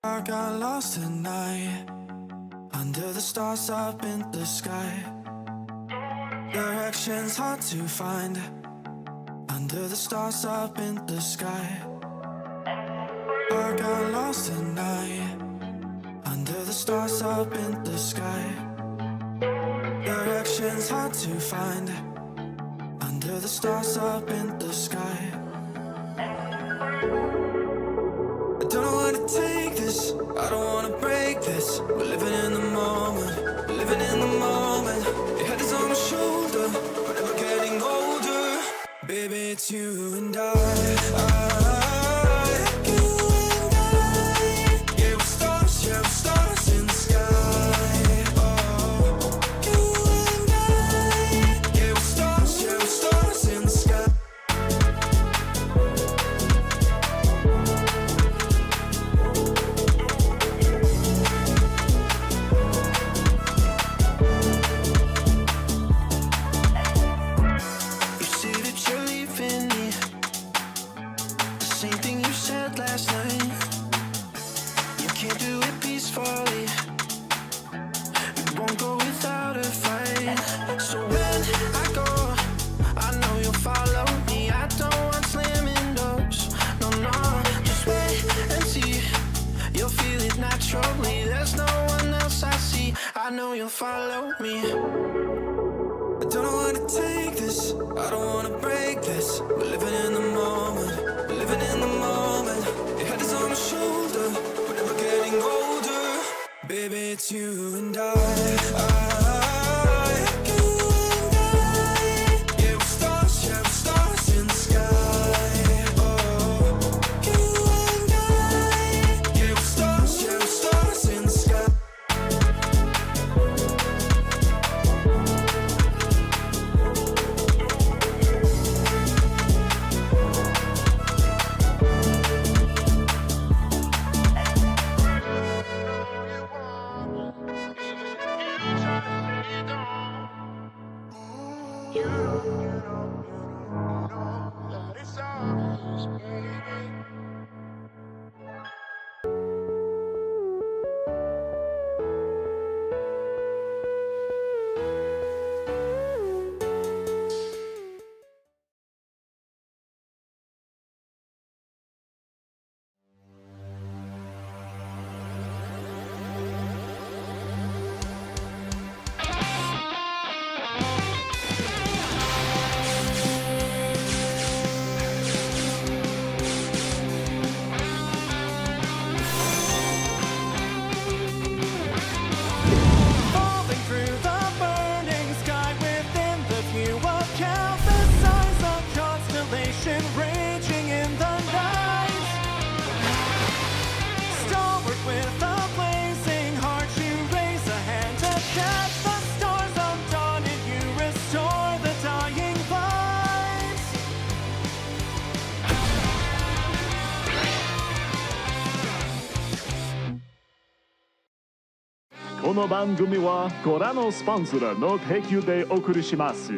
I got lost tonight, under the stars up in the sky. Directions hard to find, under the stars up in the sky. I got lost tonight, under the stars up in the sky. Directions hard to find, under the stars up in the sky. I don't know where to take this, I don't wanna break this. We're living in the moment, we're living in the moment. Your head is on my shoulder, but never getting older. Baby, it's you and I. You and I. Yeah, we're stars in the sky. Oh, you and I. Yeah, we're stars in the sky. Same thing you said last night. You can't do it peacefully. You won't go without a fight. So when I go, I know you'll follow me. I don't want slamming doors. No, no, just wait and see. You'll feel it naturally. There's no one else I see. I know you'll follow me. I don't know where to take this, I don't wanna break this. We're living in the moment, we're living in the moment. Your head is on my shoulder, we're never getting older. Baby, it's you and I. You and I. Yeah, we're stars in the sky. Oh, you and I. Yeah, we're stars in the sky. That it's ours, baby.「この番組はご覧のスポンサーの提供でお送りします。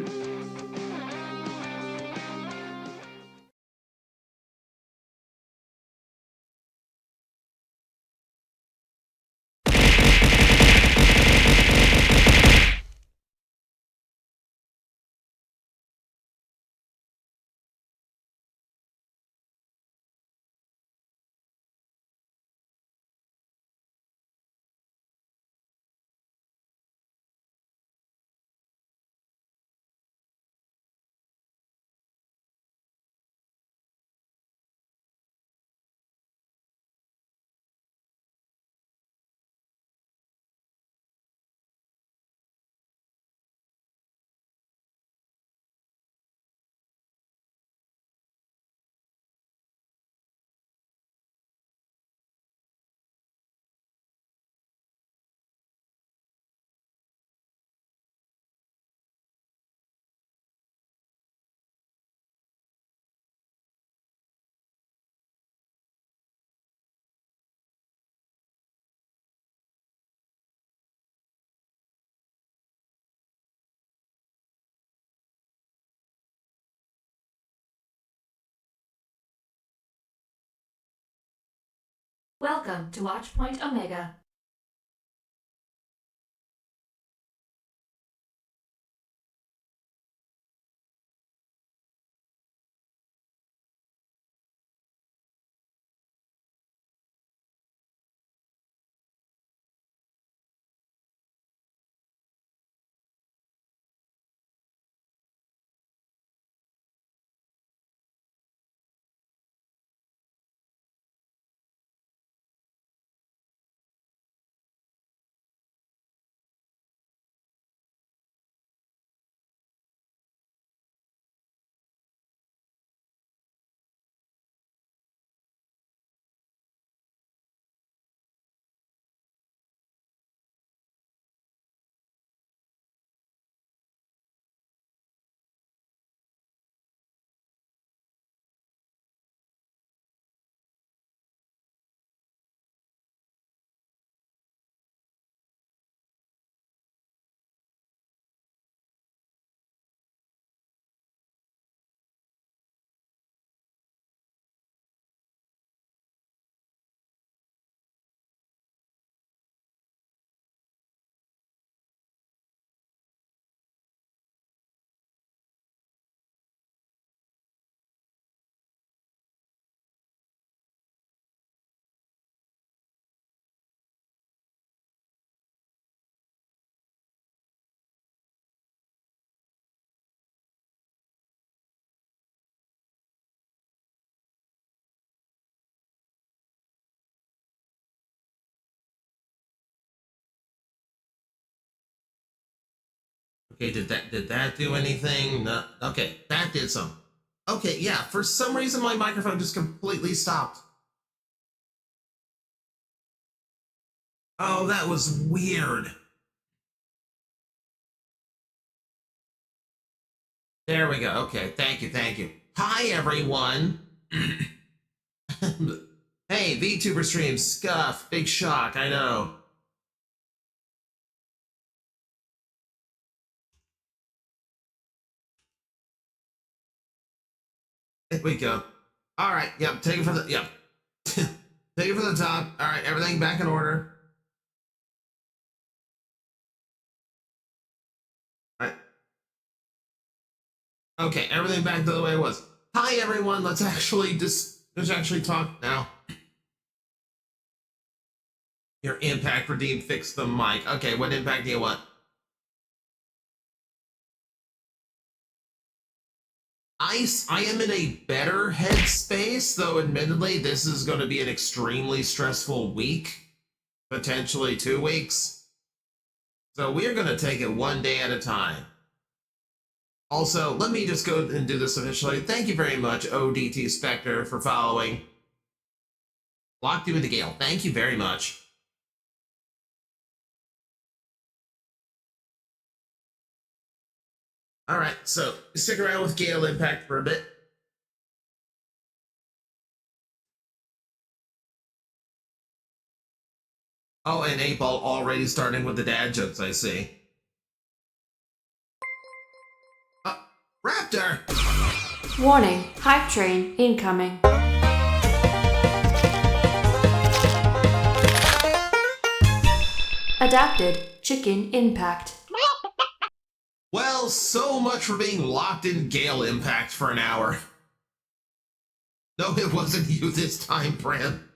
Welcome to Watchpoint Omega. Okay, did that do anything? No. Okay, that did some. Okay, yeah, for some reason my microphone just completely stopped. Oh, that was weird. There we go. Okay, thank you, thank you. Hi, everyone. Hey, VTuber stream, scuff, big shock, I know. There we go. All right, yep, take it from the, yep. Take it from the top. All right, everything back in order. All right. Okay, everything back to the way it was. Hi, everyone. Let's actually talk now. Your impact redeem fix the mic. Okay, what impact do you want? I am in a better headspace, though admittedly this is going to be an extremely stressful week, potentially 2 weeks. So we're going to take it one day at a time. Also, let me just go and do this officially. Thank you very much, ODT Spectre, for following. Locked you into Gale. Thank you very much. All right, so stick around with Gale Impact for a bit. Oh, and 8-Ball already starting with the dad jokes, I see. Raptor! Warning, hype train incoming. Adapted, chicken impact. Well, so much for being locked in Gale Impact for an hour. No, it wasn't you this time, Bram.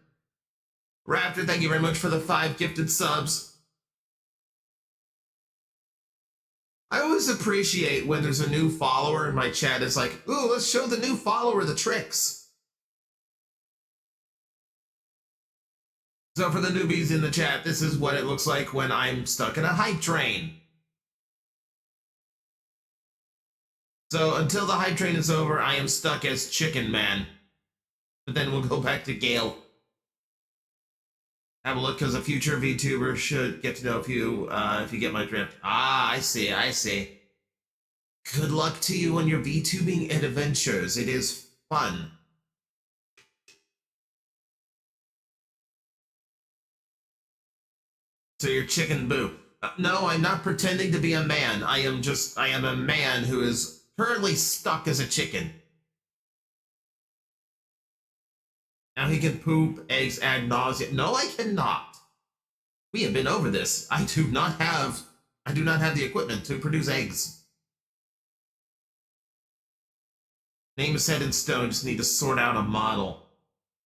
Raptor, thank you very much for the 5 gifted subs. I always appreciate when there's a new follower in my chat. It's like, ooh, let's show the new follower the tricks. So for the newbies in the chat, this is what it looks like when I'm stuck in a hype train. So until the hype train is over, I am stuck as Chicken Man. But then we'll go back to Gale. Have a look, because a future VTuber should get to know if you get my drift. Ah, I see, I see. Good luck to you on your VTubing adventures. It is fun. So you're Chicken Boo. No, I'm not pretending to be a man. I am a man who is currently stuck as a chicken. Now he can poop eggs ad nauseum. No, I cannot. We have been over this. I do not have the equipment to produce eggs. Name is set in stone, just need to sort out a model.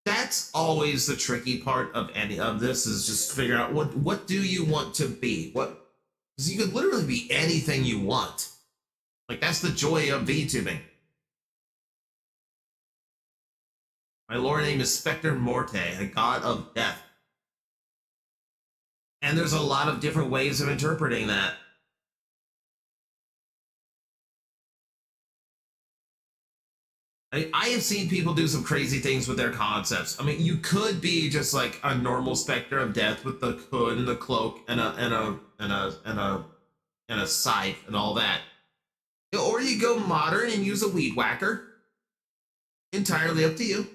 That's always the tricky part of any of this, is just figure out what do you want to be? Because you could literally be anything you want. Like, that's the joy of VTubing. My lore name is Spectre Morte, a god of death. And there's a lot of different ways of interpreting that. I have seen people do some crazy things with their concepts. I mean, you could be just like a normal Spectre of Death with the hood and the cloak and a scythe and all that. Or you go modern and use a weed whacker. Entirely up to you.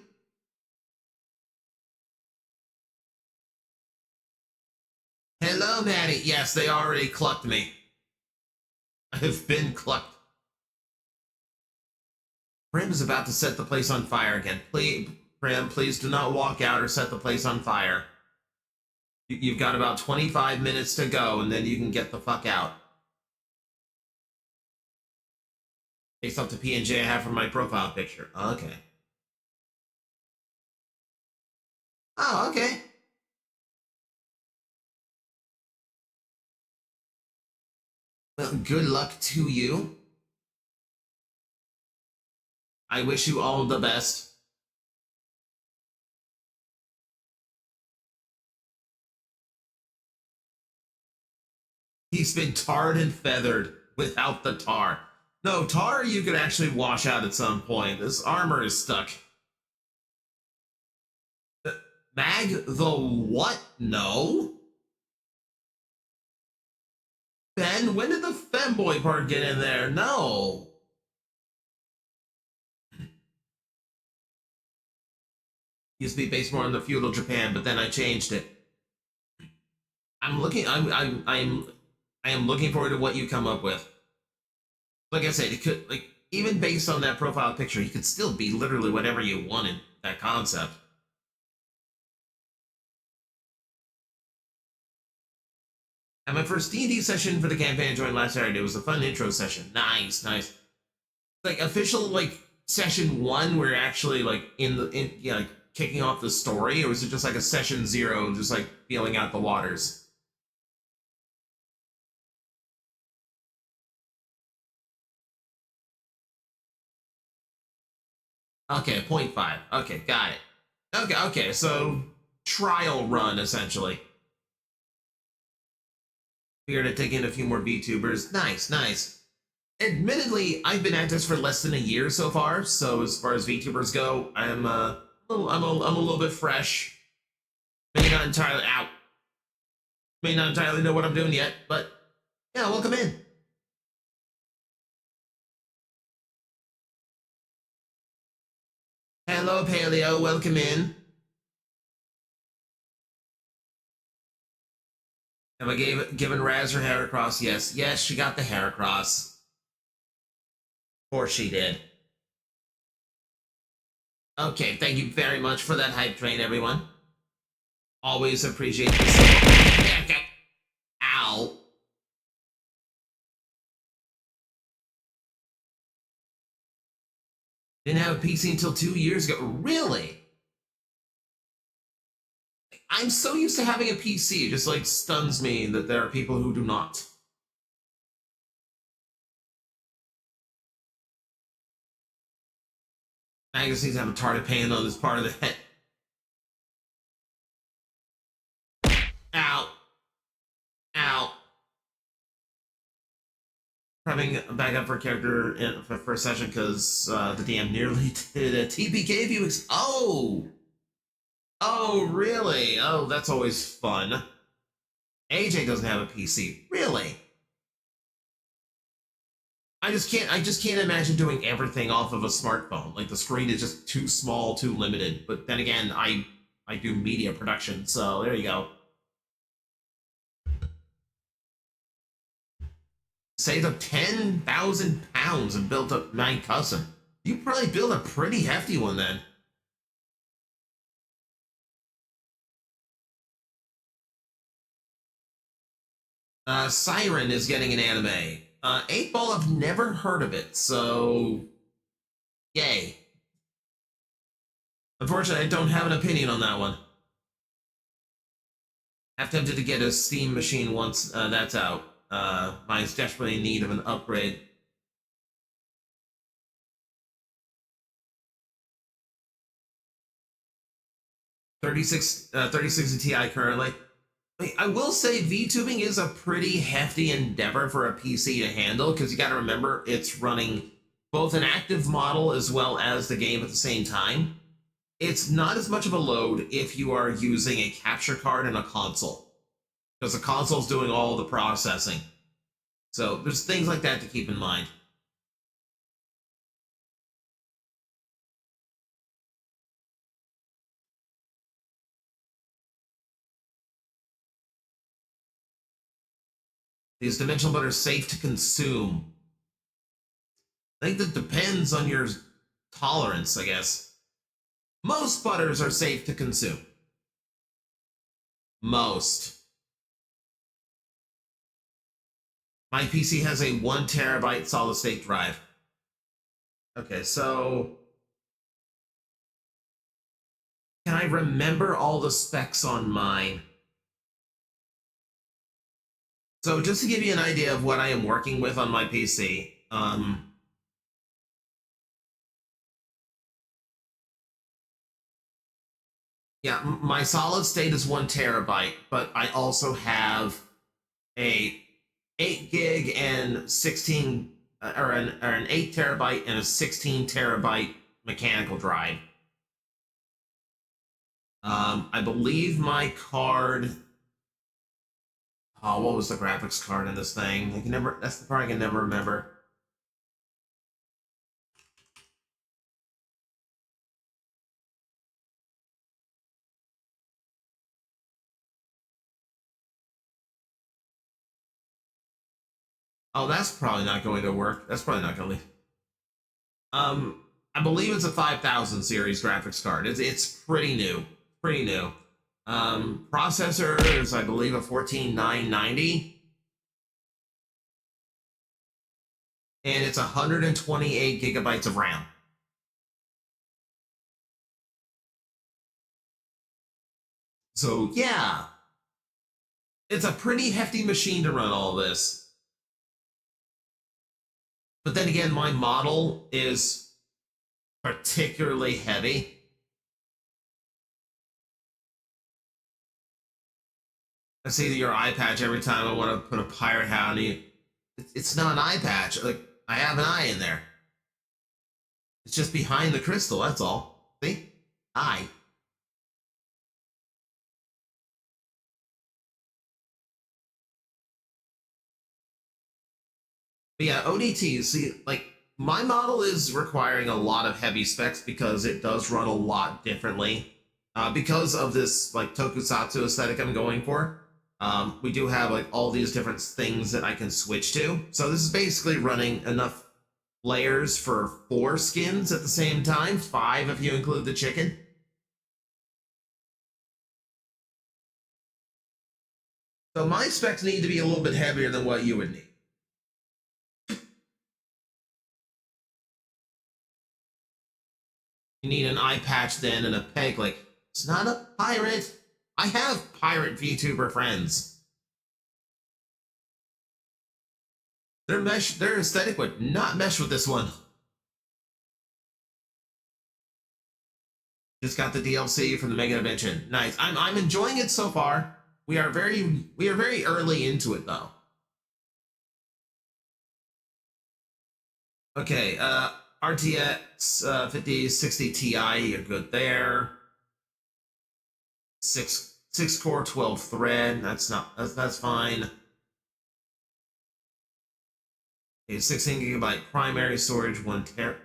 Hello, Maddie. Yes, they already clucked me. I've been clucked. Prim is about to set the place on fire again. Please, Prim, please do not walk out or set the place on fire. You've got about 25 minutes to go, and then you can get the fuck out. Based off the PNG I have from my profile picture. Okay. Oh, okay. Well, good luck to you. I wish you all the best. He's been tarred and feathered without the tar. No, tar you could actually wash out at some point. This armor is stuck. Mag the what? No? Ben, when did the femboy part get in there? No. Used to be based more on the feudal Japan, but then I changed it. I am looking forward to what you come up with. Like I said, it could, like, even based on that profile picture, you could still be literally whatever you wanted, that concept. At my first D&D session for the campaign I joined last Saturday, it was a fun intro session. Nice, nice. Like, official, like, session 1 where you're actually, like, like, kicking off the story, or was it just like a session 0, just like feeling out the waters? Okay, 0.5. Okay, got it. Okay, so trial run, essentially. Figured I'd take in a few more VTubers. Nice, nice. Admittedly, I've been at this for less than a year so far, so as far as VTubers go, I'm a little bit fresh. May not entirely know what I'm doing yet, but yeah, welcome in. Hello, Paleo, welcome in. Have I given Raz her Heracross? Yes, she got the Heracross. Of course she did. Okay, thank you very much for that hype train, everyone. Always appreciate this. Ow. Didn't have a PC until 2 years ago. Really? I'm so used to having a PC, it just like stuns me that there are people who do not. Magus needs to have a target pain on this part of the head. Ow. Ow. Having a backup for a character for a session because the DM nearly did a TPK view. Oh! Oh, really? Oh, that's always fun. AJ doesn't have a PC. Really? I just can't imagine doing everything off of a smartphone. Like, the screen is just too small, too limited. But then again, I do media production, so there you go. Saved up 10,000 pounds and built up 9 custom. You probably built a pretty hefty one then. Siren is getting an anime. 8-Ball, I've never heard of it, so yay. Unfortunately, I don't have an opinion on that one. I'm tempted to get a Steam machine once that's out. Mine's desperately in need of an upgrade. $3060 Ti currently. I will say VTubing is a pretty hefty endeavor for a PC to handle, because you got to remember it's running both an active model as well as the game at the same time. It's not as much of a load if you are using a capture card and a console, because the console's doing all the processing. So there's things like that to keep in mind. These dimensional butters are safe to consume. I think that depends on your tolerance, I guess. Most butters are safe to consume. Most. My PC has a 1 terabyte solid state drive. Okay, so can I remember all the specs on mine? So just to give you an idea of what I am working with on my PC, yeah, my solid state is 1 terabyte, but I also have a 8 gig and 16, or an 8 terabyte and a 16 terabyte mechanical drive. I believe my card. Oh, what was the graphics card in this thing? I can never. That's the part I can never remember. Oh, that's probably not going to work. That's probably not going to leave. I believe it's a 5000 series graphics card. It's pretty new. Pretty new. Processor is, I believe, a 14990. And it's 128 gigabytes of RAM. So, yeah. It's a pretty hefty machine to run all this. But then again, my model is particularly heavy. I see that your eye patch every time I want to put a pirate hat on you. It's not an eye patch. Like, I have an eye in there. It's just behind the crystal, that's all. See? Eye. But yeah, ODTs, see, like, my model is requiring a lot of heavy specs because it does run a lot differently. Because of this, like, Tokusatsu aesthetic I'm going for, we do have, like, all these different things that I can switch to. So this is basically running enough layers for 4 skins at the same time, 5 if you include the chicken. So my specs need to be a little bit heavier than what you would need. You need an eye patch then and a peg. Like, it's not a pirate. I have pirate VTuber friends. Their aesthetic would not mesh with this one. Just got the DLC from the Mega Dimension. Nice. I'm enjoying it so far. We are very early into it though. Okay, RTX 5060 Ti, you're good there. 6 core, 12 thread. That's fine. Okay, 16 gigabyte primary storage, 1 terabyte.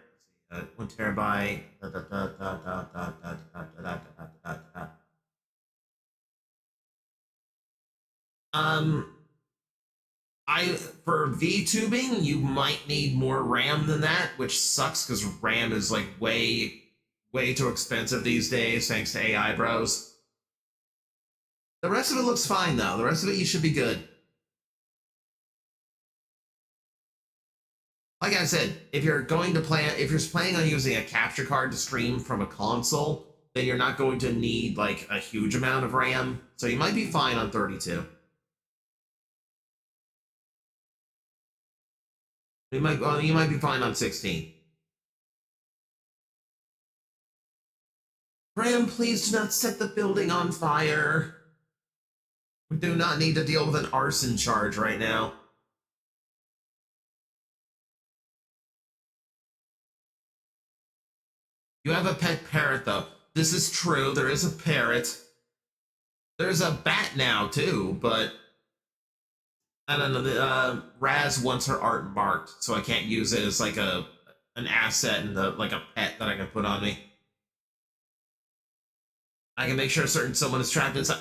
For VTubing, you might need more RAM than that, which sucks because RAM is like way too expensive these days, thanks to AI bros. The rest of it looks fine though. The rest of it you should be good. Like I said, if you're planning on using a capture card to stream from a console, then you're not going to need like a huge amount of RAM. So you might be fine on 32. You might be fine on 16. Graham, please do not set the building on fire. We do not need to deal with an arson charge right now. You have a pet parrot, though. This is true. There is a parrot. There's a bat now, too, but I don't know. Raz wants her art marked, so I can't use it as like an asset and like a pet that I can put on me. I can make sure someone is trapped inside.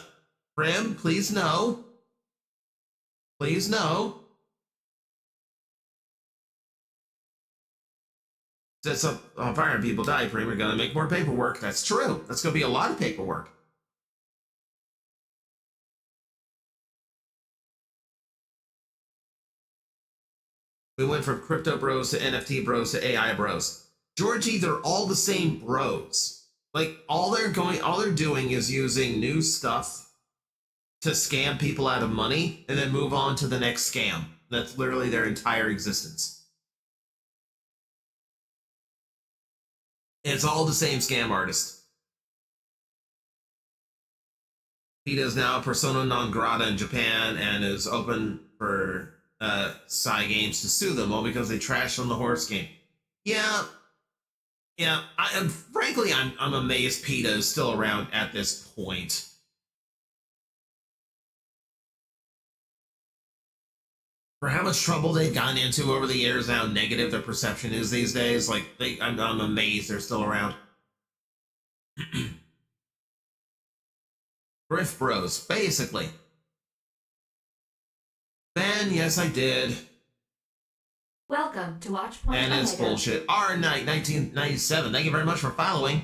Prim, please no. Please no. Said some fire people die, Prim. We're gonna make more paperwork. That's true. That's gonna be a lot of paperwork. We went from crypto bros to NFT bros to AI bros. Georgie, they're all the same bros. Like all they're doing is using new stuff to scam people out of money and then move on to the next scam. That's literally their entire existence. It's all the same scam artist. PETA is now a persona non grata in Japan and is open for Psy Games to sue them all because they trashed on the horse game. Yeah. Frankly, I'm amazed PETA is still around at this point. For how much trouble they've gotten into over the years, how negative their perception is these days, like I'm amazed they're still around. Griff Bros, basically. Ben, yes, I did. Welcome to Watch Point And it's Omega. bullshit. R Knight 1997. Thank you very much for following.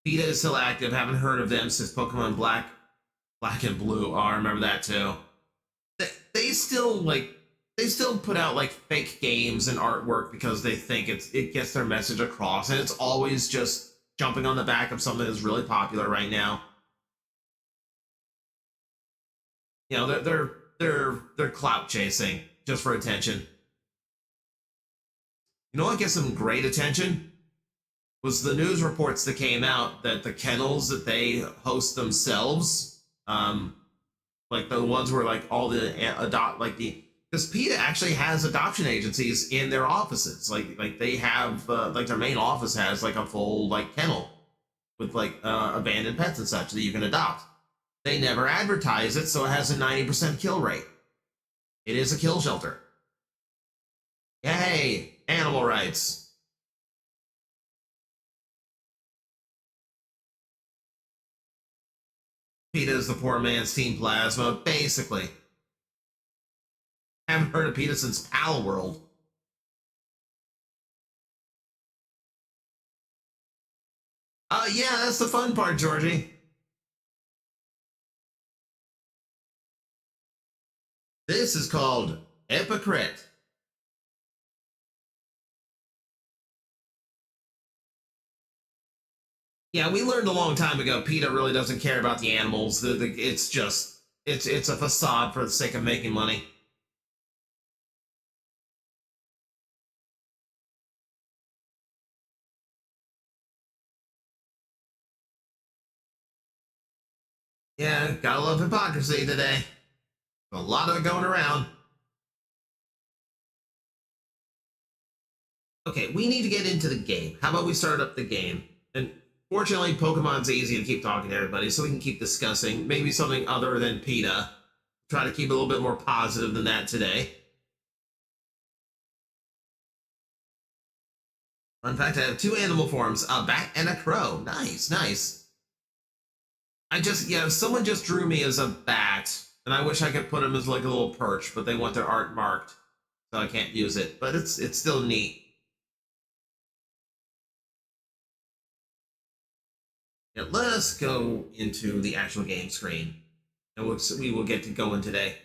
PETA is still active. Haven't heard of them since Pokemon Black and Blue. Oh, I remember that too. They still put out like fake games and artwork because they think it gets their message across, and it's always just jumping on the back of something that's really popular right now. You know, they're clout chasing just for attention. You know what gets them great attention? Was the news reports that came out that the kennels that they host themselves, like the ones where like all the because PETA actually has adoption agencies in their offices. Like they have like their main office has like a full like kennel with like abandoned pets and such that you can adopt. They never advertise it, so it has a 90% kill rate. It is a kill shelter. Yay! Animal rights. PETA is the poor man's Team Plasma, basically. Haven't heard of PETA since Pal World. Yeah, that's the fun part, Georgie. This is called Hypocrite. Yeah, we learned a long time ago PETA really doesn't care about the animals. It's a facade for the sake of making money. Yeah, gotta love hypocrisy today. A lot of it going around. Okay, we need to get into the game. How about we start up the game? And fortunately, Pokemon's easy to keep talking to everybody, so we can keep discussing maybe something other than PETA. Try to keep it a little bit more positive than that today. In fact, I have two animal forms, a bat and a crow. Nice, nice. Someone just drew me as a bat, and I wish I could put him as like a little perch, but they want their art marked, so I can't use it. But it's still neat. Yeah, let us go into the actual game screen, and we will get to going today.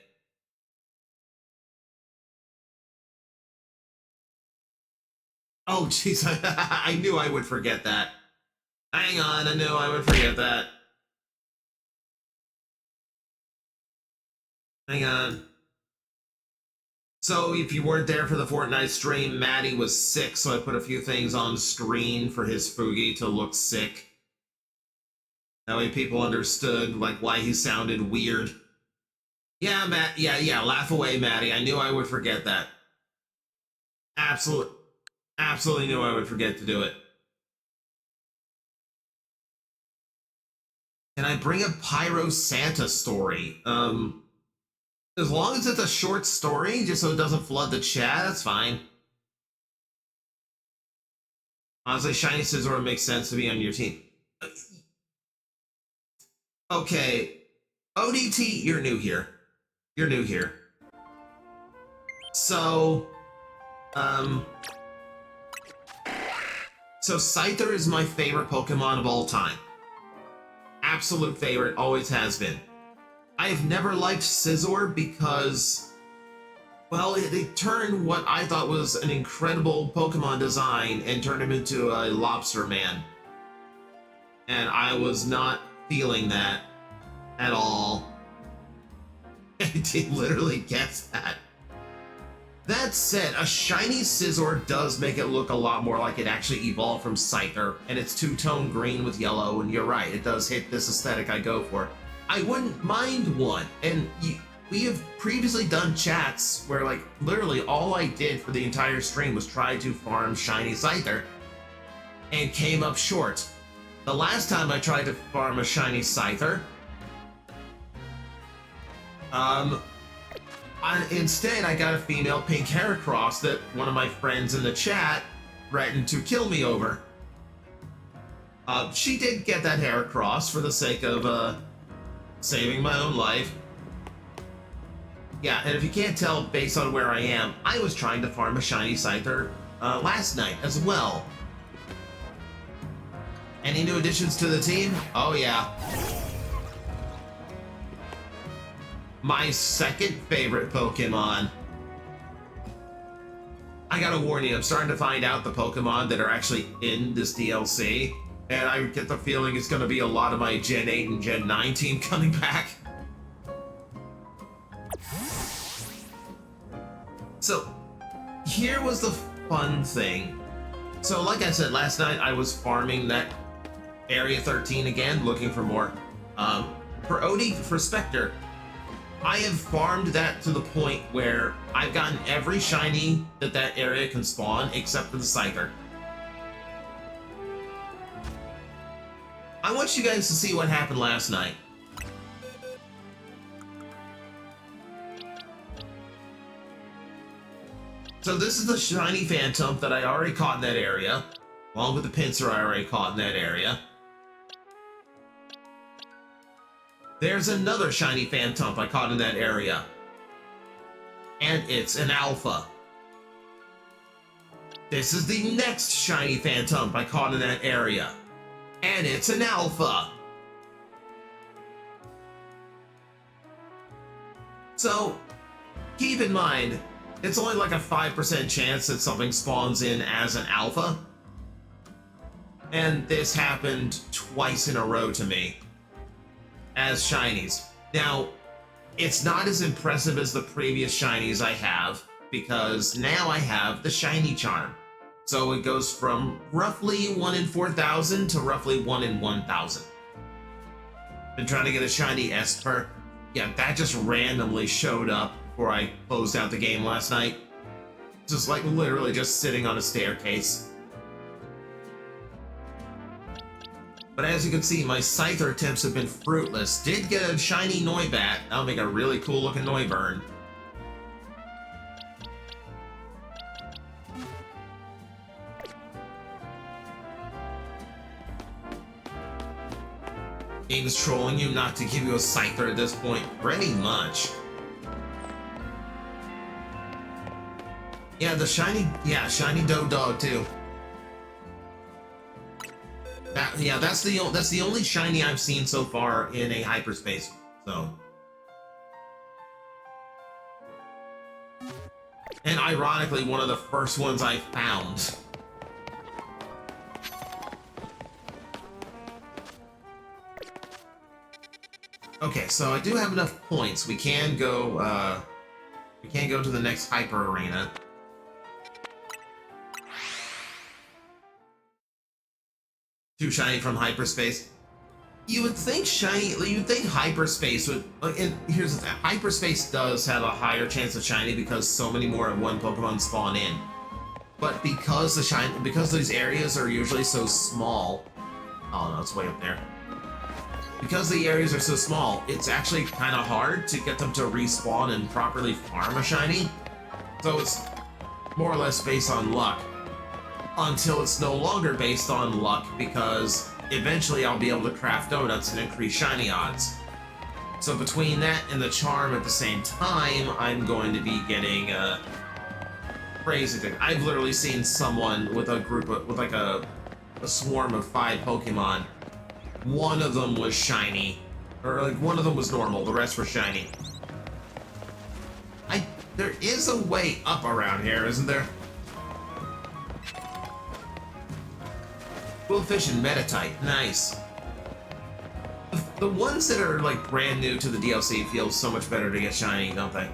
Oh, jeez, I knew I would forget that. Hang on, I knew I would forget that. Hang on. So, if you weren't there for the Fortnite stream, Maddie was sick, so I put a few things on screen for his Fugi to look sick. That way people understood, like, why he sounded weird. Yeah, Matt, yeah, laugh away, Maddie. I knew I would forget that. Absolutely knew I would forget to do it. Can I bring a Pyro Santa story? As long as it's a short story, just so it doesn't flood the chat, that's fine. Honestly, Shiny Scizor makes sense to be on your team. Okay, ODT, you're new here. You're new here. So, Scyther is my favorite Pokemon of all time. Absolute favorite, always has been. I have never liked Scizor because, well, they turned what I thought was an incredible Pokemon design and turned him into a lobster man. And I was not feeling that at all. I did literally guess that. That said, a shiny Scizor does make it look a lot more like it actually evolved from Scyther, and it's two-tone green with yellow, and you're right, it does hit this aesthetic I go for. I wouldn't mind one, and we have previously done chats where, like, literally all I did for the entire stream was try to farm shiny Scyther, and came up short. The last time I tried to farm a shiny Scyther, instead, I got a female pink Heracross that one of my friends in the chat threatened to kill me over. She did get that Heracross for the sake of, saving my own life. Yeah, and if you can't tell based on where I am, I was trying to farm a shiny Scyther, last night as well. Any new additions to the team? Oh yeah. My second favorite Pokemon. I gotta warn you, I'm starting to find out the Pokemon that are actually in this DLC, and I get the feeling it's gonna be a lot of my Gen 8 and Gen 9 team coming back. So, here was the fun thing. So, like I said, last night I was farming that Area 13 again, looking for more. For Spectre, I have farmed that to the point where I've gotten every shiny that area can spawn except for the Scyther. I want you guys to see what happened last night. So this is the shiny Phantom that I already caught in that area, along with the Pinsir I already caught in that area. There's another shiny Phantom I caught in that area. And it's an Alpha. This is the next shiny Phantom I caught in that area. And it's an Alpha. So, keep in mind, it's only like a 5% chance that something spawns in as an Alpha. And this happened twice in a row to me. As shinies. Now, it's not as impressive as the previous shinies I have, because now I have the shiny charm. So it goes from roughly 1 in 4,000 to roughly 1 in 1,000. Been trying to get a shiny Esper. Yeah, that just randomly showed up before I closed out the game last night. Just like literally just sitting on a staircase. But as you can see, my Scyther attempts have been fruitless. Did get a shiny Noibat. That'll make a really cool looking Noiburn. Game is trolling you not to give you a Scyther at this point. Pretty much. Yeah, shiny Dog too. That's the only shiny I've seen so far in a hyperspace. So, and ironically, one of the first ones I found. Okay, so I do have enough points. We can go to the next hyper arena. Two shiny from hyperspace. You would think hyperspace would. And here's the thing: hyperspace does have a higher chance of shiny because so many more of one Pokemon spawn in. But because these areas are usually so small. Oh no, it's way up there. Because the areas are so small, it's actually kind of hard to get them to respawn and properly farm a shiny. So it's more or less based on luck. Until it's no longer based on luck, because eventually I'll be able to craft donuts and increase shiny odds. So between that and the charm at the same time, I'm going to be getting crazy thing. I've literally seen someone with a swarm of 5 Pokemon. One of them was shiny, or like one of them was normal, the rest were shiny. There is a way up around here, isn't there? Quillfish and Metatite, nice. The ones that are like brand new to the DLC feel so much better to get shiny, don't they?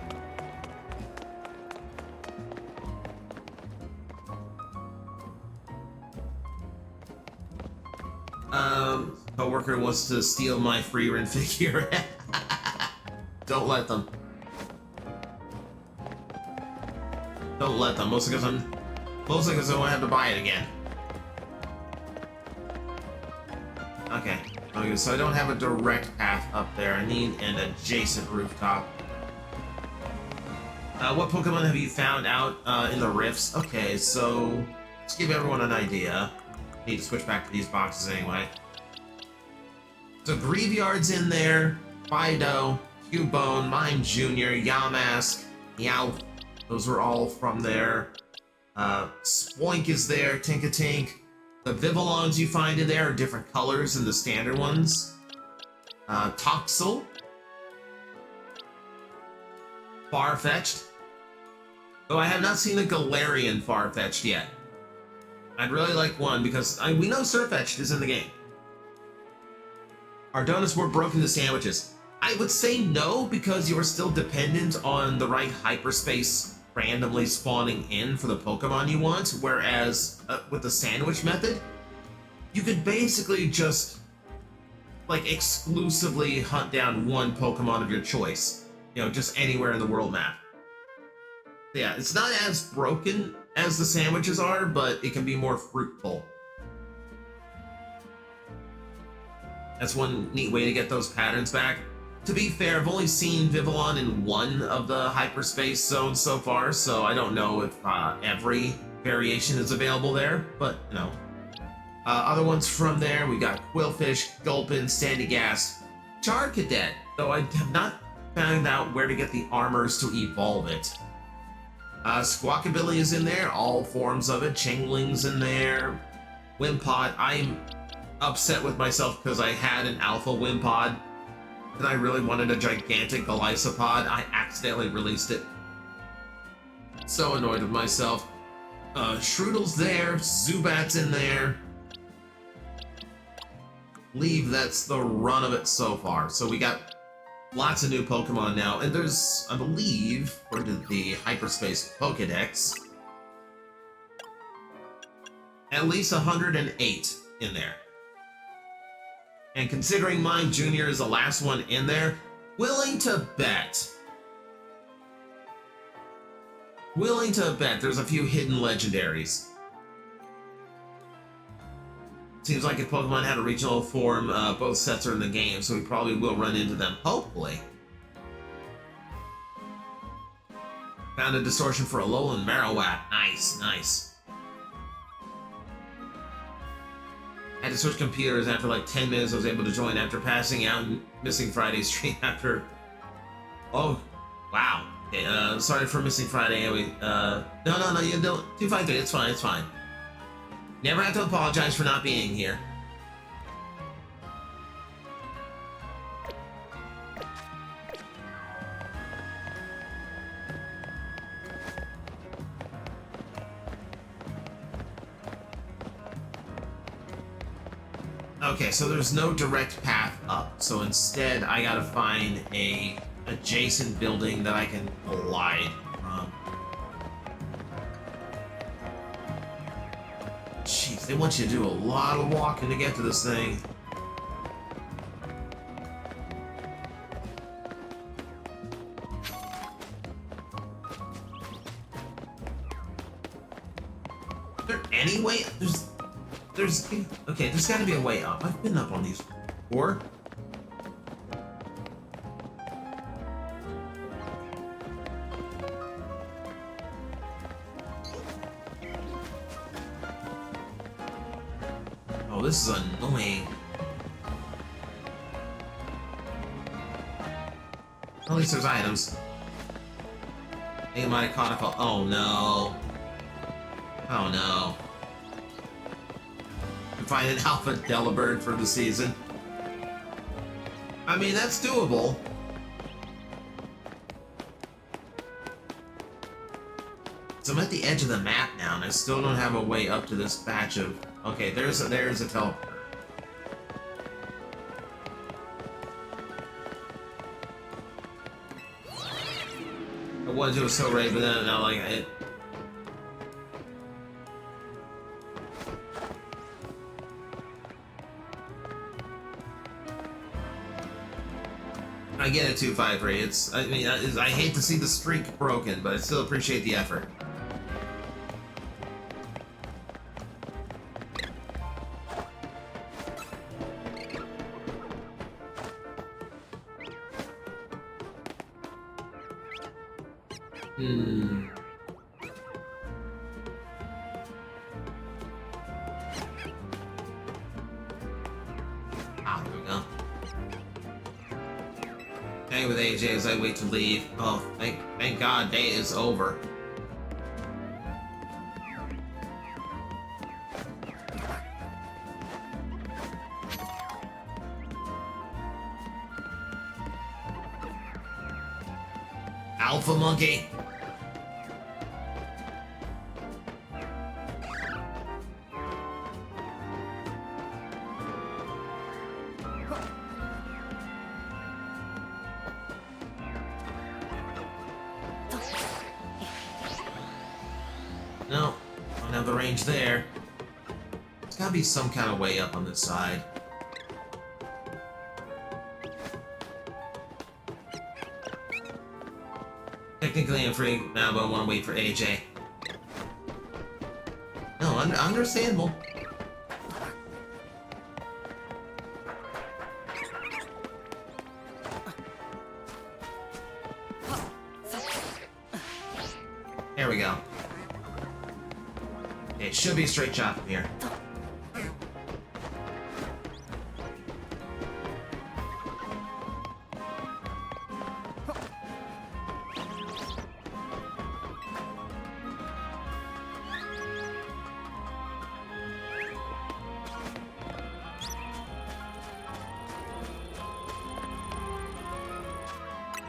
Coworker wants to steal my free Rin figure. Don't let them. Don't let them. Mostly because I won't have to buy it again. Okay. Okay, so I don't have a direct path up there. I need an adjacent rooftop. What Pokemon have you found out in the rifts? Okay, so let's give everyone an idea. Need to switch back to these boxes anyway. So Graveyard's in there, Fido, Cubone, Mime Jr., Yamask, Meowth. Those are all from there. Spoink is there, Tinkatink. The Vivillons you find in there are different colors than the standard ones. Toxel. Farfetch'd. Though I have not seen a Galarian Farfetch'd yet. I'd really like one because we know Sirfetch'd is in the game. Are donuts more broken than sandwiches? I would say no, because you are still dependent on the right hyperspace randomly spawning in for the Pokemon you want, whereas with the sandwich method, you could basically just like exclusively hunt down one Pokemon of your choice, you know, just anywhere in the world map. Yeah, it's not as broken as the sandwiches are, but it can be more fruitful. That's one neat way to get those patterns back. To be fair, I've only seen Vivillon in one of the hyperspace zones so far, so I don't know if every variation is available there, but, you know. Other ones from there, we got Quillfish, Gulpin, Sandygast, Charcadet, though I have not found out where to get the armors to evolve it. Squawkabilly is in there, all forms of it. Changling's in there. Wimpod, I'm upset with myself because I had an alpha Wimpod and I really wanted a gigantic Golisopod. I accidentally released it. So annoyed with myself. Shroodle's there, Zubat's in there. Believe that's the run of it so far. So we got lots of new Pokemon now, and there's, I believe, according to the Hyperspace Pokedex, at least 108 in there. And considering Mime Jr. is the last one in there, willing to bet there's a few hidden legendaries. Seems like if Pokemon had a regional form, both sets are in the game, so we probably will run into them, hopefully. Found a distortion for a Alolan Marowak. Nice, nice. Had to switch computers after like 10 minutes. I was able to join after passing out and missing Friday's stream after... Oh, wow. Okay, sorry for missing Friday. Anyway, no, you don't. 253, it's fine, it's fine. Never have to apologize for not being here. Okay, so there's no direct path up. So instead, I gotta find a adjacent building that I can glide from. Jeez, they want you to do a lot of walking to get to this thing. Is there any way? Okay, there's gotta be a way up. I've been up on these before. Oh, this is annoying. At least there's items. I think I might have caught up. Oh no. Oh no. Find an alpha Delibird for the season. I mean, that's doable. So I'm at the edge of the map now, and I still don't have a way up to this patch of... Okay, there's a teleporter. I wanted to do a so right, but then now like it. I get it, 253. I hate to see the streak broken, but I still appreciate the effort. Ah, there we go. Hang with AJ as I wait to leave. Oh, thank God day is over. Alpha monkey. No, don't have the range there. There's gotta be some kind of way up on this side. Technically I'm free now, but I want to wait for AJ. No, understandable. There we go. It should be a straight shot from here.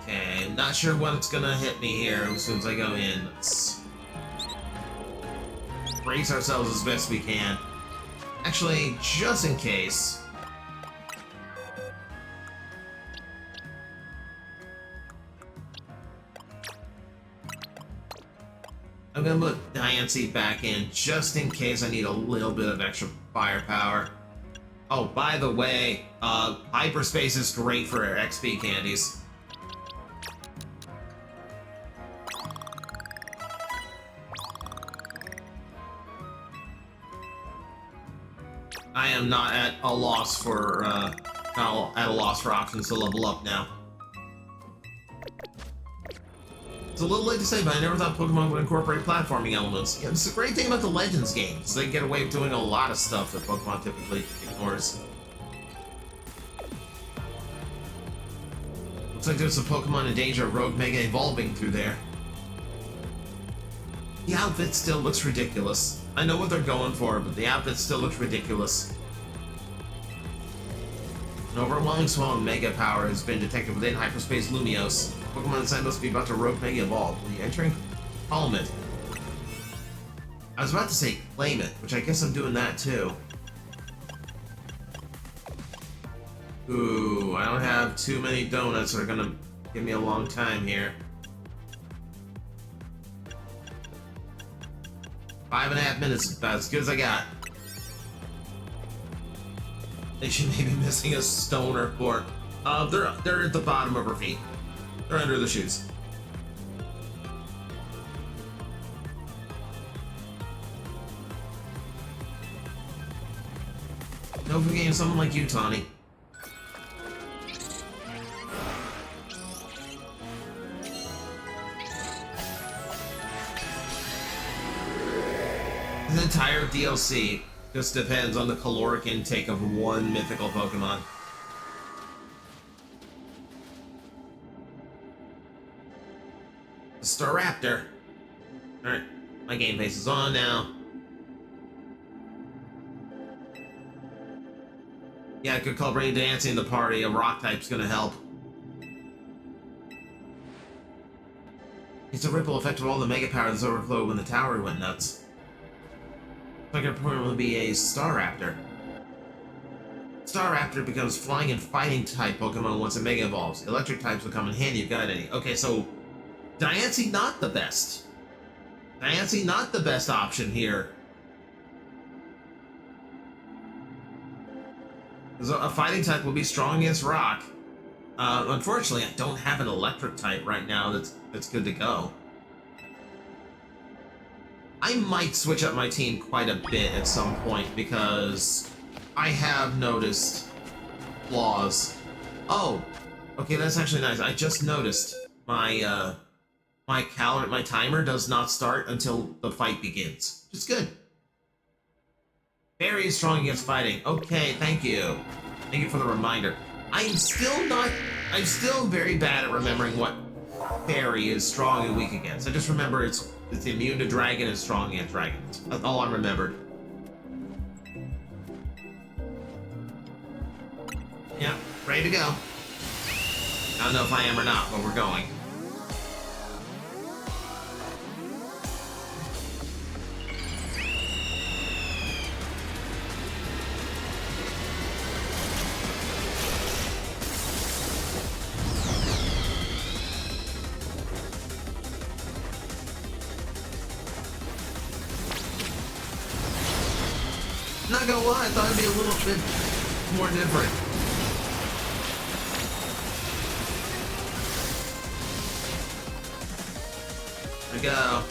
Okay, not sure what's gonna hit me here as soon as I go in. Let's brace ourselves as best we can. Actually, just in case. I'm gonna put Diancie back in just in case I need a little bit of extra firepower. Oh, by the way, Hyperspace is great for XP candies. I am not at a loss for options to level up now. It's a little late to say, but I never thought Pokemon would incorporate platforming elements. Yeah, this is a great thing about the Legends games. They get away with doing a lot of stuff that Pokemon typically ignores. Looks like there's a Pokemon in danger of Rogue Mega evolving through there. The outfit still looks ridiculous. I know what they're going for, but the outfit still looks ridiculous. An overwhelming swell of Mega power has been detected within Hyperspace Lumiose. Pokemon inside must be about to Rogue Mega evolve. Will you entering? Calm it. I was about to say claim it, which I guess I'm doing that too. Ooh, I don't have too many donuts that are gonna give me a long time here. 5.5 minutes is about as good as I got. They should maybe be missing a stone or four. They're at the bottom of her feet. They're under the shoes. No forgetting someone like you, Tawny. The entire DLC just depends on the caloric intake of one mythical Pokemon. Staraptor. Alright, my game face is on now. Yeah, I could call Brain Dancing the party. A rock type's gonna help. It's a ripple effect of all the mega power that's overflowed when the tower went nuts. Like a point will be a Staraptor. Staraptor becomes flying and fighting type Pokemon once it mega evolves. Electric types will come in handy if you got any. Okay, so Diancie not the best. Diancie not the best option here. A fighting type will be strong against rock. Unfortunately, I don't have an electric type right now that's good to go. I might switch up my team quite a bit at some point because I have noticed flaws. Oh, okay, that's actually nice. I just noticed my my timer does not start until the fight begins, which is good. Very strong against fighting. Okay, thank you. Thank you for the reminder. I'm still very bad at remembering what fairy is strong and weak against. I just remember it's immune to dragon and strong against dragon. That's all I remembered. Yeah, ready to go. I don't know if I am or not, but we're going. Not gonna lie, I thought it'd be a little bit more different. There we go.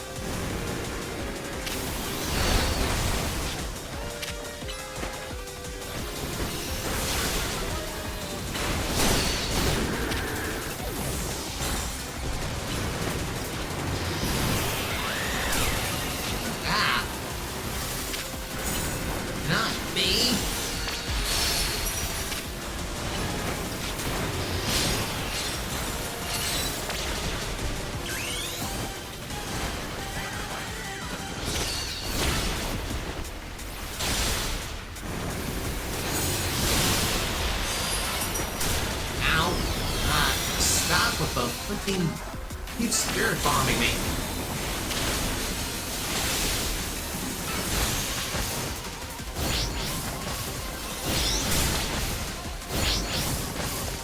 Keep spirit bombing me.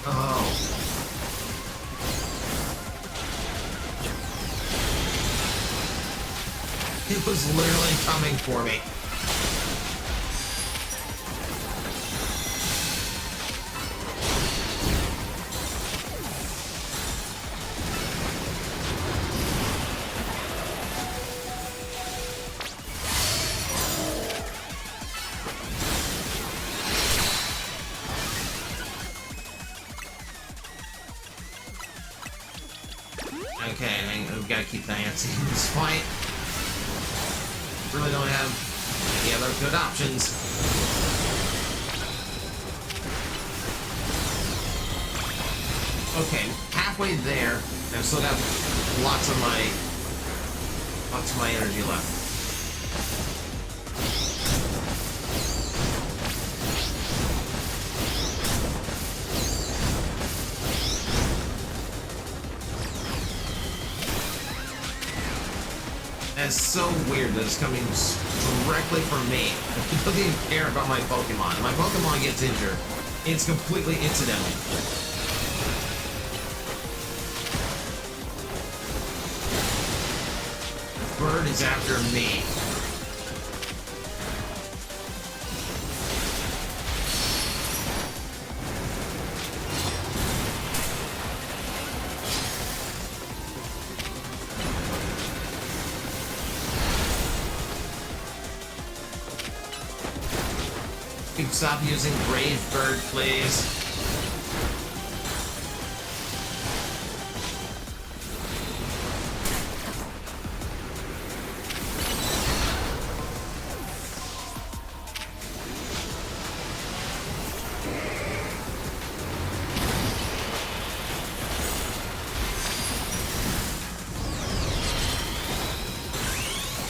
Oh. It was literally coming for me. Okay, we've got to keep Diancie in this fight. Really don't have any other good options. Okay, halfway there, and I still got lots of my energy left. That's so weird that it's coming directly from me. It doesn't even care about my Pokemon. My Pokemon gets injured. It's completely incidental. The bird is after me. Stop using Brave Bird, please.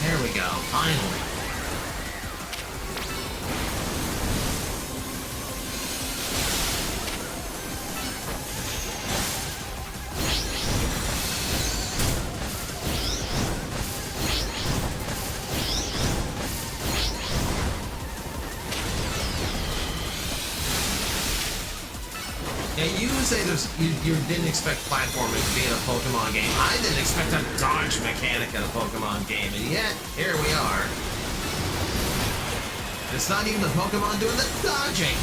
There we go, finally. Yeah, you say you didn't expect platforming to be in a Pokemon game. I didn't expect a dodge mechanic in a Pokemon game, and yet, here we are. It's not even the Pokemon doing the dodging.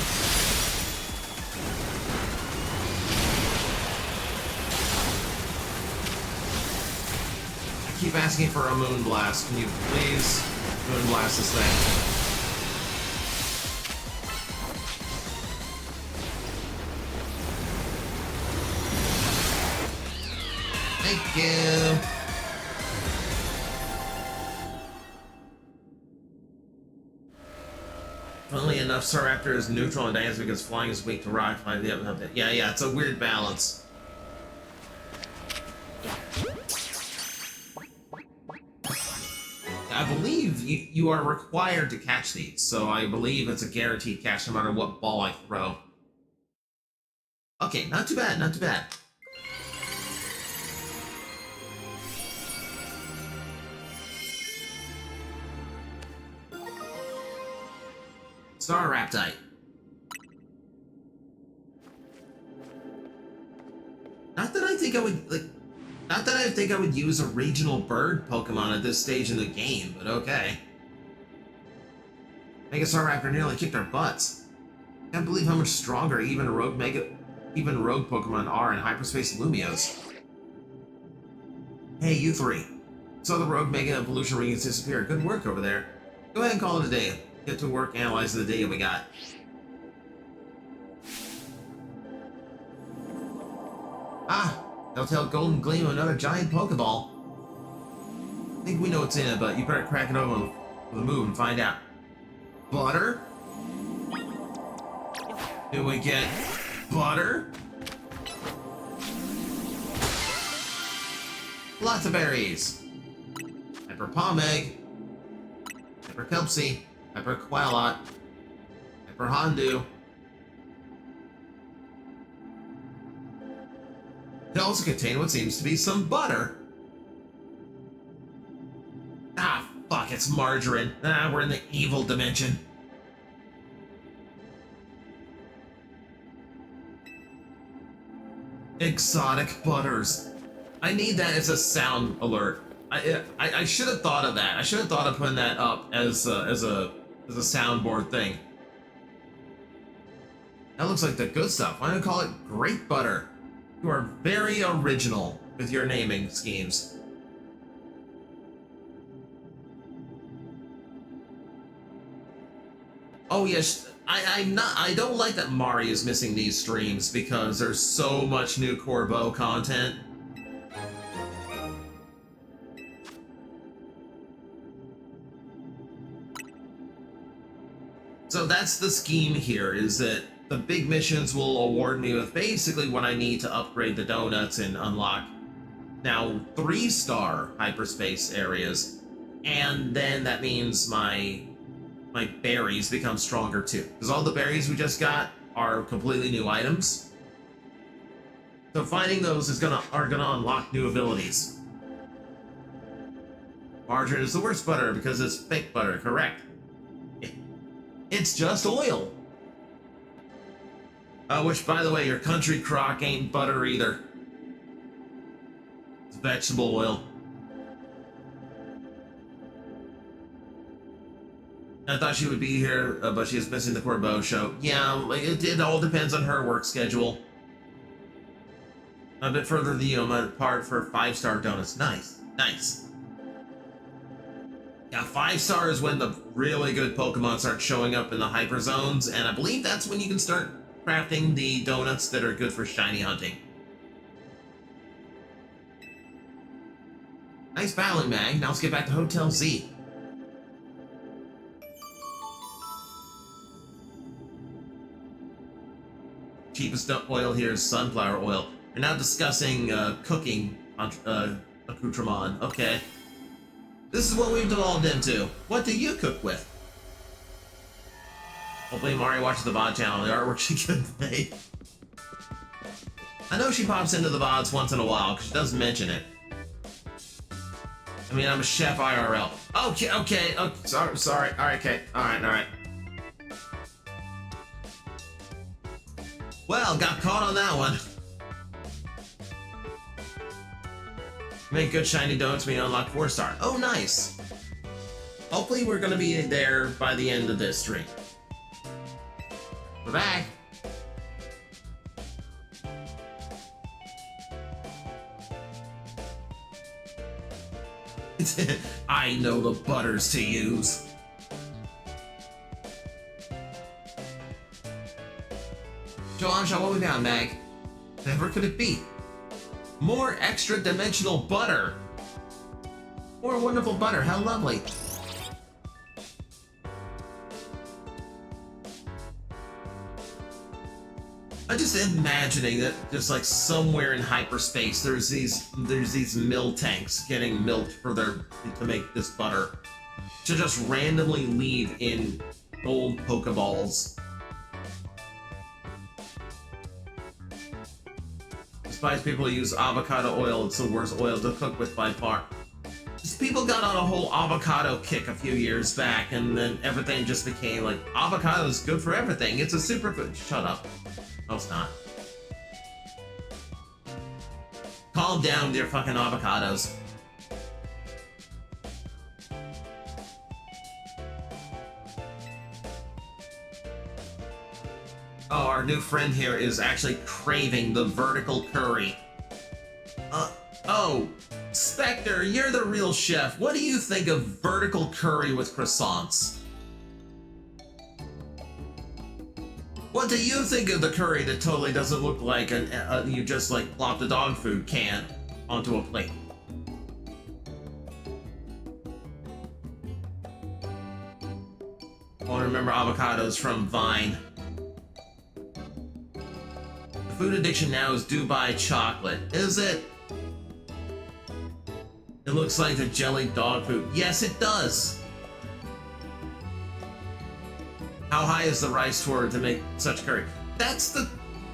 I keep asking for a Moonblast. Can you please Moonblast this thing? Thank you. Funnily enough, Staraptor is neutral and dance because flying is weak to rock. Yeah, it's a weird balance. I believe you are required to catch these, so I believe it's a guaranteed catch no matter what ball I throw. Okay, not too bad, not too bad. Staraptite. Not that I think I would use a regional bird Pokemon at this stage in the game, but okay. Mega Staraptor nearly kicked our butts. Can't believe how much stronger even rogue Pokemon are in Hyperspace Lumios. Hey, you three. Saw the rogue Mega Evolution rings disappear. Good work over there. Go ahead and call it a day. Get to work analyzing the data we got. Ah! Telltale golden gleam of another giant Pokeball. I think we know what's in it, but you better crack it open with a move and find out. Butter? Do we get butter? Lots of berries. Hyper Pomeg. Hyper Kelpsy. Hyper Qualot. Hyper Hondu. It also contains what seems to be some butter. Ah, fuck, it's margarine. Ah, we're in the evil dimension. Exotic butters. I need that as a sound alert. I should have thought of that. I should have thought of putting that up as a soundboard thing. That looks like the good stuff. Why don't I call it Great Butter? You are very original with your naming schemes. Oh yes, I don't like that Mari is missing these streams because there's so much new Corbeau content. So that's the scheme here, is that the big missions will award me with basically what I need to upgrade the donuts and unlock now 3-star hyperspace areas. And then that means my berries become stronger too. Because all the berries we just got are completely new items. So finding those are gonna unlock new abilities. Margarine is the worst butter because it's fake butter, correct? It's just oil. Which, by the way, your country crock ain't butter either. It's vegetable oil. I thought she would be here, but she is missing the Corbeau show. Yeah, it all depends on her work schedule. A bit further apart for 5-star donuts. Nice, nice. Yeah, 5-star is when the really good Pokemon start showing up in the hyper zones, and I believe that's when you can start crafting the donuts that are good for shiny hunting. Nice battling, Mag. Now let's get back to Hotel Z. Cheapest oil here is sunflower oil. We're now discussing cooking accoutrement. Okay. This is what we've devolved into. What do you cook with? Hopefully Mari watches the VOD channel. The artwork she couldn't make. I know she pops into the VODs once in a while because she does mention it. I mean, I'm a chef IRL. Okay. Oh, sorry. All right, okay. All right. Well, got caught on that one. Make good shiny donuts when you unlock 4-star. Oh, nice. Hopefully we're gonna be there by the end of this stream. We're back. I know the butters to use. Joansha, what we got, Mag? Whatever could it be? More extra dimensional butter. More wonderful butter. How lovely. I'm just imagining that just like somewhere in hyperspace there's these mill tanks getting milked to make this butter to just randomly leave in gold Pokeballs. Despite people who use avocado oil, it's the worst oil to cook with by far. Just people got on a whole avocado kick a few years back, and then everything just became like, avocado is good for everything. It's a superfood. Shut up. No, it's not. Calm down, dear fucking avocados. Oh, our new friend here is actually craving the vertical curry. Oh, Spectre, you're the real chef. What do you think of vertical curry with croissants? What do you think of the curry that totally doesn't look like you just like plopped a dog food can onto a plate? I want to remember avocados from Vine. The food addiction now is Dubai chocolate. Is it? It looks like the jellied dog food. Yes, it does. How high is the rice tour to make such curry? That's the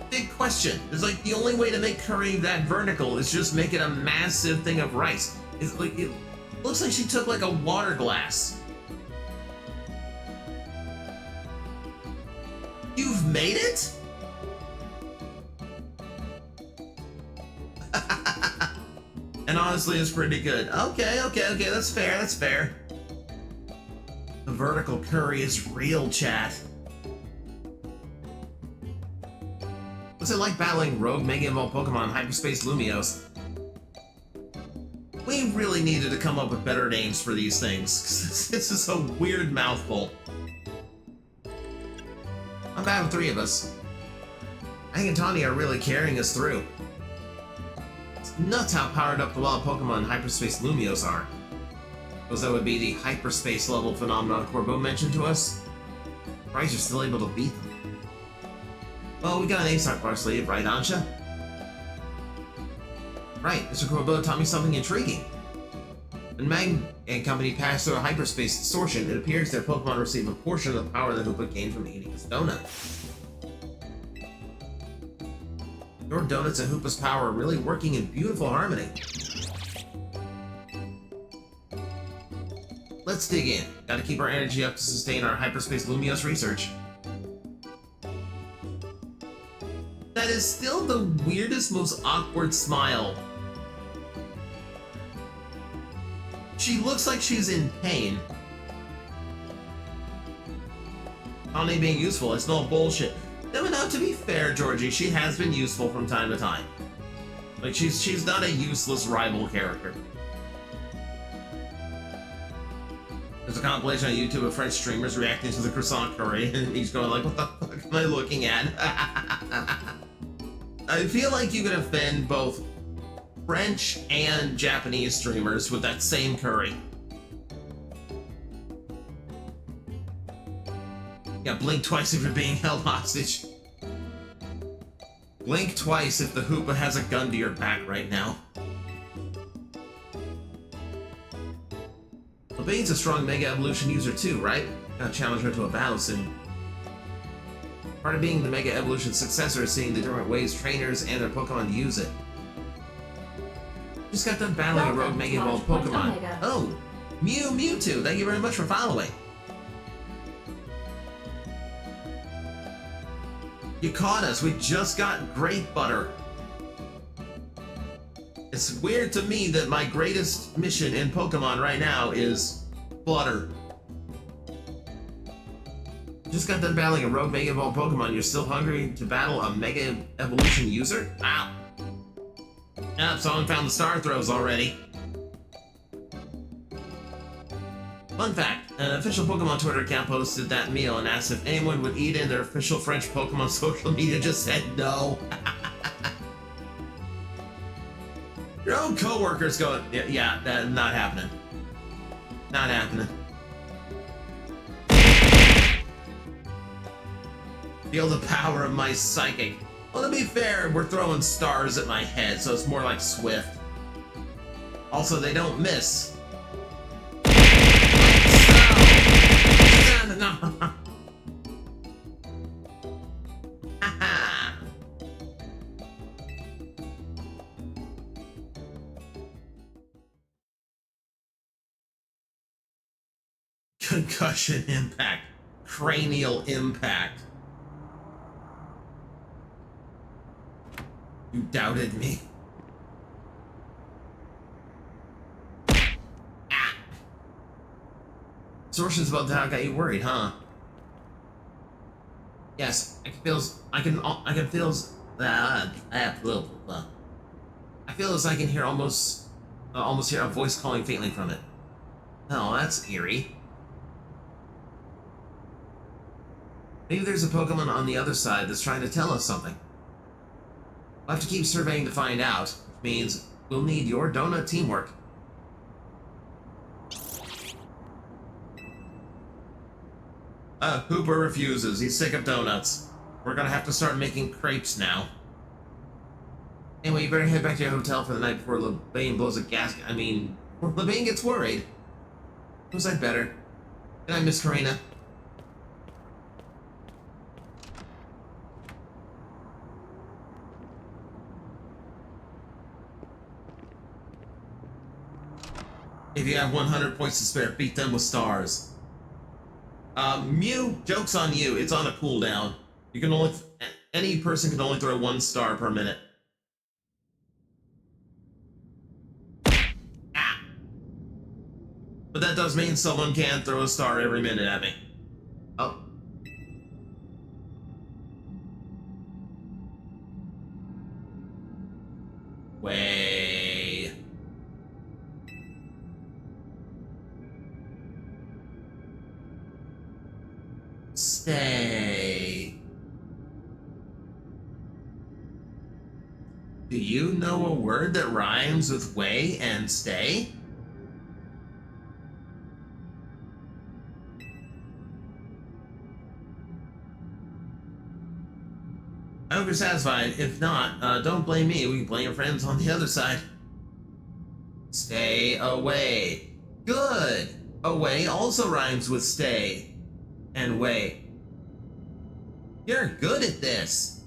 big question. It's like the only way to make curry that vertical is just make it a massive thing of rice. It's like it looks like she took like a water glass. You've made it? And honestly, it's pretty good. Okay, that's fair. The vertical curry is real, chat. What's it like battling Rogue, Mega Evolved Pokemon, Hyperspace Lumiose? We really needed to come up with better names for these things, because this is a weird mouthful. I'm bad with 3 of us. Hank and Tawny are really carrying us through. It's nuts how powered up the wild Pokemon in Hyperspace Lumiose are. Because that would be the hyperspace level phenomenon Corbeau mentioned to us. Surprised you're still able to beat them. Well, we got an ace up our sleeve, right, Ansha? Right, Mr. Corbeau taught me something intriguing. When Mag and company passed through a hyperspace distortion, it appears their Pokemon receive a portion of the power that Hoopa gained from eating his donut. Your donuts and Hoopa's power are really working in beautiful harmony. Let's dig in. Gotta keep our energy up to sustain our Hyperspace Lumiose research. That is still the weirdest, most awkward smile. She looks like she's in pain. Only being useful, it's no bullshit. No, now to be fair, Georgie, she has been useful from time to time. Like, she's not a useless rival character. There's a compilation on YouTube of French streamers reacting to the croissant curry, and he's going like, what the fuck am I looking at? I feel like you could offend both French and Japanese streamers with that same curry. Yeah, blink twice if you're being held hostage. Blink twice if the Hoopa has a gun to your back right now. Lebane's a strong Mega Evolution user too, right? Gotta challenge her to a battle soon. Part of being the Mega Evolution successor is seeing the different ways trainers and their Pokemon use it. Just got done battling a rogue Mega Evolved Pokemon. Oh, Mewtwo, thank you very much for following. You caught us, we just got Great Butter. It's weird to me that my greatest mission in Pokemon right now is butter. Just got done battling a rogue Mega Evolved Pokemon. You're still hungry to battle a Mega Evolution user? Wow. Yep, someone found the Star Throws already. Fun fact, an official Pokemon Twitter account posted that meal and asked if anyone would eat in their official French Pokemon social media just said no. Your own co-workers going, yeah, that's not happening. Not happening. Feel the power of my psychic. Well, to be fair, we're throwing stars at my head, so it's more like Swift. Also, they don't miss. No. Concussion impact. Cranial impact. You doubted me. Ah. Sources about that got you worried, huh? Yes, I feel as I can hear almost hear a voice calling faintly from it. Oh, that's eerie. Maybe there's a Pokemon on the other side that's trying to tell us something. We'll have to keep surveying to find out, which means we'll need your donut teamwork. Hooper refuses. He's sick of donuts. We're gonna have to start making crepes now. Anyway, you better head back to your hotel for the night before Lebane blows a gasket. I mean, Lebane gets worried. Was I better? Good night, Miss Karina. If you have 100 points to spare, beat them with stars. Mew, joke's on you. It's on a cooldown. You can only... Any person can only throw 1 star per minute. Ah! But that does mean someone can throw a star every minute at me. Oh. Way. Stay. Do you know a word that rhymes with way and stay? I hope you're satisfied. If not, don't blame me. We can blame your friends on the other side. Stay away. Good. Away also rhymes with stay and way. You're good at this.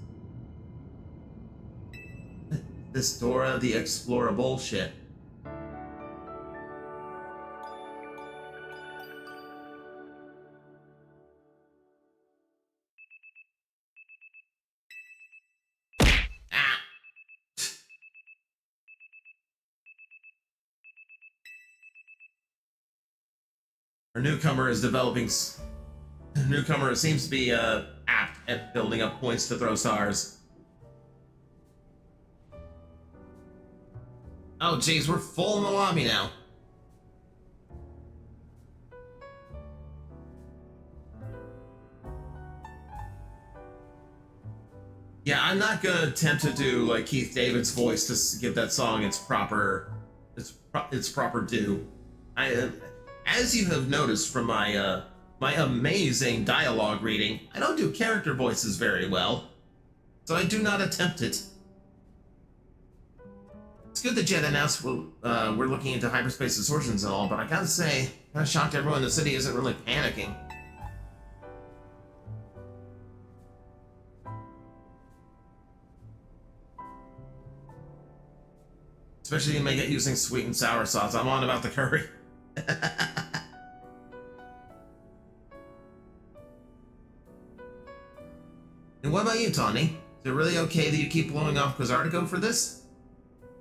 This Dora the Explorer bullshit. Our newcomer is Newcomer seems to be apt at building up points to throw stars. Oh, jeez, we're full in the lobby now. Yeah, I'm not gonna attempt to do like Keith David's voice to give that song its proper due. As you have noticed from my my amazing dialogue reading, I don't do character voices very well, so I do not attempt it. It's good that Jet announced we're looking into hyperspace distortions and all, but I gotta say, kind of shocked everyone in the city isn't really panicking. Especially you make it using sweet and sour sauce. I'm on about the curry. And what about you, Tawny? Is it really okay that you keep blowing off Quasartico for this?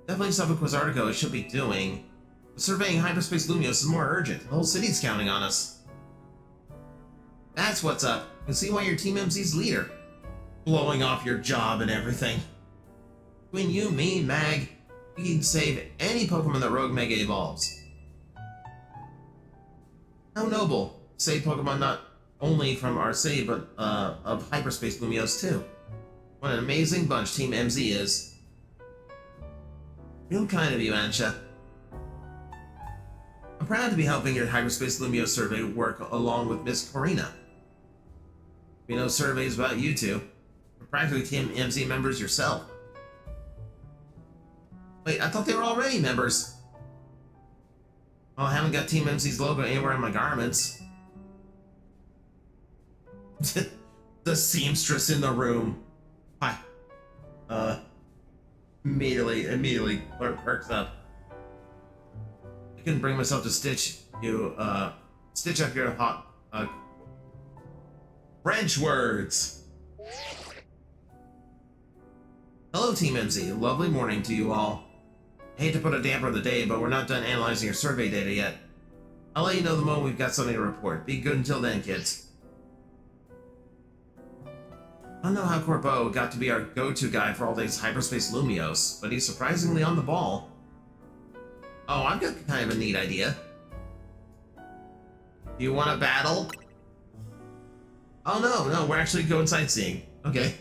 Definitely stuff with Quasartico I should be doing. But surveying Hyperspace Lumios is more urgent. The whole city's counting on us. That's what's up. You can see why you're Team MC's leader. Blowing off your job and everything. Between you, me, Mag, we can save any Pokemon that Rogue Mega evolves. How noble. Save Pokemon not only from our city, but of Hyperspace Lumios too. What an amazing bunch Team MZ is. Real kind of you, Ansha. I'm proud to be helping your Hyperspace Lumios survey work along with Miss Corina. We know surveys about you two. You're practically Team MZ members yourself. Wait, I thought they were already members. Well, I haven't got Team MC's logo anywhere on my garments. The seamstress in the room. Hi. Immediately perks up. I couldn't bring myself to stitch up your hot, French words. Hello, Team MZ. Lovely morning to you all. I hate to put a damper on the day, but we're not done analyzing your survey data yet. I'll let you know the moment we've got something to report. Be good until then, kids. I don't know how Corbeau got to be our go-to guy for all these Hyperspace Lumios, but he's surprisingly on the ball. Oh, I've got kind of a neat idea. Do you want to battle? Oh no, we're actually going sightseeing. Okay.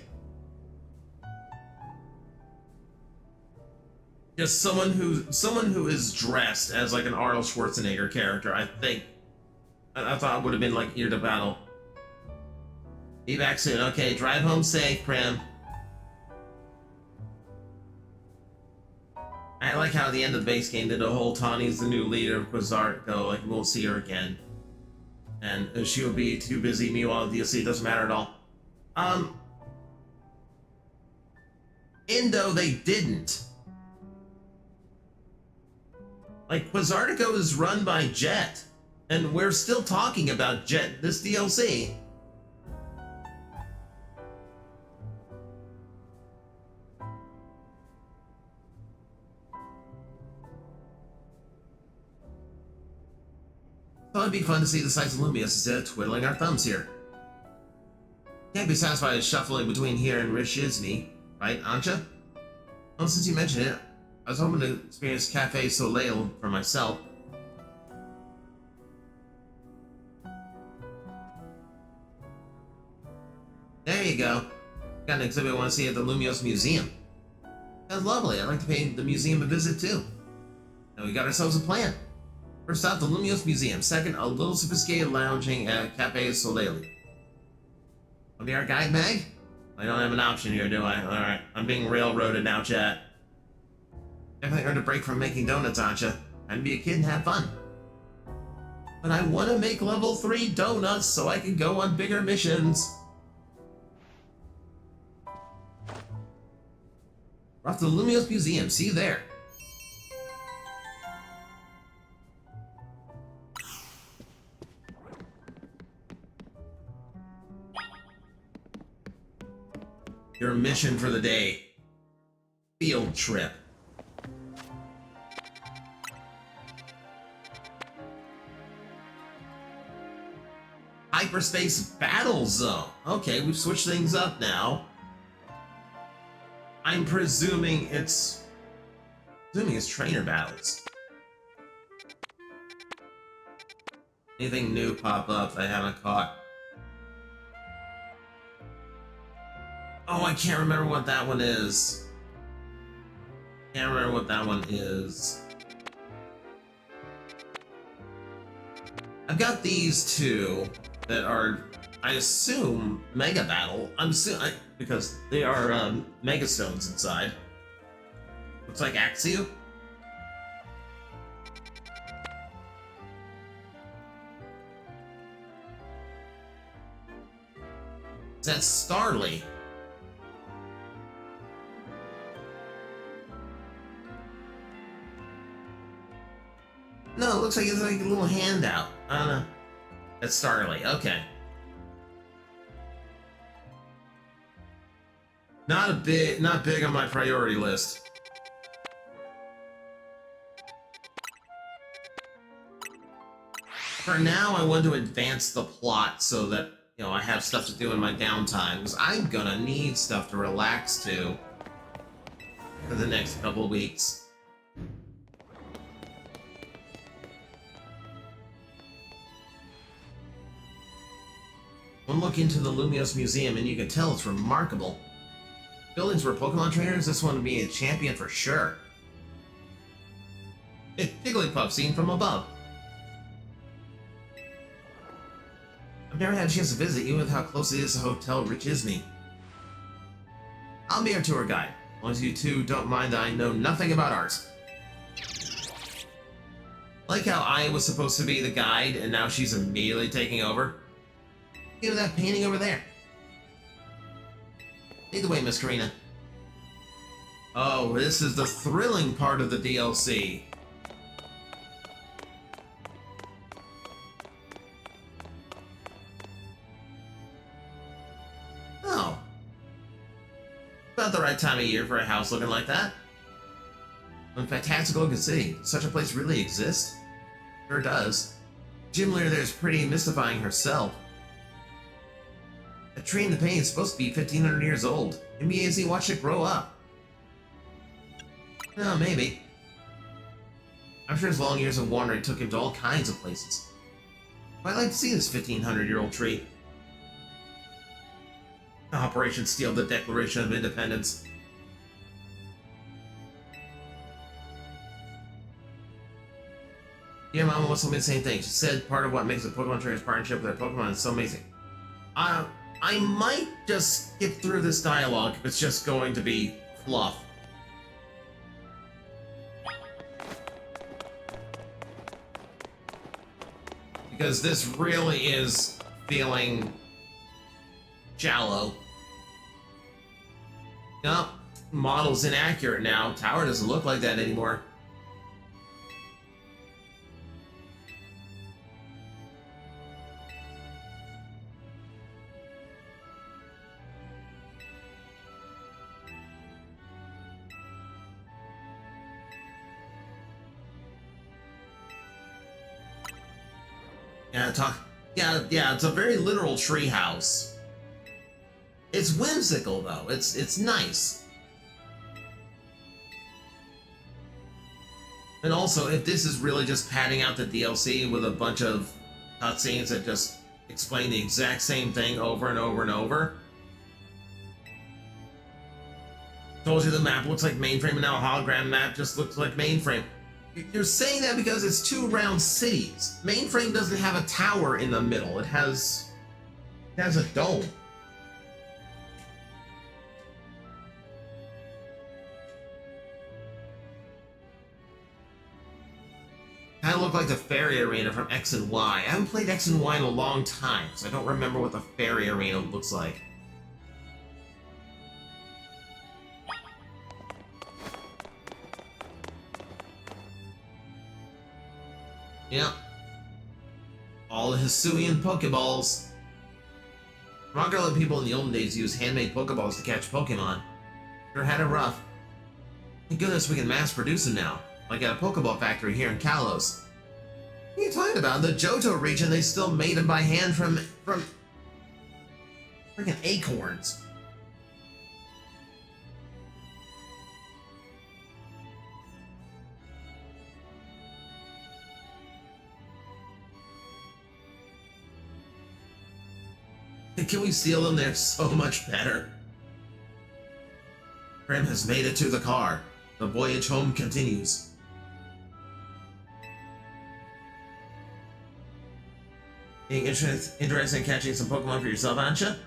Just someone who is dressed as like an Arnold Schwarzenegger character, I think. I thought it would have been like ear to battle. Be back soon. Okay, drive home safe, Prim. I like how at the end of the base game did a whole Tawny's the new leader of Quasartico, like we won't see her again. And she'll be too busy, meanwhile DLC doesn't matter at all. Indo, they didn't. Like, Quasartico is run by Jet, and we're still talking about Jet this DLC. Thought it'd be fun to see the sights of Lumios instead of twiddling our thumbs here. Can't be satisfied with shuffling between here and Rishizny, right, Ansha? Well, since you mentioned it, I was hoping to experience Cafe Soleil for myself. There you go. Got an exhibit I want to see at the Lumios Museum. That's lovely. I'd like to pay the museum a visit too. Now we got ourselves a plan. First off, the Lumios Museum. Second, a little sophisticated lounging at Cafe Soleil. Want to be our guide, Meg? I don't have an option here, do I? Alright, I'm being railroaded now, chat. Definitely earned a break from making donuts, Ansha. I'd be a kid and have fun. But I want to make level 3 donuts so I can go on bigger missions. We're off to the Lumios Museum. See you there. Your mission for the day. Field trip. Hyperspace Battle Zone. Okay, we've switched things up now. I'm presuming it's trainer battles. Anything new pop up that I haven't caught? Oh, I can't remember what that one is. Can't remember what that one is. I've got these two that are, I assume, Mega Battle. Because they are Mega Stones inside. Looks like Axio. That's Starly. No, it looks like it's like a little handout. I don't know. That's Starly. Okay. Not big on my priority list. For now, I want to advance the plot so that, you know, I have stuff to do in my downtime, because I'm gonna need stuff to relax to for the next couple of weeks. One look into the Lumios Museum and you can tell it's remarkable. Buildings were Pokemon trainers, this one would be a champion for sure. Jigglypuff seen from above. I've never had a chance to visit, even with how close it is to Hotel Rich Isney. I'll be your tour guide, as long as you two don't mind that I know nothing about art. Like how I was supposed to be the guide, and now she's immediately taking over. Look at that painting over there. Lead the way, Miss Karina. Oh, this is the thrilling part of the DLC. Oh. About the right time of year for a house looking like that. What a fantastic looking city. Does such a place really exist? Sure does. Gym leader there is pretty mystifying herself. A tree in the painting is supposed to be 1,500 years old. Maybe as he watched it grow up. No, maybe. I'm sure his long years of wandering took him to all kinds of places. I'd like to see this 1,500-year-old tree. Operation Steal the Declaration of Independence. Yeah, Mama wants to me the same thing. She said part of what makes the Pokemon Trainers partnership with their Pokemon is so amazing. I might just skip through this dialogue if it's just going to be fluff. Because this really is feeling shallow. No, model's inaccurate now. Tower doesn't look like that anymore. Yeah, it's a very literal treehouse. It's whimsical though. It's nice. And also, if this is really just padding out the DLC with a bunch of cutscenes that just explain the exact same thing over and over and over. Told you the map looks like Mainframe and now a hologram map just looks like Mainframe. You're saying that because it's two round cities. Mainframe doesn't have a tower in the middle. It has a dome. Kind of look like the fairy arena from X and Y. I haven't played X and Y in a long time, so I don't remember what the fairy arena looks like. Yep. All the Hisuian Pokeballs. I'm not gonna let people in the olden days use handmade Pokeballs to catch Pokemon. Sure had it rough. Thank goodness we can mass produce them now, like at a Pokeball factory here in Kalos. What are you talking about? In the Johto region, they still made them by hand from from freaking acorns. Can we steal them? They're so much better. Prim has made it to the car. The voyage home continues. Being interested in catching some Pokemon for yourself, Ansha?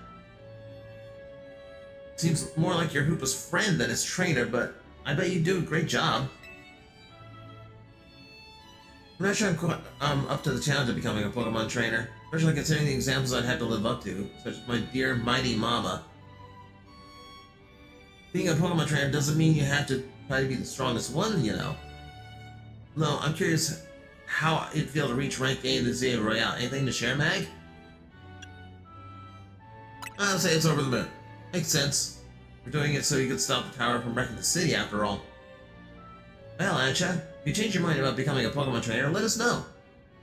Seems more like your Hoopa's friend than his trainer, but I bet you do a great job. I'm not sure I'm up to the challenge of becoming a Pokemon trainer, especially considering the examples I'd have to live up to, such as my dear mighty mama. Being a Pokemon trainer doesn't mean you have to try to be the strongest one, you know. No, I'm curious how it'd feel to reach rank A in the Zeta Royale. Anything to share, Mag? I'll say it's over the moon. Makes sense. We're doing it so you could stop the tower from wrecking the city, after all. Well, Ansha, if you change your mind about becoming a Pokemon trainer, let us know.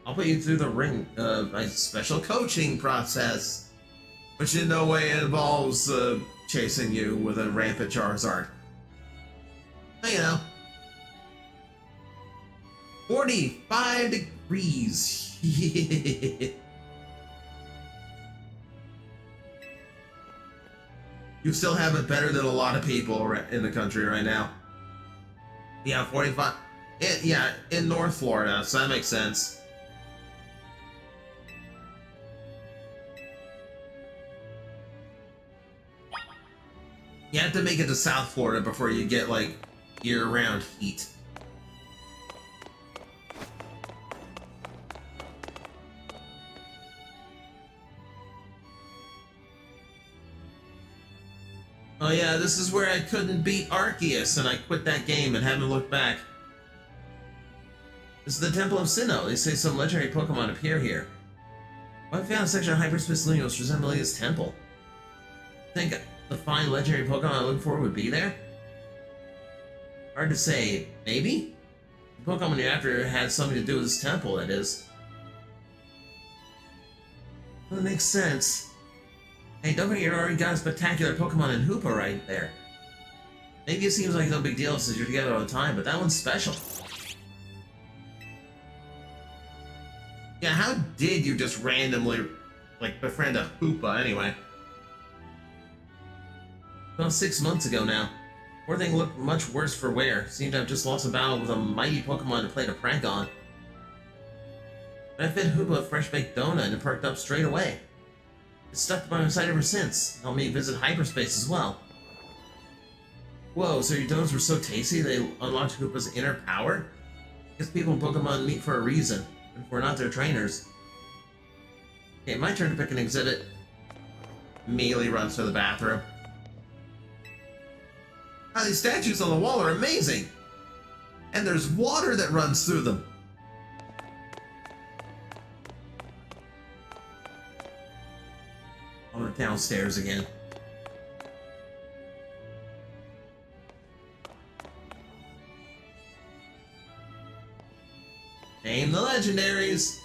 I'll put you through the ring, my special coaching process, which in no way involves, chasing you with a rampant Charizard. But, you know. 45 degrees. You still have it better than a lot of people in the country right now. Yeah, 45. Yeah, in North Florida, so that makes sense. You have to make it to South Florida before you get, like, year-round heat. Oh yeah, this is where I couldn't beat Arceus, and I quit that game and haven't looked back. This is the Temple of Sinnoh. They say some legendary Pokemon appear here. Well, I found a section of Hyperspace Lunos resembling this temple. Think the fine legendary Pokemon I'm looking for would be there? Hard to say. Maybe? The Pokemon you're after had something to do with this temple, that is. Well, that makes sense. Hey, don't forget you already got a spectacular Pokemon in Hoopa right there. Maybe it seems like no big deal since you're together all the time, but that one's special. Yeah, how did you just randomly, like, befriend a Hoopa anyway? About 6 months ago now. Poor thing looked much worse for wear. Seemed to have just lost a battle with a mighty Pokemon to play a prank on. I fed Hoopa a fresh-baked donut and it perked up straight away. It's stuck by my side ever since. Helped me visit Hyperspace as well. Whoa, so your donuts were so tasty they unlocked Hoopa's inner power? Guess people in Pokemon meet for a reason, if we're not their trainers. Okay, my turn to pick an exhibit. Immediately runs to the bathroom. Ah, these statues on the wall are amazing! And there's water that runs through them. I went downstairs again. Name the legendaries.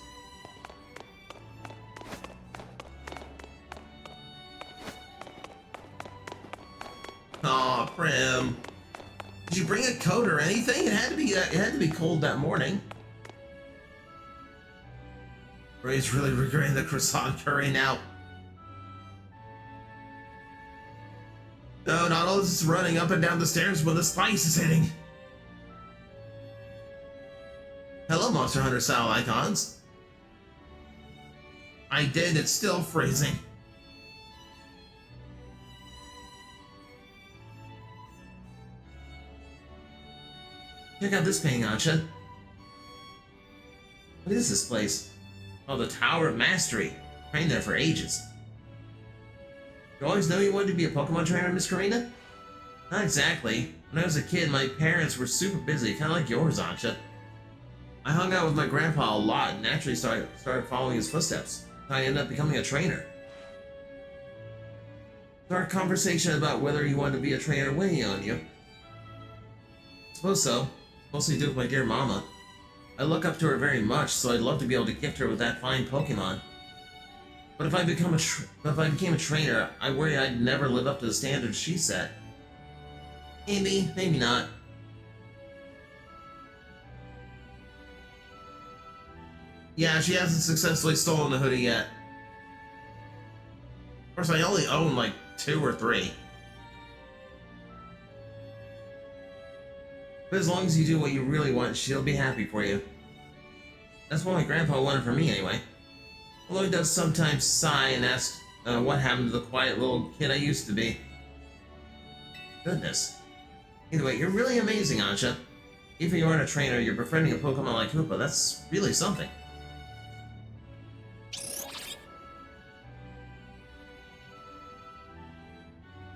Aw, Prim. Did you bring a coat or anything? It had to be cold that morning. Ray's really regretting the croissant curry now. No, not all this is running up and down the stairs when the spice is hitting. Hello, Monster Hunter style icons. I did, it's still freezing. Check out this painting, Ansha. What is this place? Oh, the Tower of Mastery. Trained there for ages. You always know you wanted to be a Pokemon trainer, Miss Karina? Not exactly. When I was a kid, my parents were super busy, kind of like yours, Ansha. I hung out with my grandpa a lot and naturally started following his footsteps. I ended up becoming a trainer. Our conversation about whether you wanted to be a trainer weighing on you. Suppose so. Mostly due to my dear mama. I look up to her very much, so I'd love to be able to gift her with that fine Pokemon. But if I became a trainer, I worry I'd never live up to the standards she set. Maybe, maybe not. Yeah, she hasn't successfully stolen the hoodie yet. Of course, I only own like 2 or 3. But as long as you do what you really want, she'll be happy for you. That's what my grandpa wanted for me, anyway. Although he does sometimes sigh and ask what happened to the quiet little kid I used to be. Goodness. Either way, you're really amazing, Ansha. Even if you aren't a trainer, you're befriending a Pokemon like Hoopa. That's really something.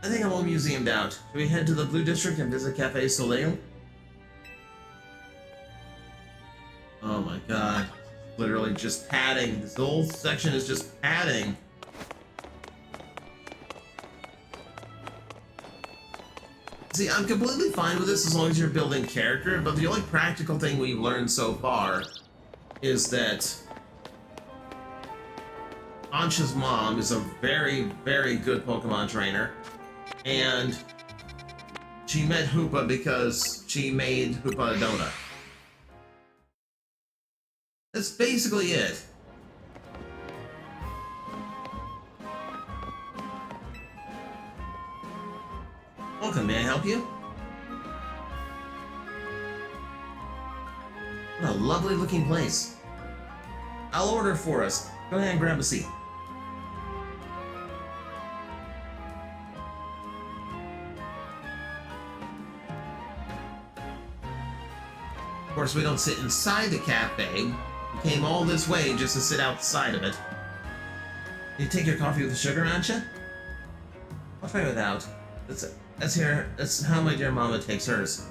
I think I'm all museumed out. Should we head to the Blue District and visit Cafe Soleil? Oh my god. Literally just padding. This whole section is just padding. See, I'm completely fine with this as long as you're building character, but the only practical thing we've learned so far is that Ansha's mom is a very, very good Pokemon trainer, and she met Hoopa because she made Hoopa a donut. That's basically it. Welcome, may I help you? What a lovely looking place. I'll order for us. Go ahead and grab a seat. Of course, we don't sit inside the cafe. We came all this way just to sit outside of it. You take your coffee with sugar, Ansha? I'll try without. That's how my dear mama takes hers.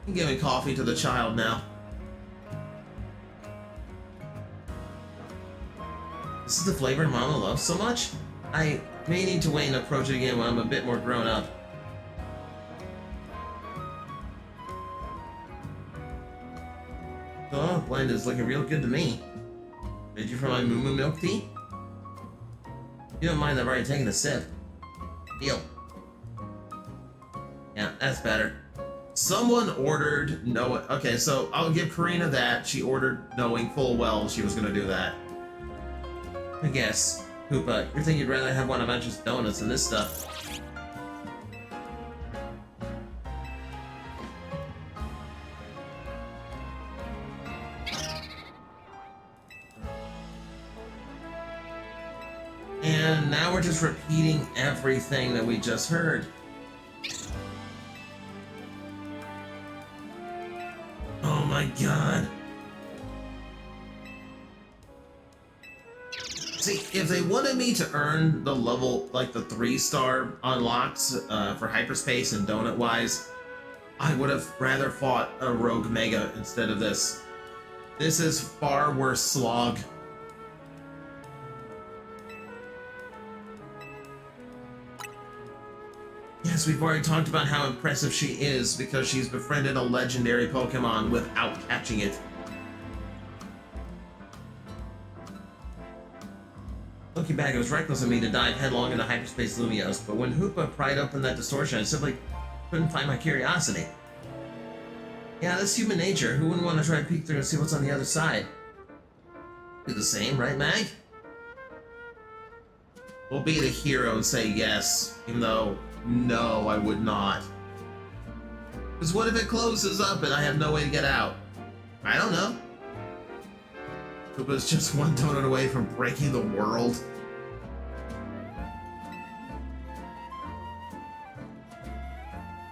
I'm giving coffee to the child now. This is the flavor Mama loves so much? I may need to wait and approach it again when I'm a bit more grown up. Oh, blend is looking real good to me. Did you for my Moo Moo milk tea? You don't mind I've already taken a sip. Deal. Yeah, that's better. Someone ordered okay, so I'll give Karina that. She ordered knowing full well she was gonna do that. I guess. Hoopa, you're thinking you'd rather have one of Ansha's donuts than this stuff. And now we're just repeating everything that we just heard. Oh my god. See, if they wanted me to earn the level, like the 3-star unlocks for Hyperspace and Donut-wise, I would have rather fought a Rogue Mega instead of this. This is far worse slog. Yes, we've already talked about how impressive she is because she's befriended a legendary Pokemon without catching it. Looking back, it was reckless of me to dive headlong into Hyperspace Lumiose, but when Hoopa pried open that distortion, I simply couldn't find my curiosity. Yeah, that's human nature. Who wouldn't want to try to peek through and see what's on the other side? Do the same, right, Mag? We'll be the hero and say yes, even though, no, I would not. Because what if it closes up and I have no way to get out? I don't know. Hoopa's just one donut away from breaking the world.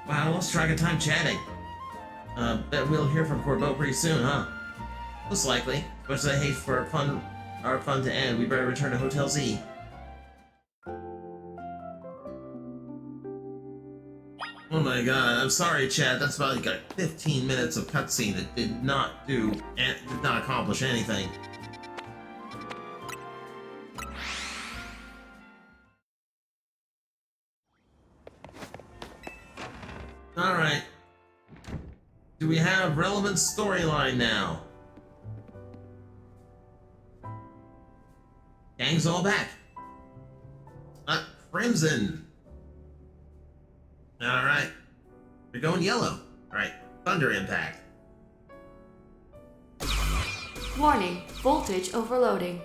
Wow, let's track a time chatting. Bet we'll hear from Corbeau pretty soon, huh? Most likely. Much as I hate for our fun to end, we better return to Hotel Z. Oh my god, I'm sorry, chat. That's about like 15 minutes of cutscene that did not accomplish anything. Alright. Do we have relevant storyline now? things all back. Crimson. Alright. You're going yellow. Alright, Thunder Impact. Warning, voltage overloading.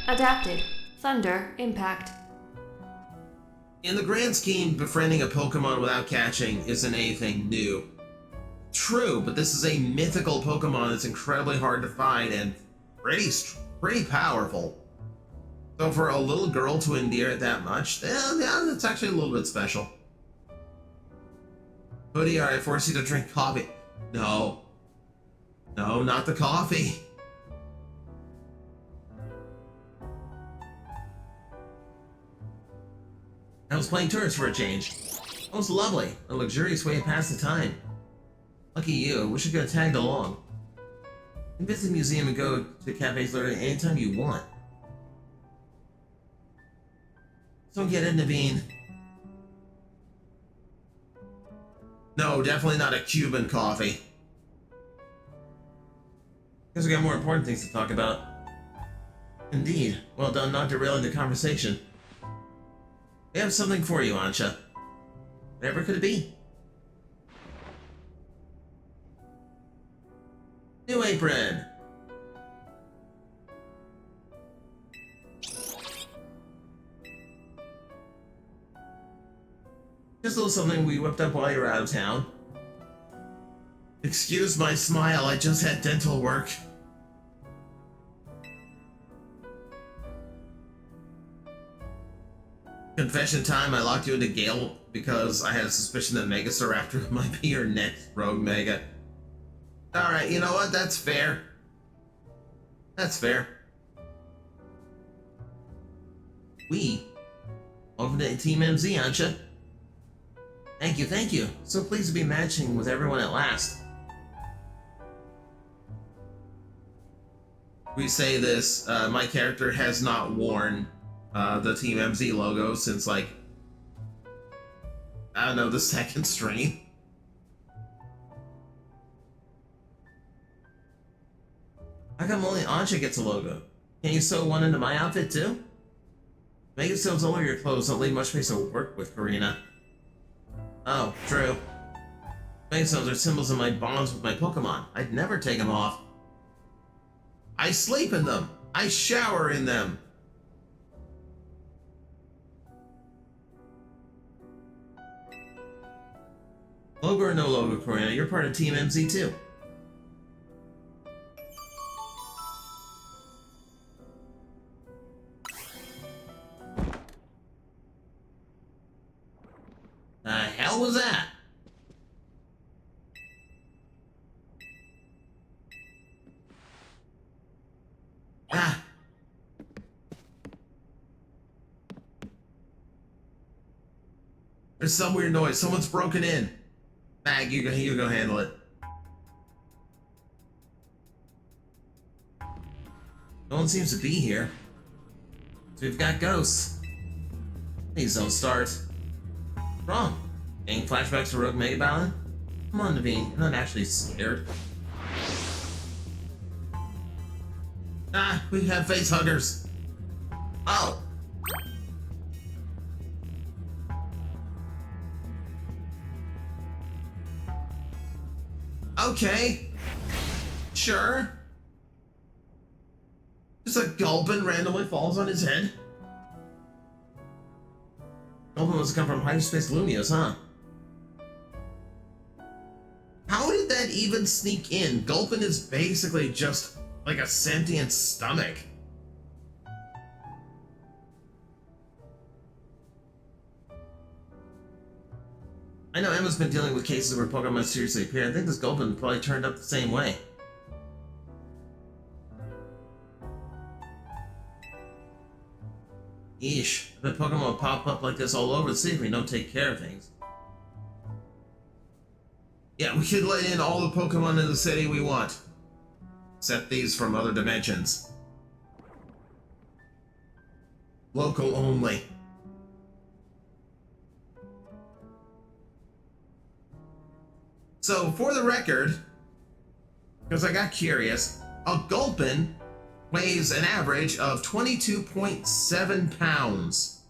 Adapted, Thunder Impact. In the grand scheme, befriending a Pokemon without catching isn't anything new. True, but this is a mythical Pokemon that's incredibly hard to find and pretty powerful. So for a little girl to endear it that much, yeah, it's actually a little bit special. Hoodie, I force you to drink coffee. No. No, not the coffee. I was playing tourists for a change. It was lovely. A luxurious way to pass the time. Lucky you. I wish you could have tagged along. You can visit the museum and go to cafes literally anytime you want. Don't get into being... No, definitely not a Cuban coffee. Guess we got more important things to talk about. Indeed. Well done not derailing the conversation. We have something for you, Ansha. Whatever could it be? New apron! Just a little something we whipped up while you were out of town. Excuse my smile, I just had dental work. Confession time, I locked you into Gale because I had a suspicion that Megastaraptor might be your next Rogue Mega. Alright, you know what? That's fair. That's fair. Welcome to Team MZ, Ansha. Thank you, thank you. So pleased to be matching with everyone at last. We say this, my character has not worn the Team MZ logo since, like, I don't know, the second stream. How come only Ansha gets a logo? Can you sew one into my outfit too? Make it sews all over your clothes, don't leave much space to work with, Karina. Oh, true. Megastones are symbols of my bonds with my Pokemon. I'd never take them off. I sleep in them. I shower in them. Logo or no logo, Karina, you're part of Team MZ too. The hell was that? Ah. There's some weird noise. Someone's broken in. Mag, you go handle it. No one seems to be here. So we've got ghosts. Please don't start. Wrong. Getting flashbacks to Rogue Mega Ballad? Come on, Naveen. You're not actually scared. Ah, we have face huggers. Oh. Okay. Sure. Just a Gulpin randomly falls on his head. Gulpin must have come from Hyperspace Lumios, huh? How did that even sneak in? Gulpin is basically just like a sentient stomach. I know Emma's been dealing with cases where Pokemon seriously appear. I think this Gulpin probably turned up the same way. Yeesh, I bet Pokemon will pop up like this all over the city if we don't take care of things. Yeah, we could let in all the Pokemon in the city we want. Except these from other dimensions. Local only. So, for the record, because I got curious. A Gulpin weighs an average of 22.7 pounds,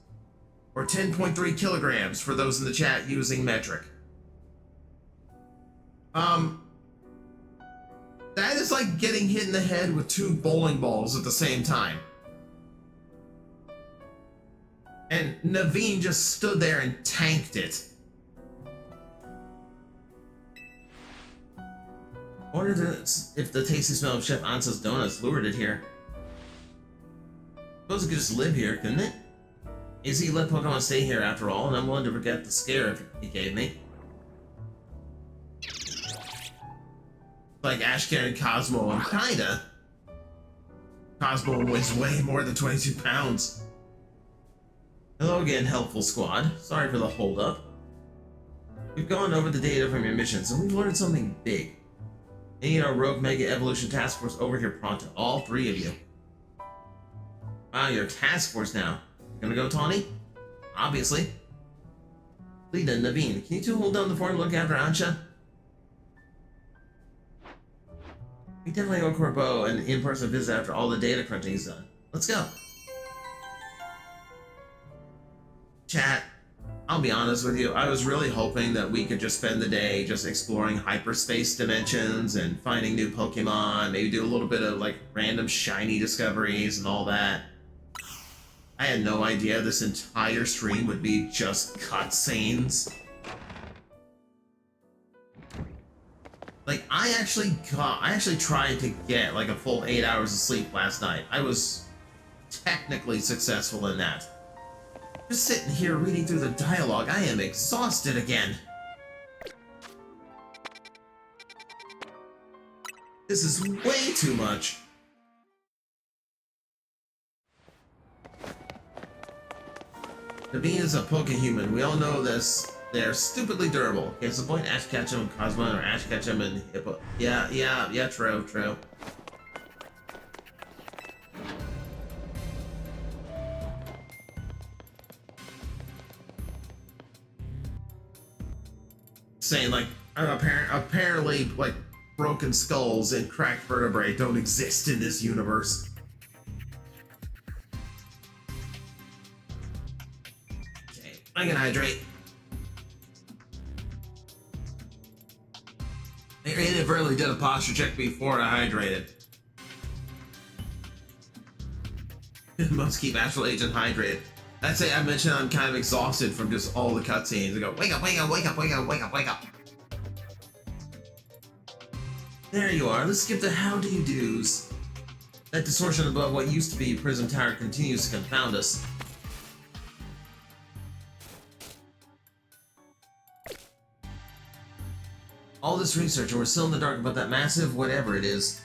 or 10.3 kilograms for those in the chat using metric. That is like getting hit in the head with 2 bowling balls at the same time. And Naveen just stood there and tanked it. I wonder if the tasty smell of Chef Ansa's donuts lured it here. Suppose it could just live here, couldn't it? Easy, let Pokemon stay here after all, and I'm willing to forget the scare he gave me. Like Ash carrying Cosmo, and kinda. Cosmo weighs way more than 22 pounds. Hello again, helpful squad. Sorry for the holdup. We've gone over the data from your missions, and we've learned something big. We need our Rogue Mega Evolution Task Force over here pronto, all 3 of you. Wow, you're a task force now. Gonna go, Tawny? Obviously. Lita and Naveen, can you 2 hold down the fort and look after Ansha? We definitely owe Corbeau an in-person visit after all the data crunching he's done. Let's go. Chat, I'll be honest with you, I was really hoping that we could just spend the day just exploring hyperspace dimensions and finding new Pokemon, maybe do a little bit of like random shiny discoveries and all that. I had no idea this entire stream would be just cutscenes. Like, I actually tried to get like a full 8 hours of sleep last night. I was technically successful in that. Just sitting here reading through the dialogue, I am exhausted again. This is way too much. Naveen is a Pokehuman. We all know this. They're stupidly durable. Case in point, Ash Ketchum and Cosmo, or Ash Ketchum and Hippo. Yeah, true. Saying like, apparently, like, broken skulls and cracked vertebrae don't exist in this universe. Okay, I can hydrate. I inadvertently did a posture check before I hydrated. Must keep Astral Agent hydrated. I'd say I mentioned I'm kind of exhausted from just all the cutscenes. I go, wake up. There you are. Let's skip the how do you do's. That distortion above what used to be Prism Tower continues to confound us. All this research, and we're still in the dark about that massive whatever it is.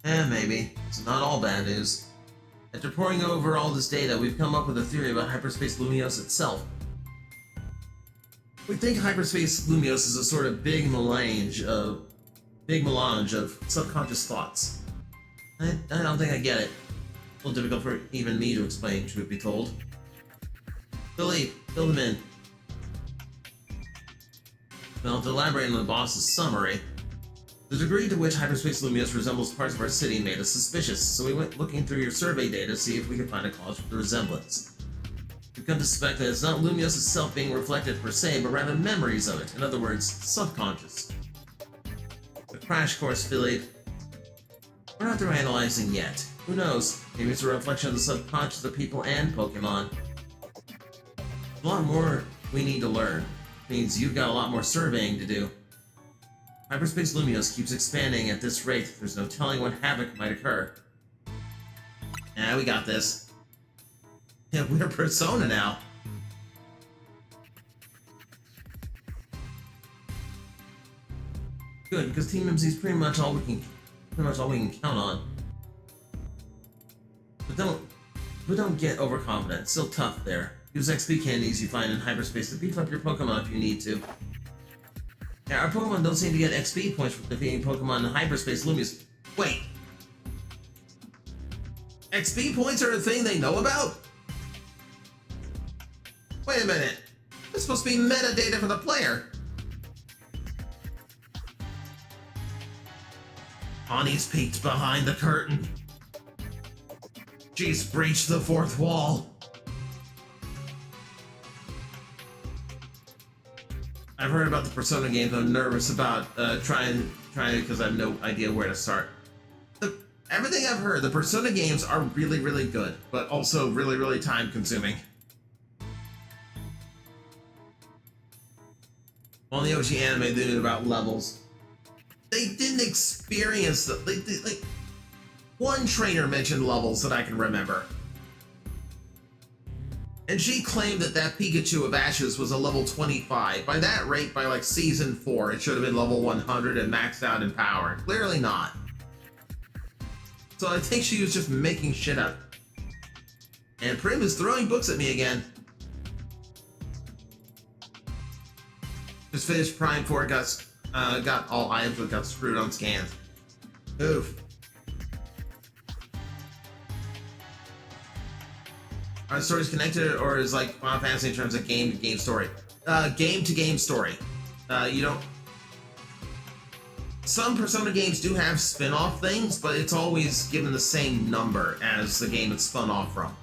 Maybe. It's not all bad news. After poring over all this data, we've come up with a theory about Hyperspace Lumiose itself. We think Hyperspace Lumiose is a sort of big melange of subconscious thoughts. I don't think I get it. A little difficult for even me to explain, truth be told. Philippe, fill them in. Well, to elaborate on the boss's summary, the degree to which Hyperspace Lumiose resembles parts of our city made us suspicious, so we went looking through your survey data to see if we could find a cause for the resemblance. We've come to suspect that it's not Lumiose itself being reflected per se, but rather memories of it, in other words, subconscious. A crash course, Philippe. We're not through analyzing yet. Who knows? Maybe it's a reflection of the subconscious of people and Pokemon. A lot more we need to learn. Means you've got a lot more surveying to do. Hyperspace Lumiose keeps expanding at this rate. There's no telling what havoc might occur. Yeah, we got this. Yeah, we're Persona now. Good, because Team MC is pretty much all we can count on. But don't get overconfident. It's still tough there. Use XP candies you find in hyperspace to beef up your Pokemon if you need to. Yeah, our Pokemon don't seem to get XP points for defeating Pokemon in hyperspace Lumiose. Wait! XP points are a thing they know about? Wait a minute. This is supposed to be metadata for the player. Annie's peeked behind the curtain. She's breached the fourth wall. I've heard about the Persona games. I'm nervous about trying because I have no idea where to start. Everything I've heard, the Persona games are really, really good, but also really, really time consuming. On the Oshi anime, they knew about levels. They didn't experience the like one trainer mentioned levels that I can remember. And she claimed that Pikachu of Ashes was a level 25. By that rate, by like season 4, it should have been level 100 and maxed out in power. Clearly not. So I think she was just making shit up. And Prim is throwing books at me again. Just finished Prime 4, got all items that got screwed on scans. Oof. Are the stories connected, or is like Final Fantasy in terms of game to game story? Game to game story. You don't. Some Persona games do have spin-off things, but it's always given the same number as the game it's spun off from.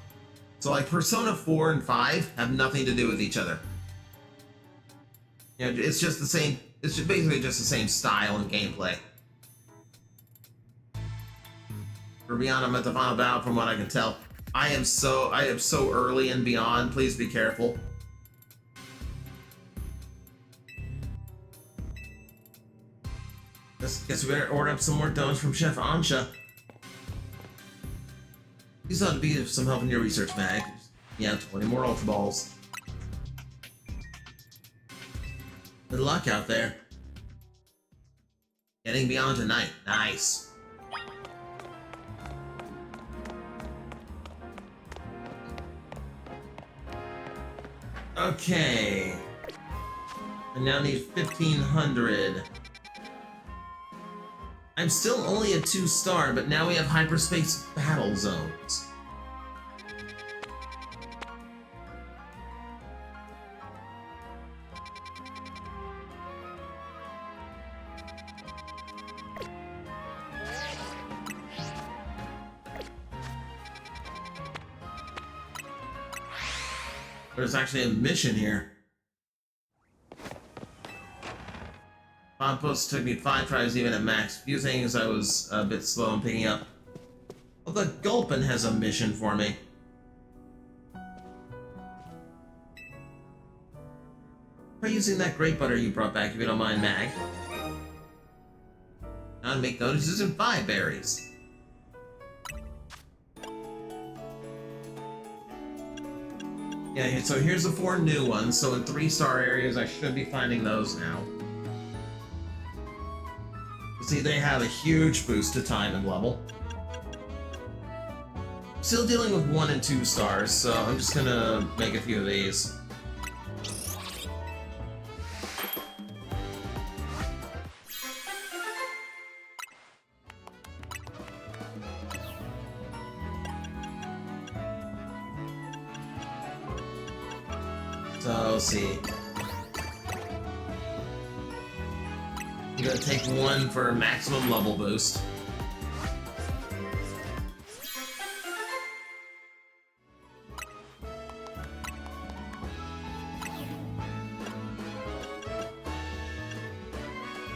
So like Persona 4 and 5 have nothing to do with each other. You know, it's just the same. It's just basically just the same style and gameplay. For Beyond, I'm at the final battle from what I can tell. I am so early in Beyond. Please be careful. Guess we better order up some more donuts from Chef Ansha. These ought to be some help in your research, Mag. Yeah, 20 more Ultra Balls. Good luck out there. Getting Beyond tonight. Nice. Okay. I now need 1,500. I'm still only a 2-star, but now we have Hyperspace battle zones. There's actually a mission here. Post took me 5 tries even at max. Few things I was a bit slow in picking up. Well, the Gulpin has a mission for me. Try using that grape butter you brought back if you don't mind, Mag. Now to make those using 5 berries. Yeah, so here's the 4 new ones. So in 3-star areas, I should be finding those now. See, they have a huge boost to time and level. Still dealing with 1 and 2 stars, so I'm just gonna make a few of these. So, let's see. I'm gonna take 1 for maximum level boost.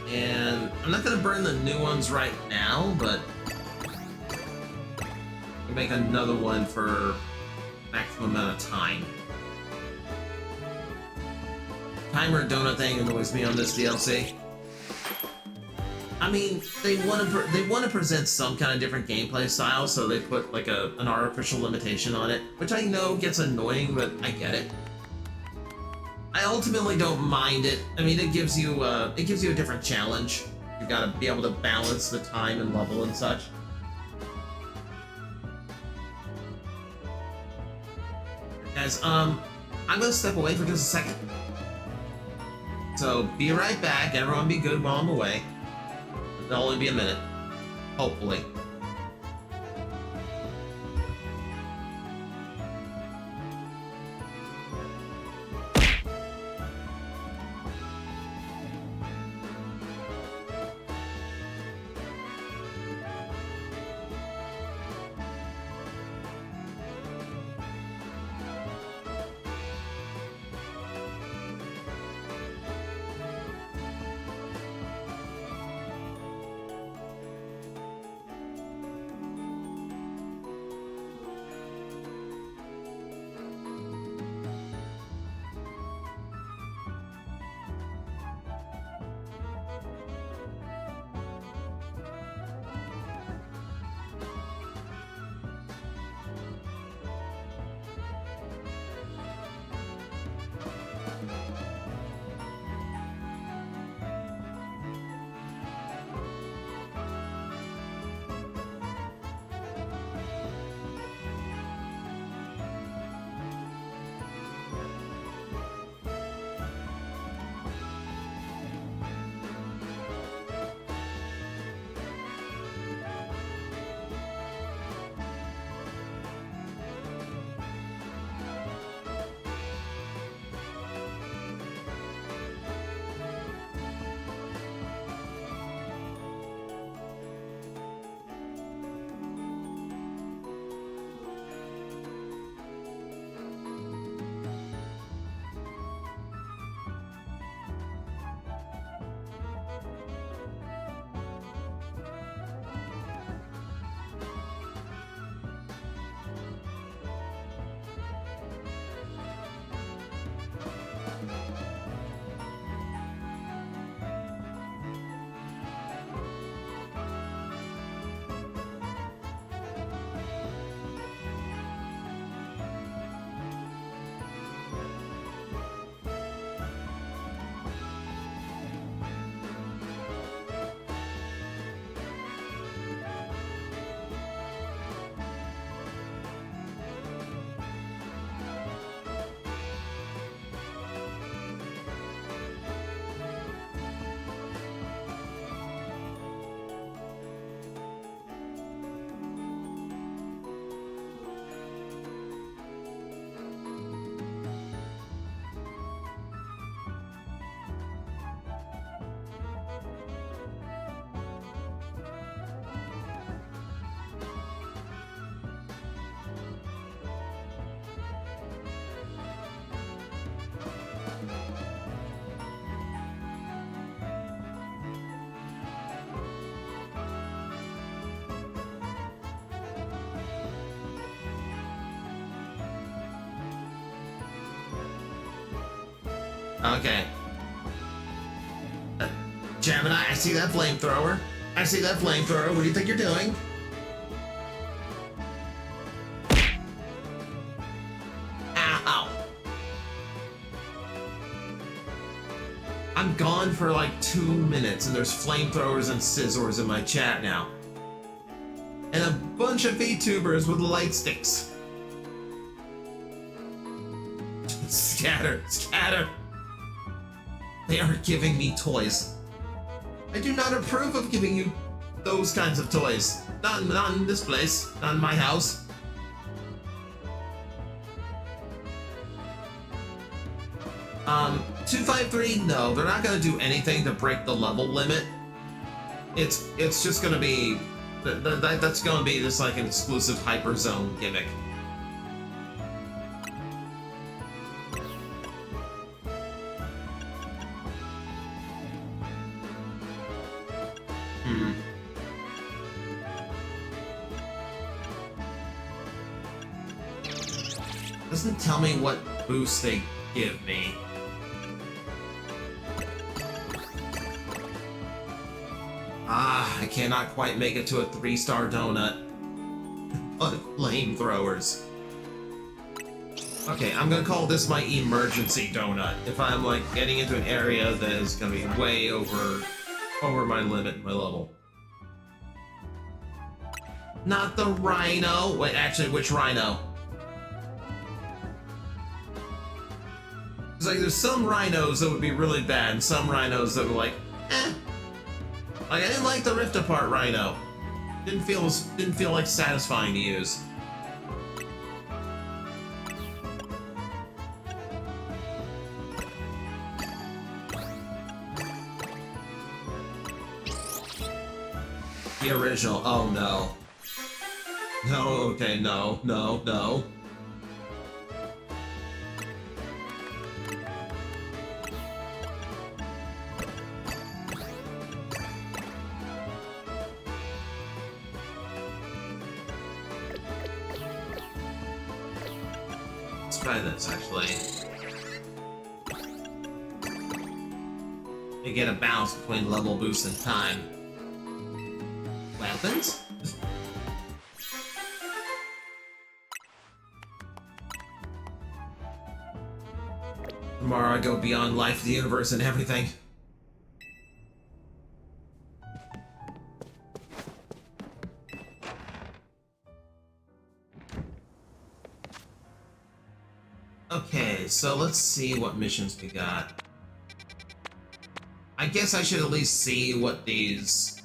And I'm not gonna burn the new ones right now, but I'll make another one for maximum amount of time. Timer donut thing annoys me on this DLC. I mean, they want to present some kind of different gameplay style, so they put like an artificial limitation on it, which I know gets annoying, but I get it. I ultimately don't mind it. I mean, it gives you a different challenge. You gotta be able to balance the time and level and such. Guys, I'm gonna step away for just a second. So be right back. Everyone be good while I'm away. It'll only be a minute. Hopefully. Okay. Gemini, I see that flamethrower. I see that flamethrower. What do you think you're doing? Ow. I'm gone for like 2 minutes and there's flamethrowers and scissors in my chat now. And a bunch of VTubers with light sticks. Scatter, scatter. They are giving me toys. I do not approve of giving you those kinds of toys. Not in this place, not in my house. Um, 253, no, they're not gonna do anything to break the level limit. It's just gonna be, that's gonna be just like an exclusive hyper zone gimmick. Doesn't tell me what boost they give me. Ah, I cannot quite make it to a 3-star donut. But flamethrowers. Okay, I'm gonna call this my emergency donut. If I'm like getting into an area that is gonna be way over my limit, my level. Not the rhino. Wait, actually, which rhino? It's like there's some rhinos that would be really bad, and some rhinos that were like, eh. Like I didn't like the rift apart rhino. Didn't feel like satisfying to use. The original. Oh no. No. Okay. No. No. No. Let's try this, actually. You get a balance between level boost and time. Weapons? Tomorrow I go beyond life, the universe, and everything. Okay, so let's see what missions we got. I guess I should at least see what these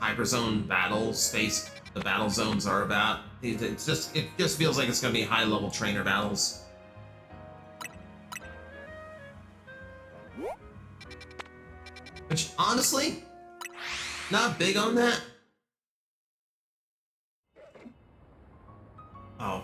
hyperzone battle space, the battle zones are about. It just feels like it's gonna be high-level trainer battles. Which, honestly, not big on that. Oh.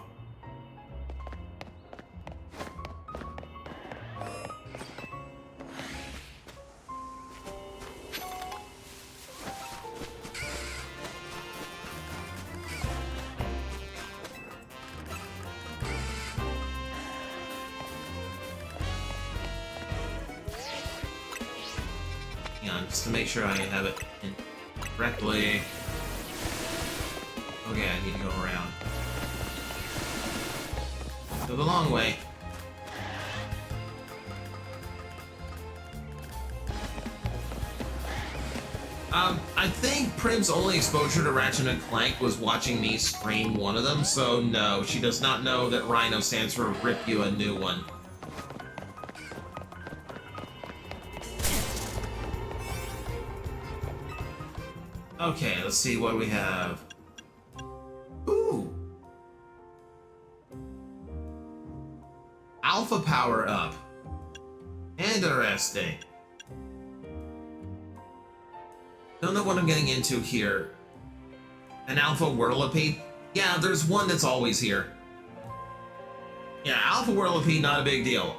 Hang on, just to make sure I have it in correctly. Okay, I need to go around. Go the long way. I think Prim's only exposure to Ratchet and Clank was watching me stream one of them, so no, she does not know that Rhino stands for Rip You a New One. Okay, let's see what we have. Ooh! Alpha power up. Interesting. Don't know what I'm getting into here. An Alpha Whirlipede? Yeah, there's one that's always here. Yeah, Alpha Whirlipede, not a big deal.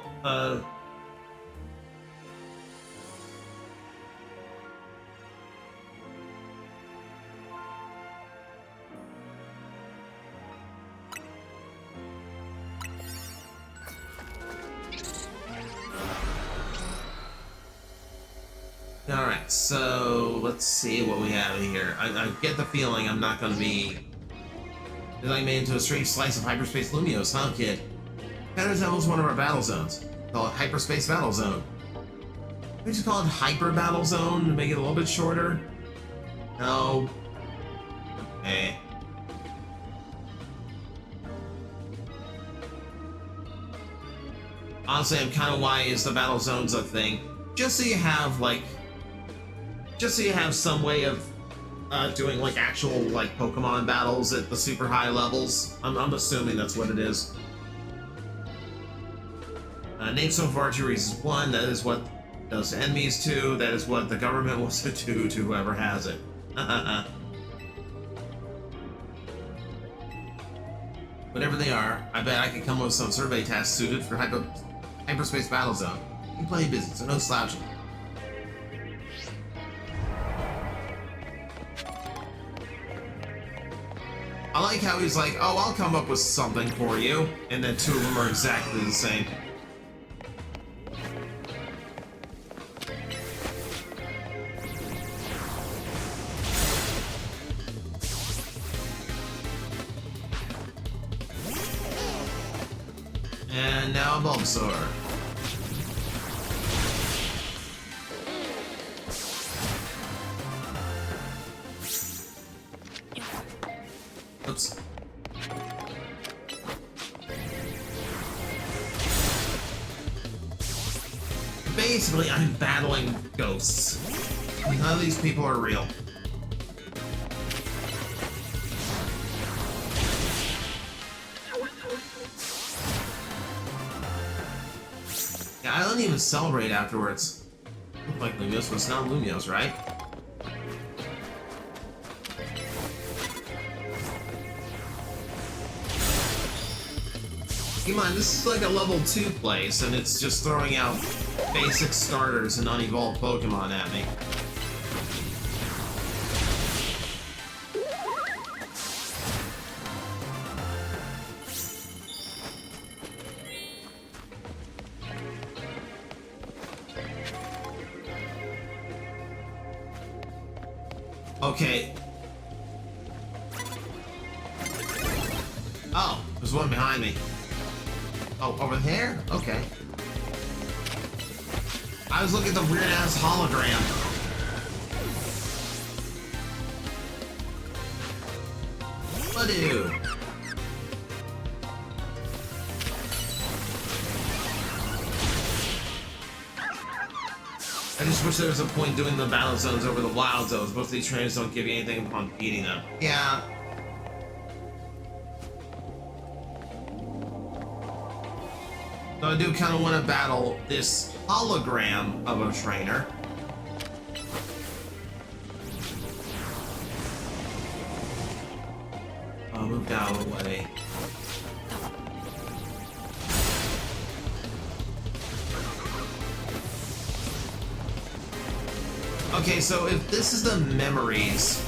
Alright, so let's see what we have here. I get the feeling I'm not gonna be... I made into a strange slice of Hyperspace Lumios, huh, kid? That resembles one of our battle zones. Call it Hyperspace Battle Zone. We just call it Hyper Battle Zone to make it a little bit shorter? No. Okay. Honestly, I'm kind of why is the battle zones a thing? Just so you have, like... Just so you have some way of doing, like, actual, like, Pokemon battles at the super high levels. I'm assuming that's what it is. Name some of archeries is 1. That is what does to enemies 2. That is what the government wants to do to whoever has it. Whatever they are, I bet I could come up with some survey tasks suited for Hyperspace Battle Zone. You plenty busy, so no slouching. I like how he's like, oh, I'll come up with something for you, and then 2 of them are exactly the same. And now Bulbasaur. Oops. Basically, I'm battling ghosts. None of these people are real. Yeah, I don't even celebrate afterwards. Looked like Lumios, but it's not Lumios, right? Keep in mind, this is like a level 2 place, and it's just throwing out basic starters and unevolved Pokemon at me. Okay. Oh, there's one behind me. Oh, over there? Okay. I was looking at the weird-ass hologram. Badoo. I just wish there was a point doing the battle zones over the wild zones. Most of these trainers don't give you anything upon beating them. Yeah. So I do kind of want to battle this hologram of a trainer. I'll move down the way. Okay, so if this is the memories,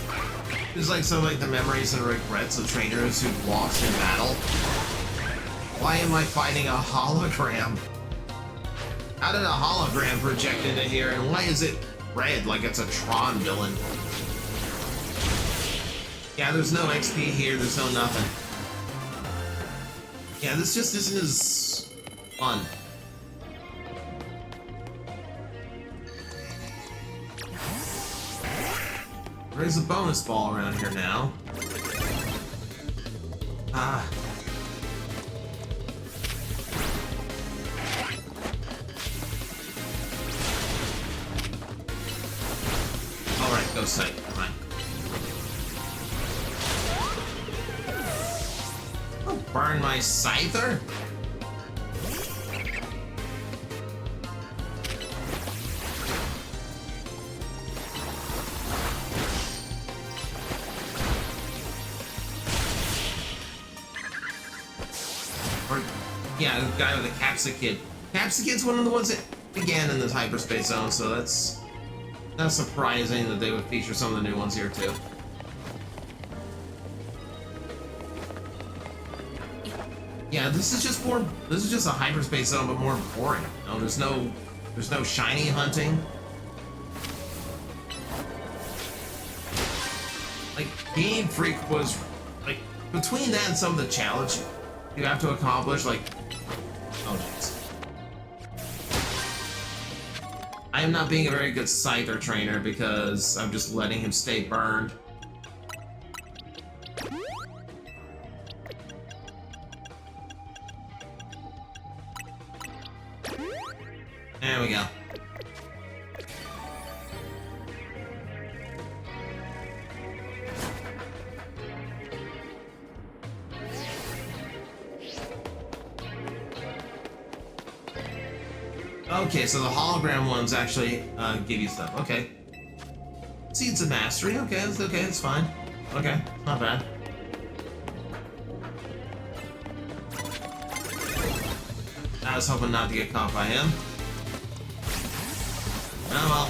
this is like some like the memories and regrets of trainers who've lost in battle. Why am I fighting a hologram? How did a hologram project into here, and why is it red like it's a Tron villain? Yeah, there's no XP here, there's no nothing. Yeah, this just isn't as fun. There's a bonus ball around here now. Ah. Alright, go sight. Come on. Oh, burn my scyther? Or, yeah, the guy with the Capsicid. Capsicid's one of the ones that began in this hyperspace zone, so that's not surprising that they would feature some of the new ones here too. Yeah, this is just more. This is just a hyperspace zone, but more boring. No, there's no shiny hunting. like, Game Freak was, like, between that and some of the challenge you have to accomplish, like, oh jeez. I am not being a very good Scyther trainer because I'm just letting him stay burned. There we go. Okay, so the hologram ones actually give you stuff. Okay. Seeds of Mastery. Okay, that's fine. Okay, not bad. I was hoping not to get caught by him. Oh well.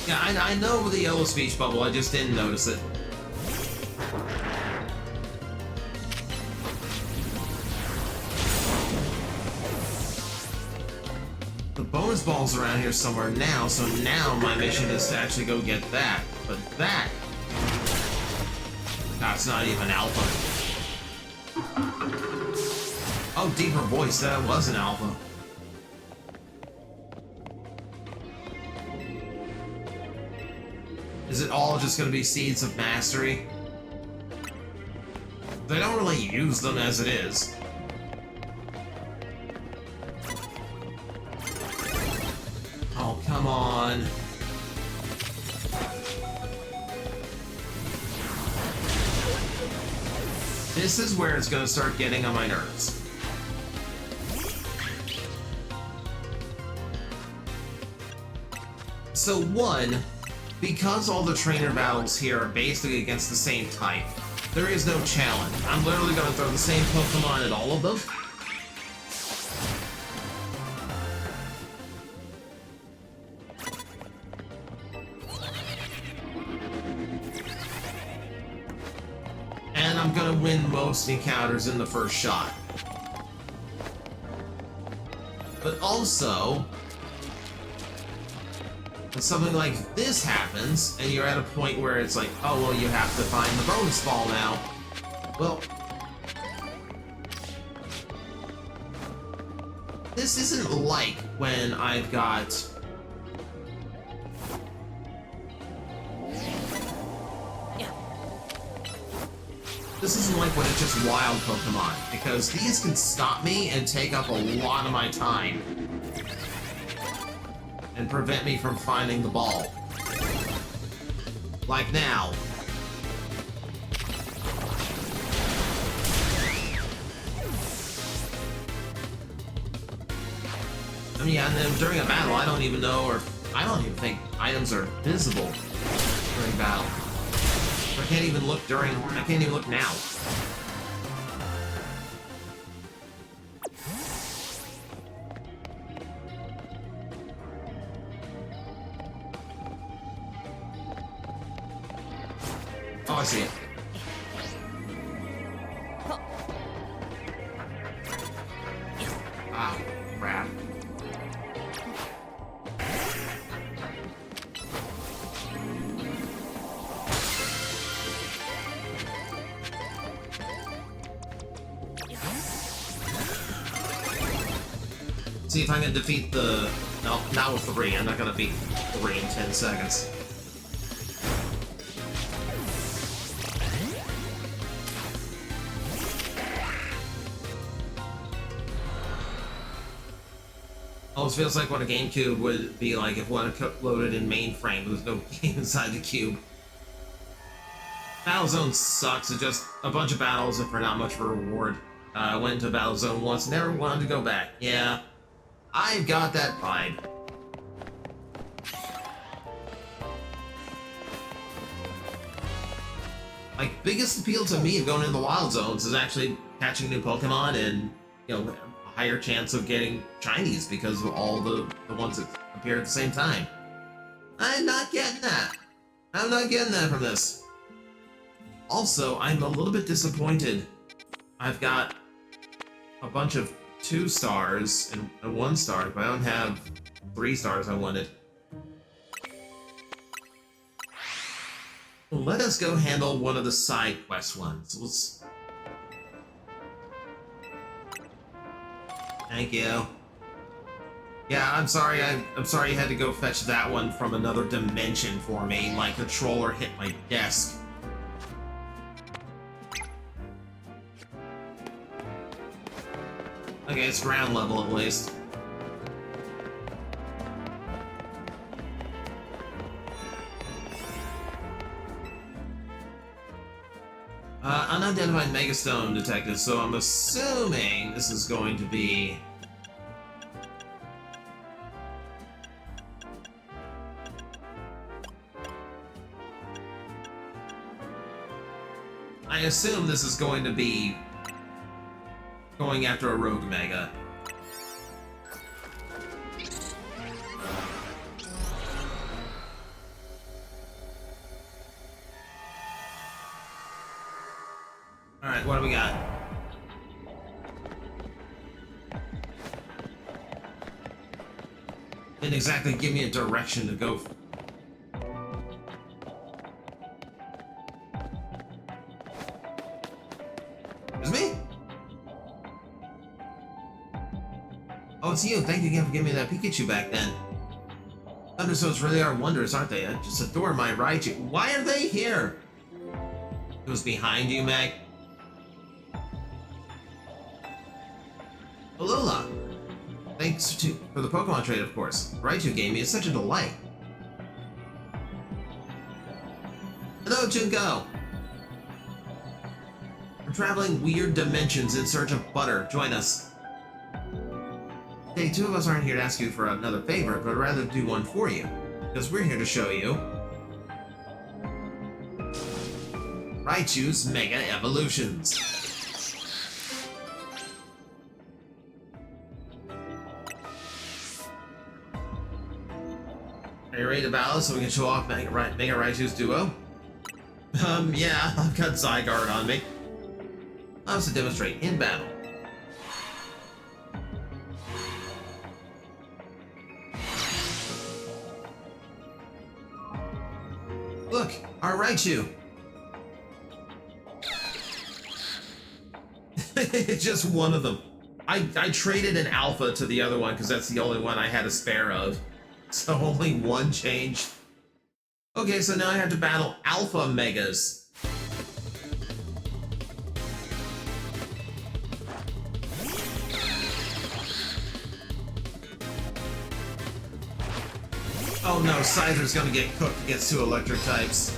Yeah, I know the yellow speech bubble, I just didn't notice it. The bonus ball's around here somewhere now, so now my mission is to actually go get that. But that... that's not even alpha. Oh, deeper voice, that was an alpha. Is it all just gonna be Seeds of Mastery? They don't really use them as it is. Oh, come on. This is where it's gonna start getting on my nerves. So one, because all the trainer battles here are basically against the same type, there is no challenge. I'm literally gonna throw the same Pokemon at all of them. And I'm gonna win most encounters in the first shot. But also, when something like this happens, and you're at a point where it's like, oh, well, you have to find the bonus ball now. Well, this isn't like when I've got... This isn't like when it's just wild Pokemon, because these can stop me and take up a lot of my time. And prevent me from finding the ball. Like now. I mean, yeah, and then during a battle, I don't even know, or I don't even think items are visible during battle. I can't even look during, I can't even look now. Oh, I see it. Ah, crap. See if I can defeat the... No, not with 3. I'm not gonna beat 3 in 10 seconds. Almost feels like what a GameCube would be like if one loaded in mainframe. There's no game inside the cube. Battlezone sucks. It's just a bunch of battles and for not much of a reward. I went to Battlezone once, never wanted to go back. Yeah, I've got that vibe. Like, biggest appeal to me of going into the wild zones is actually catching new Pokemon and, you know, a higher chance of getting shinies because of all the ones that appear at the same time. I'm not getting that. I'm not getting that from this. Also, I'm a little bit disappointed. I've got a bunch of 2 stars and 1 star, but I don't have 3 stars I wanted. Let us go handle one of the side quest ones. Thank you. Yeah, I'm sorry. I'm sorry you had to go fetch that one from another dimension for me. My controller hit my desk. Okay, it's ground level at least. Unidentified Megastone detected, so I'm assuming this is going to be... I assume this is going to be going after a rogue mega. Alright, what do we got? Didn't exactly give me a direction to go. It's me? Oh, it's you. Thank you again for giving me that Pikachu back then. Thunderstones really are wondrous, aren't they? I just adore my Raichu. Why are they here? It was behind you, Meg. Alola! Thanks for the Pokemon trade, of course. Raichu gave me is such a delight. Hello, Junko! We're traveling weird dimensions in search of butter. Join us. Hey, 2 of us aren't here to ask you for another favor, but rather do one for you. Because we're here to show you Raichu's Mega Evolutions. Are you ready to battle so we can show off Mega Raichu's duo? Yeah, I've got Zygarde on me. Allow us to demonstrate in battle. Look, our Raichu! It's just one of them. I traded an alpha to the other one because that's the only one I had a spare of. So only one changed. Okay, so now I have to battle Alpha Megas. Oh no, Scyther's gonna get cooked against 2 electric types.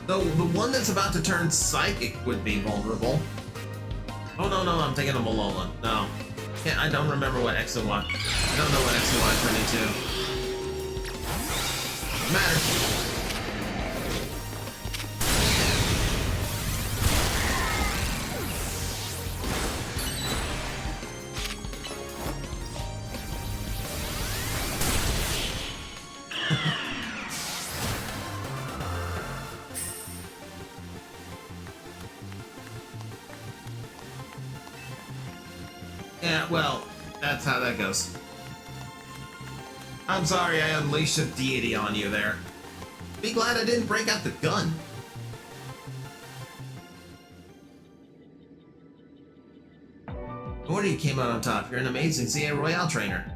Though the one that's about to turn psychic would be vulnerable. Oh no, I'm thinking of Alola. No. I don't remember what X and Y. I don't know what X and Y turned into. Matter. Yeah, well, that's how that goes. I'm sorry I unleashed a deity on you there. Be glad I didn't break out the gun. No wonder you came out on top. You're an amazing CA Royale trainer.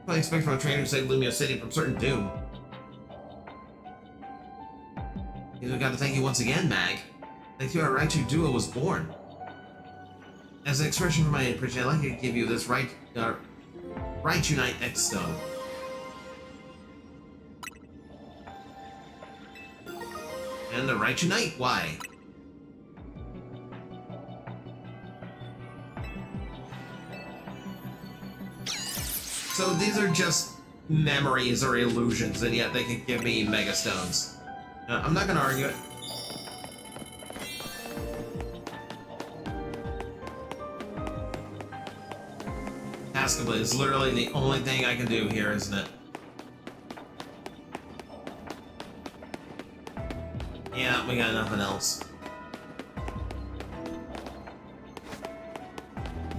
What I expect from a trainer to save Lumia City from certain doom. I've got to thank you once again, Mag. Thank you, our Raichu duo was born. As an expression for my appreciation, I'd like to give you this Raichu Knight X Stone. And the Raichu Knight Y. So these are just memories or illusions, and yet they can give me Mega Stones. I'm not gonna argue it. Basketball is literally the only thing I can do here, isn't it? Yeah, we got nothing else.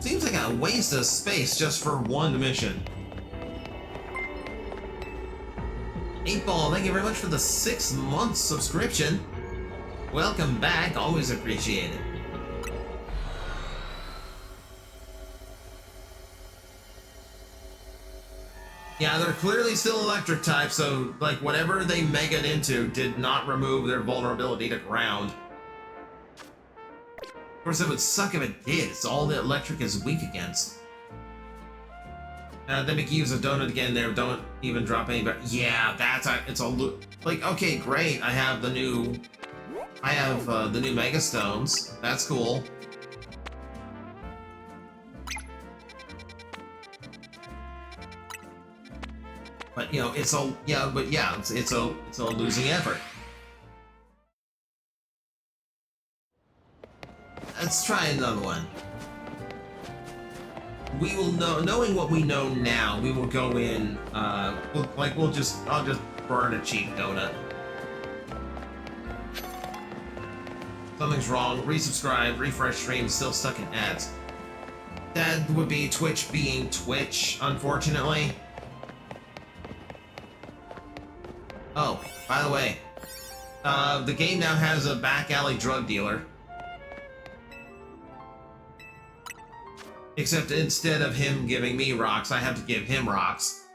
Seems like a waste of space just for one mission. 8-Ball, thank you very much for the 6-month subscription. Welcome back, always appreciate it. Yeah, they're clearly still electric type, so, like, whatever they megaed into did not remove their vulnerability to ground. Of course, it would suck if it did. It's all the electric is weak against. They make you use a donut again there. Don't even drop any, but yeah, it's a like, okay, great. I have the new Mega Stones. That's cool. But you know, it's a losing effort. Let's try another one. We will know, knowing what we know now, we will go in, I'll just burn a cheap donut. Something's wrong. Resubscribe, refresh stream, still stuck in ads. That would be Twitch being Twitch, unfortunately. Oh, by the way, the game now has a back alley drug dealer. Except instead of him giving me rocks, I have to give him rocks.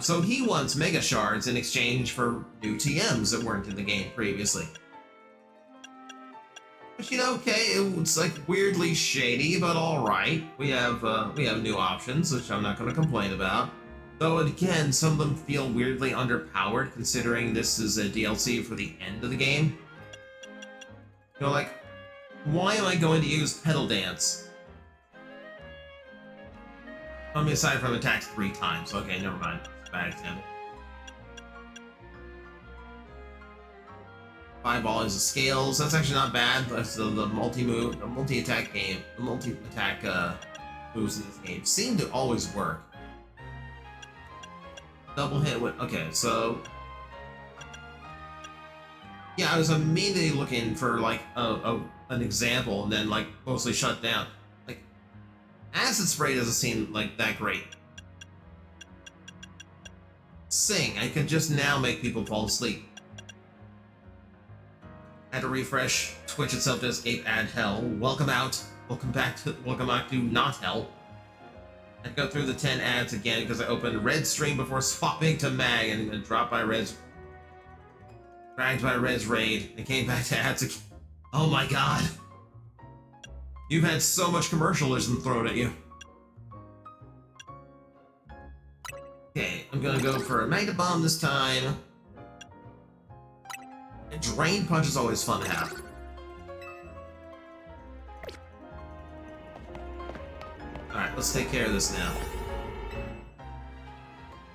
So he wants Mega Shards in exchange for new TMs that weren't in the game previously. But you know, okay, it's like weirdly shady, but alright. We have new options, which I'm not going to complain about. Though again, some of them feel weirdly underpowered, considering this is a DLC for the end of the game. You know, like, why am I going to use Pedal Dance? I mean, aside from attacked 3 times. Okay, never mind. Bad example. 5-Ball is the scales. That's actually not bad. That's the multi-attack game. The multi-attack moves in this game seem to always work. Double hit with... Okay, so... Yeah, I was immediately looking for, like, an example, and then, like, mostly shut down. Like, Acid Spray doesn't seem, like, that great. Sing. I can just now make people fall asleep. Had to refresh Twitch itself to escape ad hell. Welcome out. Welcome back to not hell. I'd go through the 10 ads again because I opened Red Stream before swapping to Mag and dropped by Red's... Dragged by Red's raid and came back to ads again. Oh my god. You've had so much commercialism thrown at you. Okay, I'm gonna go for a Magnet Bomb this time. And Drain Punch is always fun to have. Alright, let's take care of this now.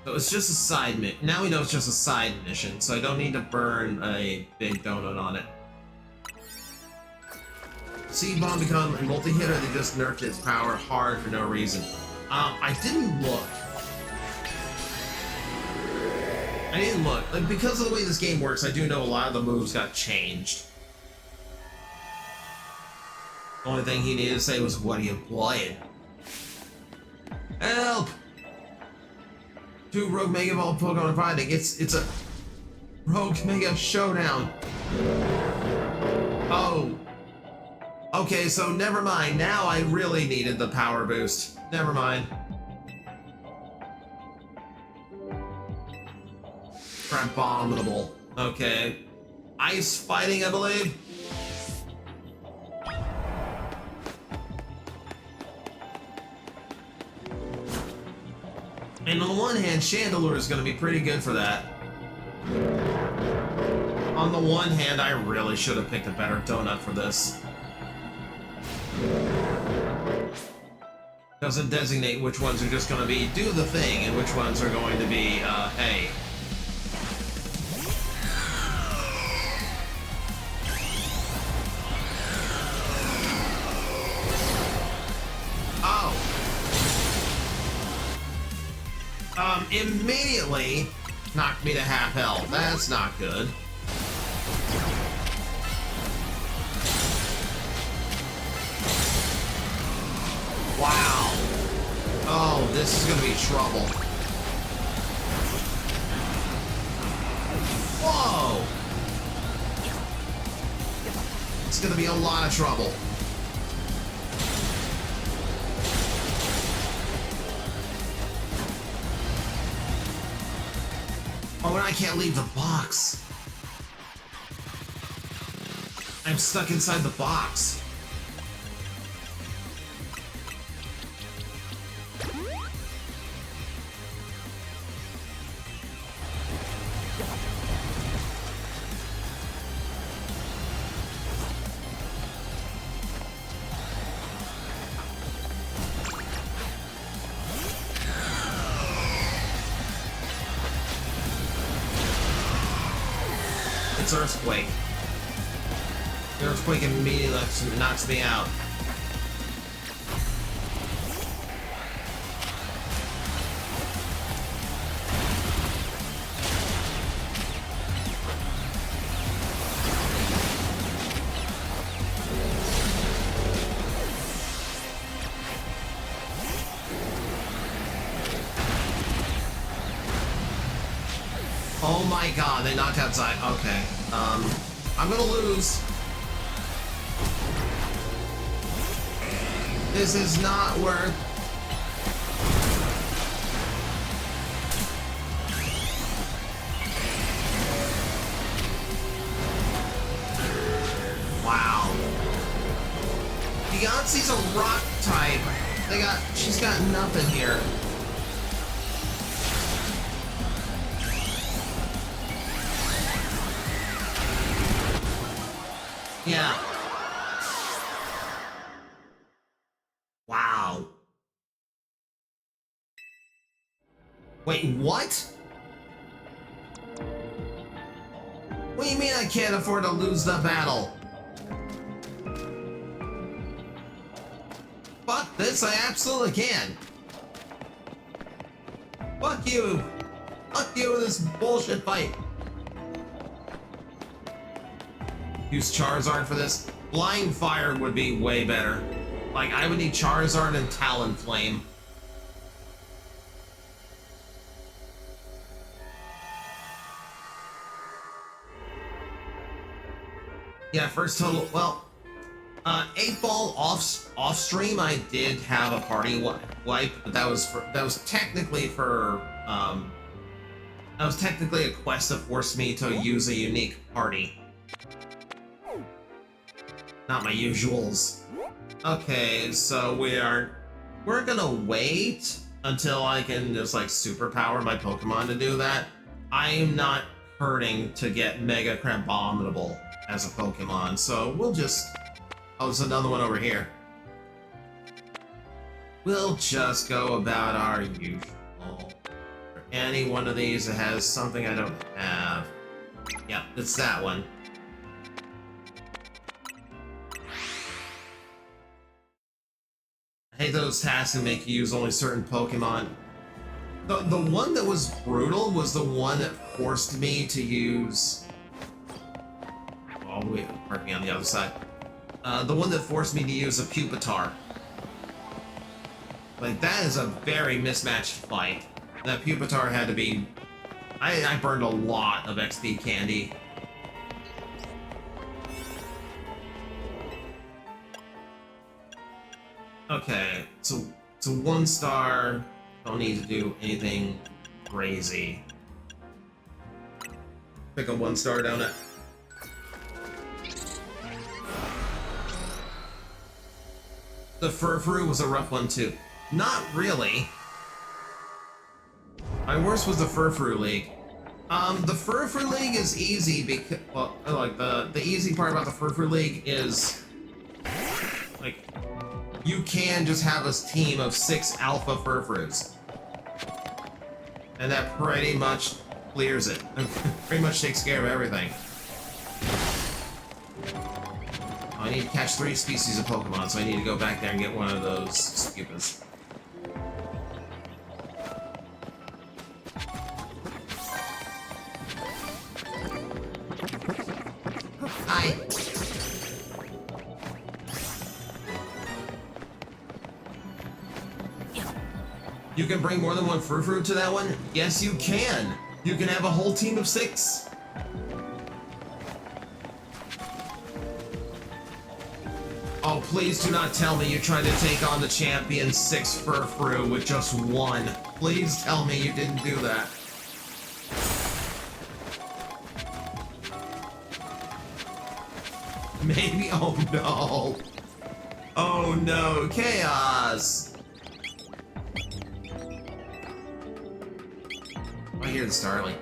So it's just a side mission. Now we know it's just a side mission, so I don't need to burn a big donut on it. Seed Bomb become a multi-hitter, they just nerfed its power hard for no reason. I didn't look. Like, because of the way this game works, I do know a lot of the moves got changed. The only thing he needed to say was, "What are you playing?" Help! 2 Rogue Mega Ball Pokemon fighting. It's a Rogue Mega Showdown. Oh. Okay, so never mind. Now I really needed the power boost. Never mind. Abominable. Okay. Ice fighting, I believe. And on the one hand, Chandelure is going to be pretty good for that. On the one hand, I really should have picked a better donut for this. Doesn't designate which ones are just going to be do the thing and which ones are going to be, hey. Immediately knocked me to half health. That's not good. Wow. Oh, this is gonna be trouble. It's gonna be a lot of trouble. Oh, and I can't leave the box. I'm stuck inside the box. It's Earthquake. The Earthquake immediately knocks me out. Oh my god, they knocked outside. Okay. I'm gonna lose. This is not worth... Wow. Beyonce's a rock type. She's got nothing here. Yeah. Wow. Wait, what? What do you mean I can't afford to lose the battle? Fuck this, I absolutely can. Fuck you. Fuck you with this bullshit fight. Use Charizard for this. Blind Fire would be way better. Like, I would need Charizard and Talonflame. Yeah, first total. Well, 8-ball off stream, I did have a party wipe, but that was technically for that was technically a quest that forced me to use a unique party. Not my usuals. Okay, so we're gonna wait until I can just like superpower my Pokemon to do that. I am not hurting to get Mega Crabominable as a Pokemon, so we'll just... Oh, there's another one over here. We'll just go about our usual. For any one of these that has something I don't have. Yep, it's that one. I hate those tasks that make you use only certain Pokemon. The one that was brutal was the one that forced me to use... Oh, wait, parking on the other side. The one that forced me to use a Pupitar. Like, that is a very mismatched fight. That Pupitar had to be... I burned a lot of XP candy. Okay, so 1 star. Don't need to do anything crazy. Pick a 1-star donut. The Furfru was a rough one too. Not really. My worst was the Furfru League. The Furfru League is easy because, well, like the easy part about the Furfru League is, like, you can just have a team of 6 alpha Furfrus. And that pretty much clears it. Pretty much takes care of everything. I need to catch 3 species of Pokemon, so I need to go back there and get one of those Scupas. Hi! You can bring more than 1 Furfru to that one? Yes, you can! You can have a whole team of 6! Oh, please do not tell me you're trying to take on the champion 6 Furfru with just 1. Please tell me you didn't do that. Maybe. Oh no. Oh no. Chaos. I hear the Starling.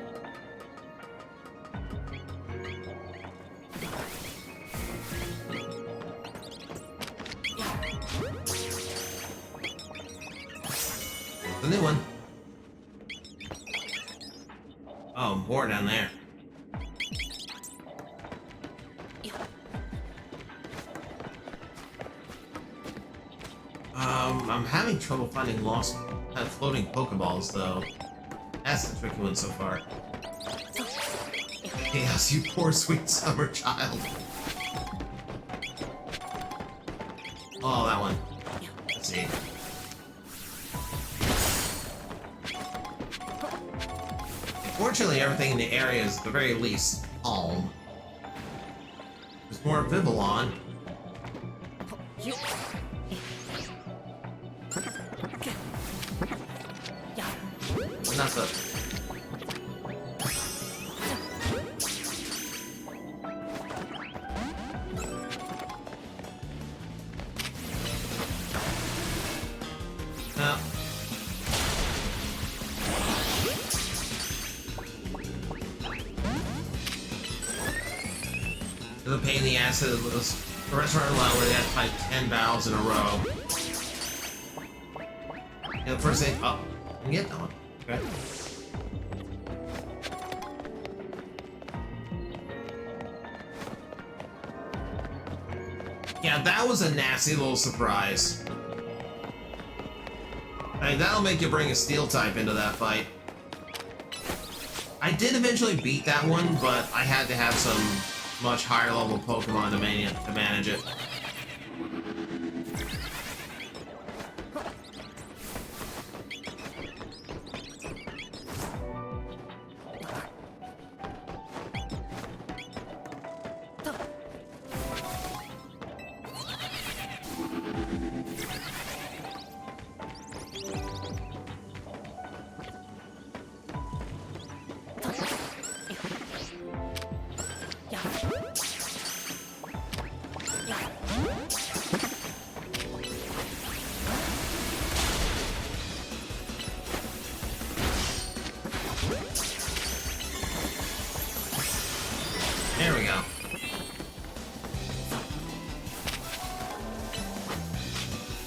The new one. Oh, more down there. I'm having trouble finding lost floating Pokeballs though. That's the tricky one so far. Yes, you poor sweet summer child. Oh, that one. Let's see. Fortunately, everything in the area is at the very least calm. There's more Vivillon. Not the... No. The pain in the ass of the restaurant alone where they had to fight 10 battles in a row. And the first thing, oh, I can get that one. Okay. Yeah, that was a nasty little surprise. I mean, that'll make you bring a steel type into that fight. I did eventually beat that one, but I had to have some much higher level Pokemon to manage it. There we go.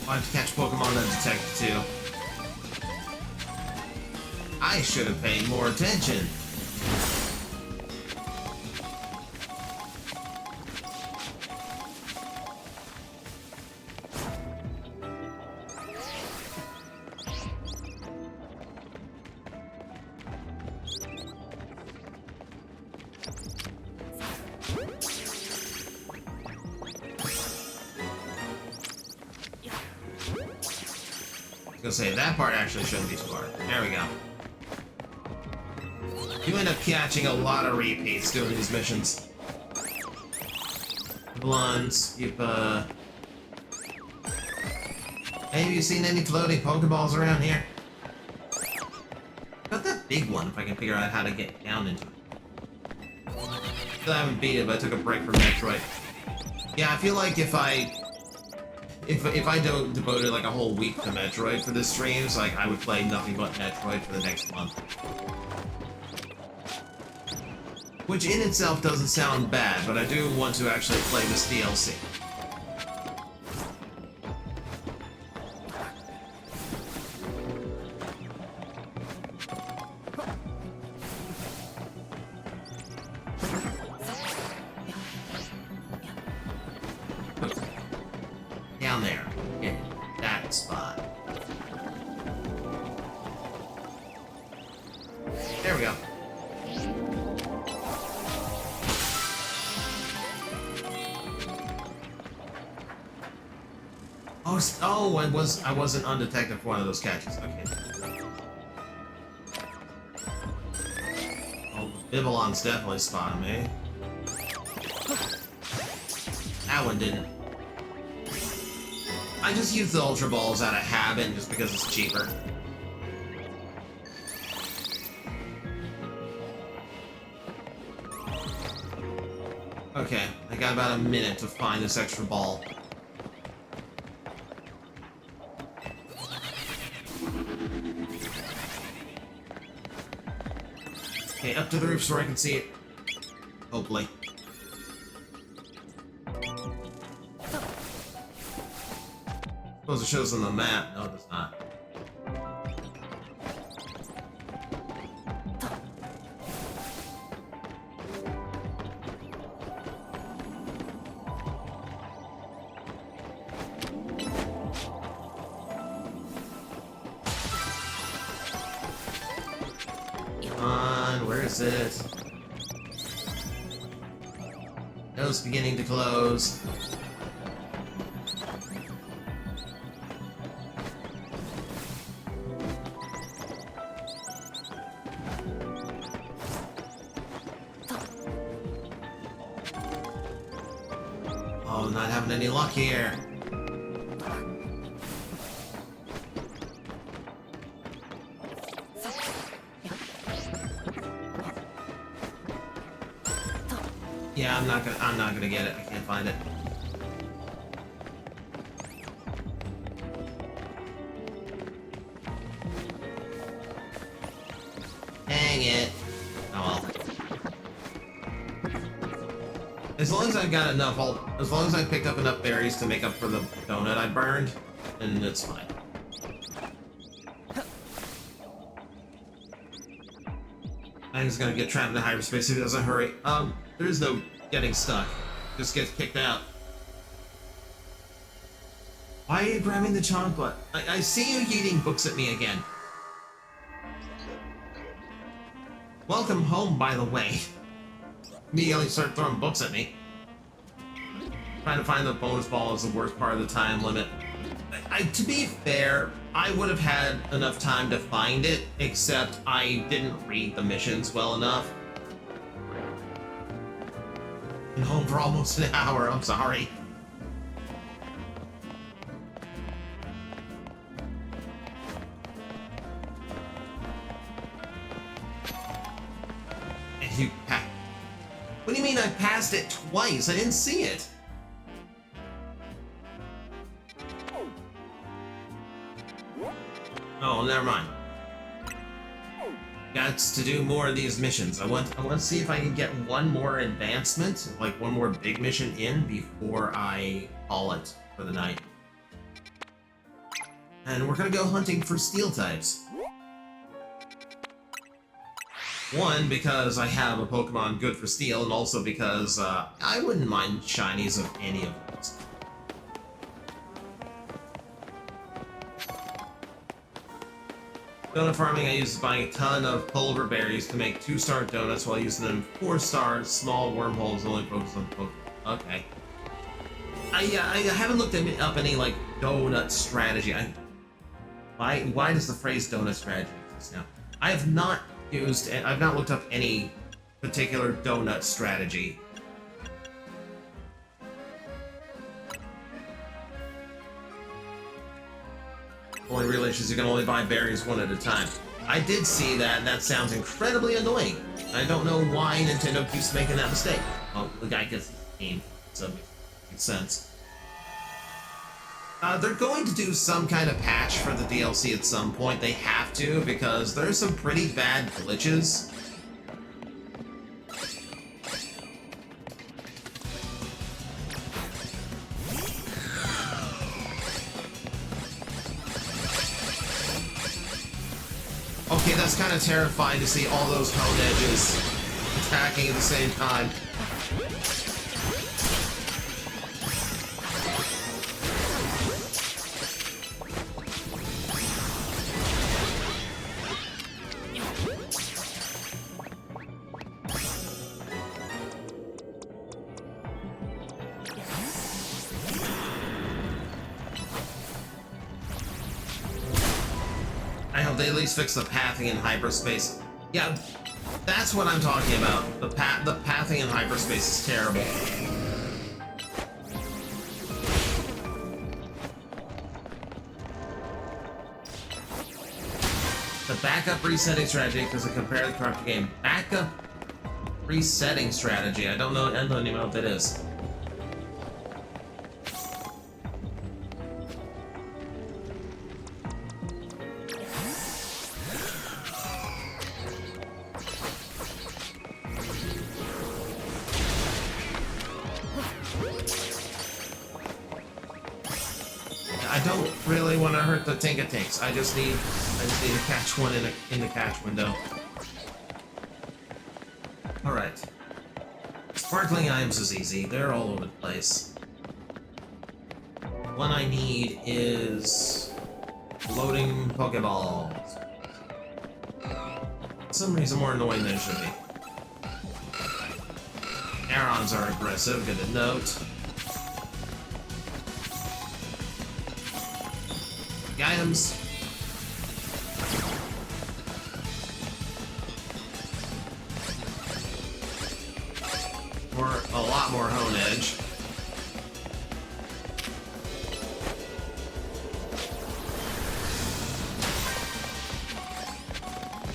I have to catch Pokemon that detect too. I should have paid more attention. I was gonna say, that part actually shouldn't be too hard. There we go. You end up catching a lot of repeats doing these missions. Blunts, Hey, have you seen any floating Pokeballs around here? Got that big one, if I can figure out how to get down into it. Still haven't beat it, but I took a break from Metroid. Yeah, I feel like if I devoted like a whole week to Metroid for this streams, like I would play nothing but Metroid for the next month. Which in itself doesn't sound bad, but I do want to actually play this DLC. Down there. Yeah, that spot. There we go. Oh, I wasn't undetected for one of those catches. Okay. Oh, Vivillon's definitely spotting me. That one didn't. I just use the Ultra Balls out of habit just because it's cheaper. Okay, I got about a minute to find this extra ball. Okay, up to the roof so I can see it. Hopefully. Suppose it shows on the map. No, it does not. Where is it? Nose beginning to close. Oh, not having any luck here. Yeah, I'm not gonna get it. I can't find it. Dang it. Oh well. As long as I've got enough, as long as I picked up enough berries to make up for the donut I burned, then it's fine. I'm just gonna get trapped in hyperspace if he doesn't hurry. There is no getting stuck. Just gets kicked out. Why are you grabbing the chocolate? I see you yeeting books at me again. Welcome home, by the way. Immediately start throwing books at me. Trying to find the bonus ball is the worst part of the time limit. To be fair, I would have had enough time to find it, except I didn't read the missions well enough. Been home for almost an hour, I'm sorry. And you what do you mean I passed it twice? I didn't see it. Oh, never mind. Got to do more of these missions. I want to see if I can get one more advancement, like one more big mission in before I call it for the night. And we're gonna go hunting for steel types. One, because I have a Pokemon good for steel, and also because I wouldn't mind shinies of any of those. Donut farming, I use buying a ton of pulver berries to make 2-star donuts while using them 4-star small wormholes only focus on Pokemon. Okay. I haven't looked up any like donut strategy. Why does the phrase donut strategy exist now? I have not used, I've not looked up any particular donut strategy. Only real issue is you can only buy berries one at a time. I did see that, and that sounds incredibly annoying. I don't know why Nintendo keeps making that mistake. Well, the guy gets the game, so it makes sense. They're going to do some kind of patch for the DLC at some point. They have to, because there's some pretty bad glitches. Okay, that's kind of terrifying to see all those hone edges attacking at the same time. I hope they at least fix the pathing in hyperspace. Yeah, that's what I'm talking about. The pathing in hyperspace is terrible. The backup resetting strategy because it compared the corrupted game. Backup resetting strategy. I don't even know what that is. I don't really want to hurt the Tinkatinks. I just need to catch one in the catch window. All right. Sparkling items is easy. They're all over the place. One I need is floating Pokeballs. For some reason more annoying than it should be. Arons are aggressive. Good to note. The items. For a lot more Hone Edge.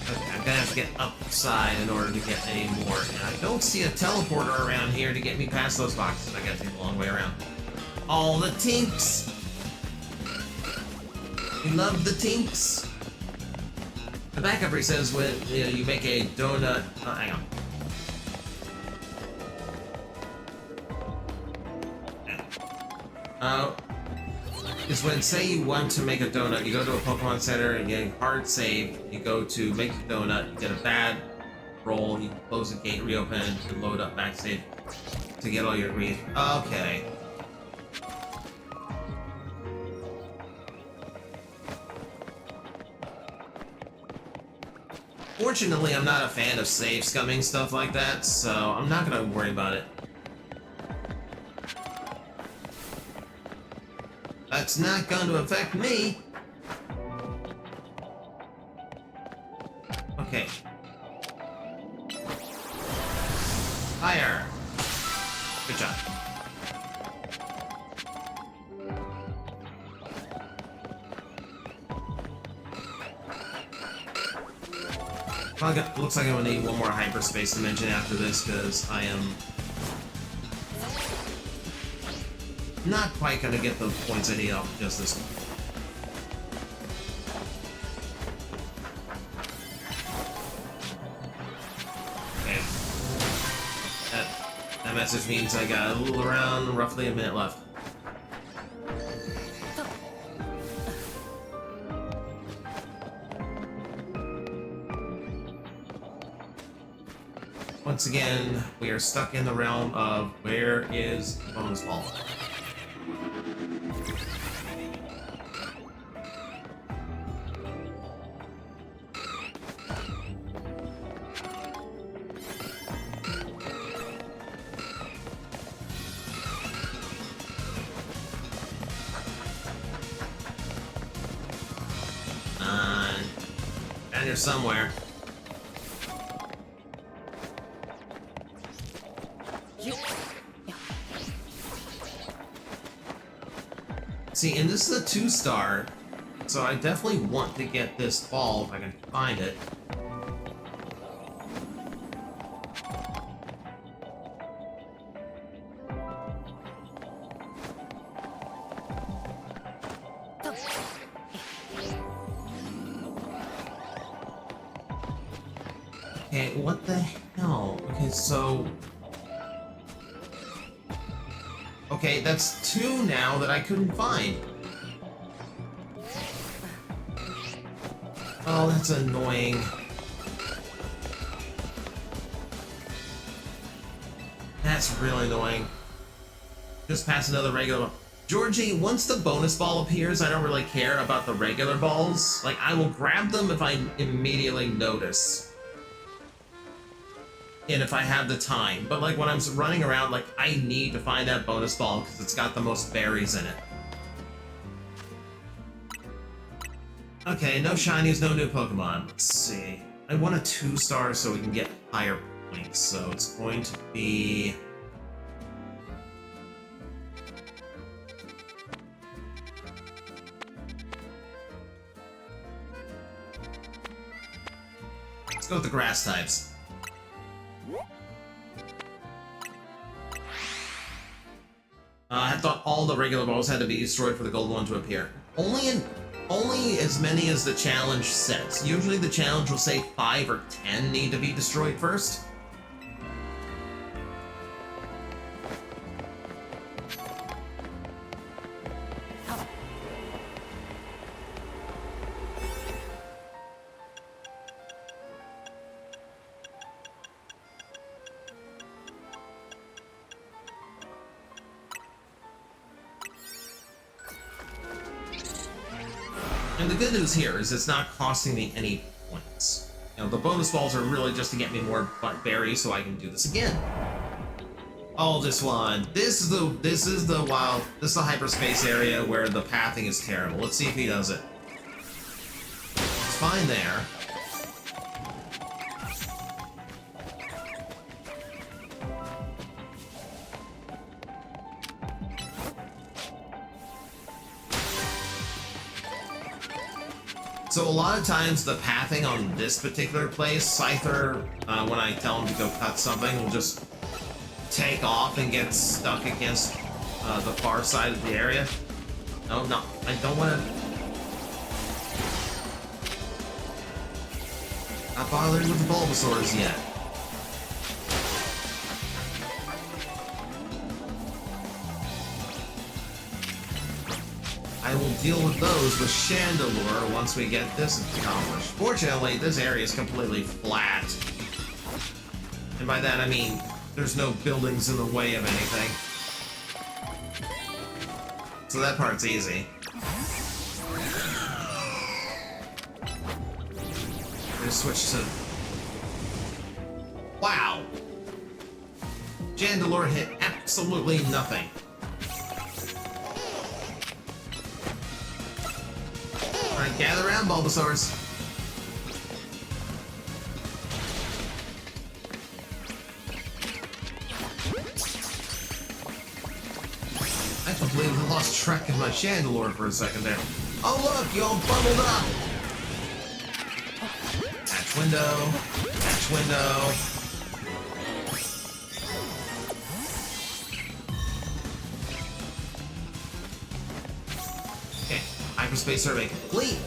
Okay, I'm gonna have to get upside in order to get any more. And I don't see a teleporter around here to get me past those boxes. I gotta take a long way around. All the tinks! We love the tinks. The backup says when you make a donut. Oh, hang on. Is when, say you want to make a donut, you go to a Pokemon Center and get a hard save, you go to make the donut, you get a bad roll, you close the gate, reopen, and load up back save to get all your greens. Okay. Fortunately, I'm not a fan of save scumming stuff like that, so I'm not gonna worry about it. That's not going to affect me. Okay. Higher. Good job. Looks like I'm gonna need one more hyperspace dimension after this because I am not quite gonna get the points I need off just this one. Okay. That message means I got a little around roughly a minute left. Once again, we are stuck in the realm of where is the bonus ball? Down here somewhere. See, and this is a 2-star, so I definitely want to get this ball if I can find it. Okay, what the hell? Okay, so... Okay, that's 2 now that I couldn't find. Oh, that's annoying. That's really annoying. Just pass another regular... Georgie, once the bonus ball appears, I don't really care about the regular balls. Like, I will grab them if I immediately notice. And if I have the time. But like when I'm running around, like I need to find that bonus ball because it's got the most berries in it. Okay, no shinies, no new Pokemon. Let's see. I want a 2-star so we can get higher points. So it's going to be... go with the grass types. I thought all the regular balls had to be destroyed for the gold one to appear. Only as many as the challenge says. Usually the challenge will say 5 or 10 need to be destroyed first. And the good news here is it's not costing me any points. You know, the bonus balls are really just to get me more berries so I can do this again. Oh, this one. This is the hyperspace area where the pathing is terrible. Let's see if he does it. It's fine there. So a lot of times the pathing on this particular place, Scyther, when I tell him to go cut something, will just take off and get stuck against the far side of the area. No, I don't want to... Not bothering with the Bulbasaurs yet. I will deal with those with Chandelure once we get this accomplished. Fortunately, this area is completely flat. And by that I mean, there's no buildings in the way of anything. So that part's easy. Just switch to... Wow! Chandelure hit absolutely nothing. Alright, gather around, Bulbasaurs. I completely lost track of my Chandelure for a second there. Oh look, you all bundled up! Hatch window. Hatch window. Hyperspace survey complete.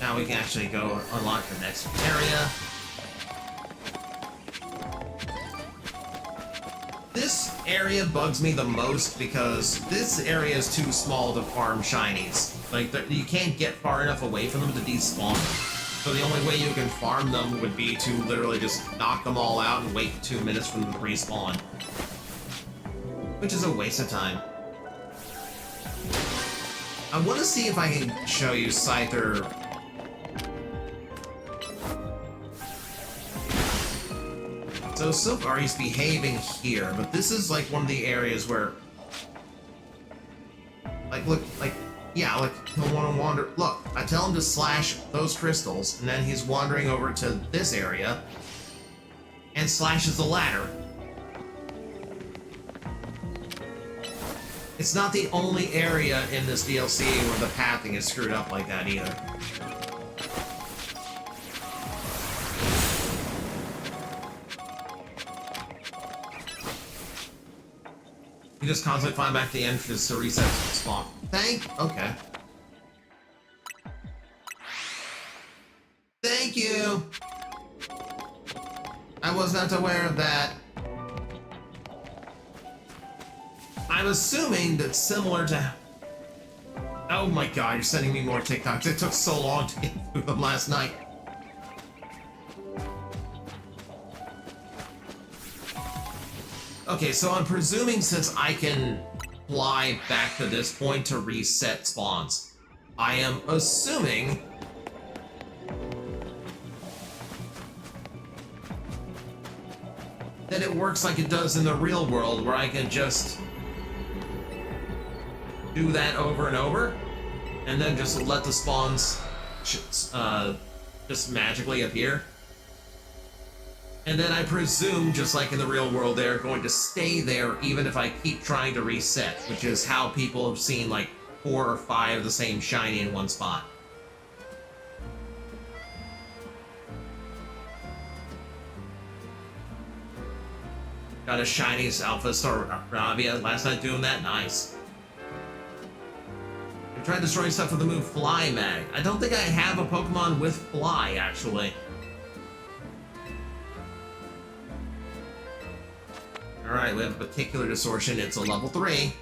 Now we can actually go unlock the next area. This area bugs me the most because this area is too small to farm shinies. Like, you can't get far enough away from them to despawn them. So the only way you can farm them would be to literally just knock them all out and wait 2 minutes for them to respawn. Which is a waste of time. I want to see if I can show you Scyther. So far he's behaving here, but this is like one of the areas where... Look, he'll want to wander... Look, I tell him to slash those crystals, and then he's wandering over to this area, and slashes the ladder. It's not the only area in this DLC where the pathing is screwed up like that either. You just constantly find back the entrance to reset the spawn. Okay. Thank you! I was not aware of that. I'm assuming that similar to... Oh my god, you're sending me more TikToks. It took so long to get through them last night. Okay, so I'm presuming since I can fly back to this point to reset spawns, I am assuming... that it works like it does in the real world, where I can just... do that over and over, and then just let the spawns just magically appear. And then I presume, just like in the real world, they're going to stay there even if I keep trying to reset, which is how people have seen like 4 or 5 of the same shiny in one spot. Got a shiny Alpha Star Bravia last night doing that. Nice. I tried destroying stuff with the move Fly Mag. I don't think I have a Pokemon with Fly, actually. Alright, we have a particular distortion. It's a level 3.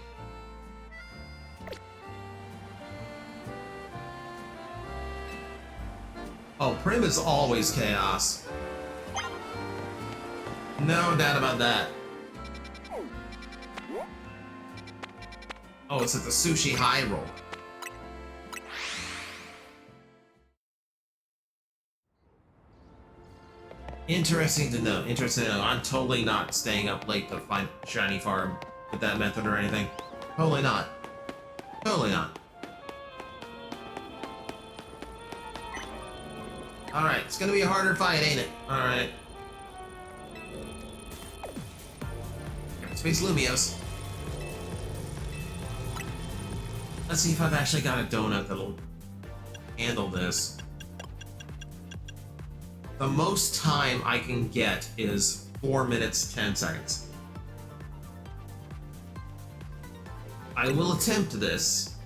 Oh, Prim is always chaos. No doubt about that. Oh, it's at the Sushi High Roll. Interesting to know. Interesting to know. I'm totally not staying up late to find Shiny Farm with that method or anything. Totally not. Totally not. Alright, it's gonna be a harder fight, ain't it? Alright. Space Lumios. Let's see if I've actually got a donut that'll handle this. The most time I can get is 4 minutes, 10 seconds. I will attempt this.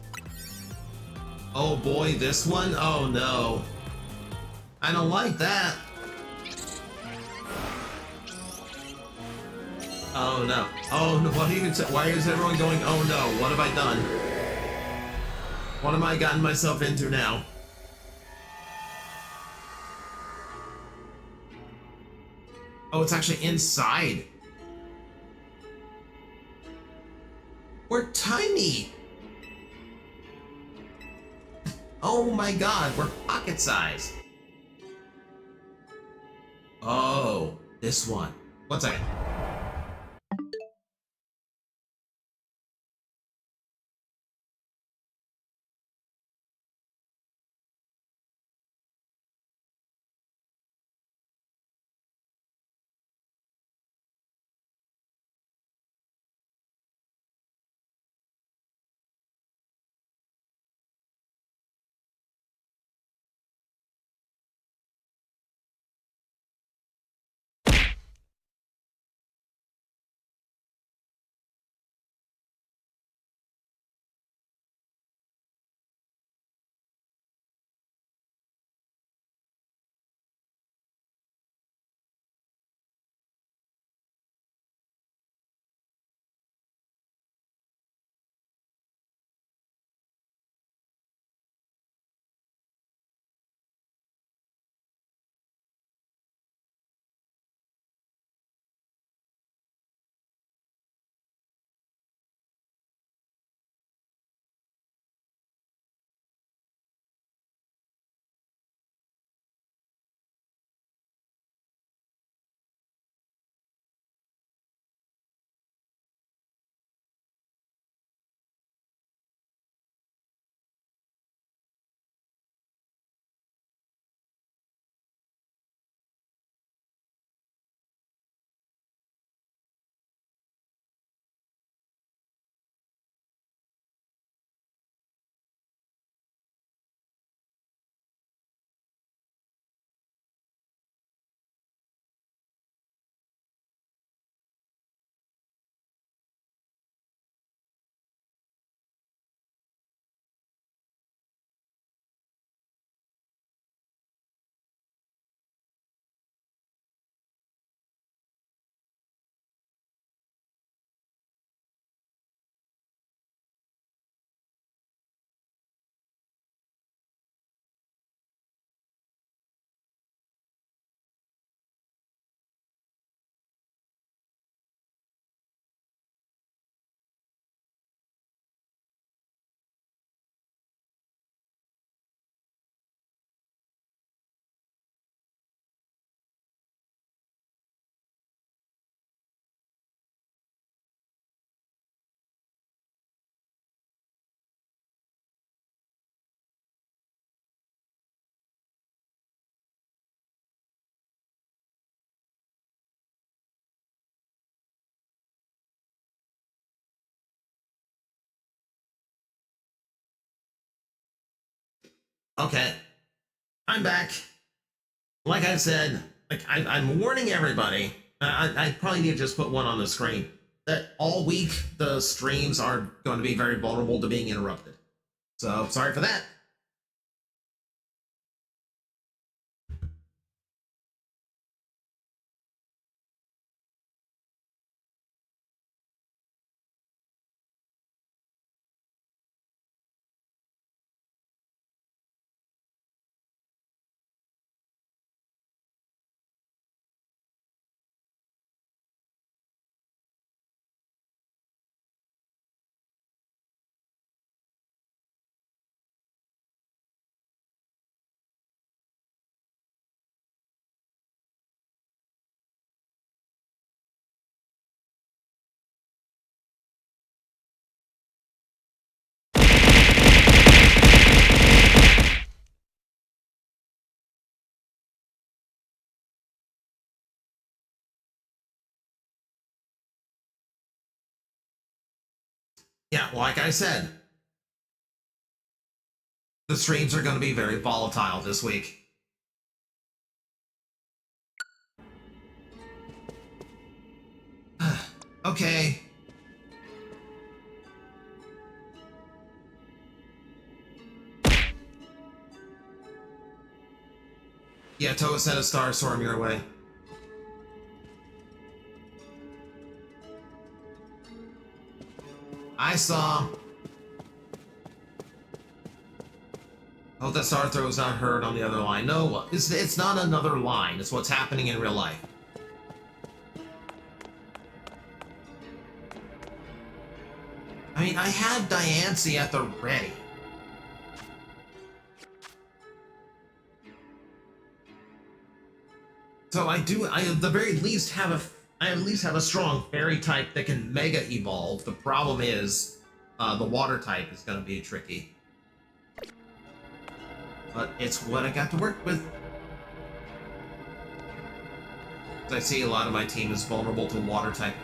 Oh boy, this one? Oh no. I don't like that. Oh no. Oh no, what are you why is everyone going, oh no, what have I done? What am I gotten myself into now? Oh, it's actually inside. We're tiny. Oh my god, we're pocket sized. Oh, this one. 1 second. Okay. I'm back. Like I said, I'm warning everybody, I probably need to just put one on the screen. That all week the streams are going to be very vulnerable to being interrupted. So sorry for that. Yeah, like I said, the streams are going to be very volatile this week. Okay. Yeah, Toa sent a star storm your way. I saw. Hope that star throw is not heard on the other line. No, it's not another line. It's what's happening in real life. I mean, I had Diancie at the ready. So I at the very least have a strong fairy type that can mega evolve. The problem is, the water type is going to be tricky. But it's what I got to work with. I see a lot of my team is vulnerable to water type.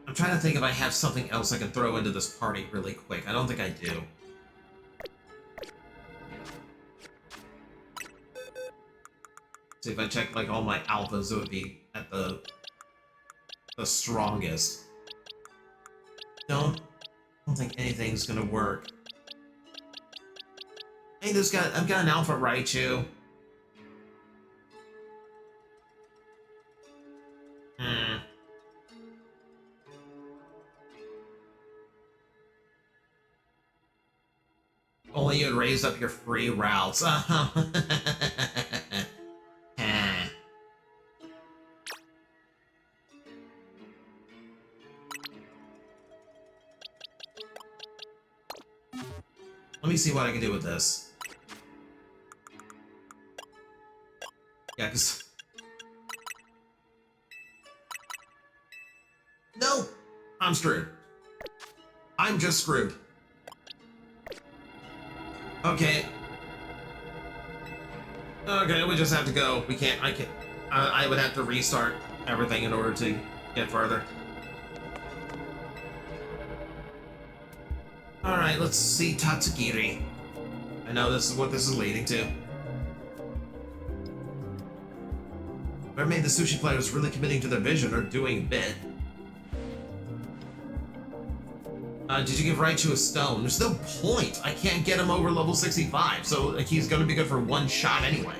I'm trying to think if I have something else I can throw into this party really quick. I don't think I do. See, if I check like all my alphas, it would be at the strongest. Don't think anything's gonna work. Hey, I've got an alpha Raichu. Only you had raised up your free routes. Let me see what I can do with this. Yeah, because... No! I'm screwed. I'm just screwed. Okay. Okay, we just have to go. We can't... I would have to restart everything in order to get further. Alright, let's see Tatsugiri. I know this is what this is leading to. Whoever made the sushi players really committing to their vision or doing a bit. Did you give Raichu a stone? There's no point. I can't get him over level 65, so like, he's gonna be good for one shot anyway.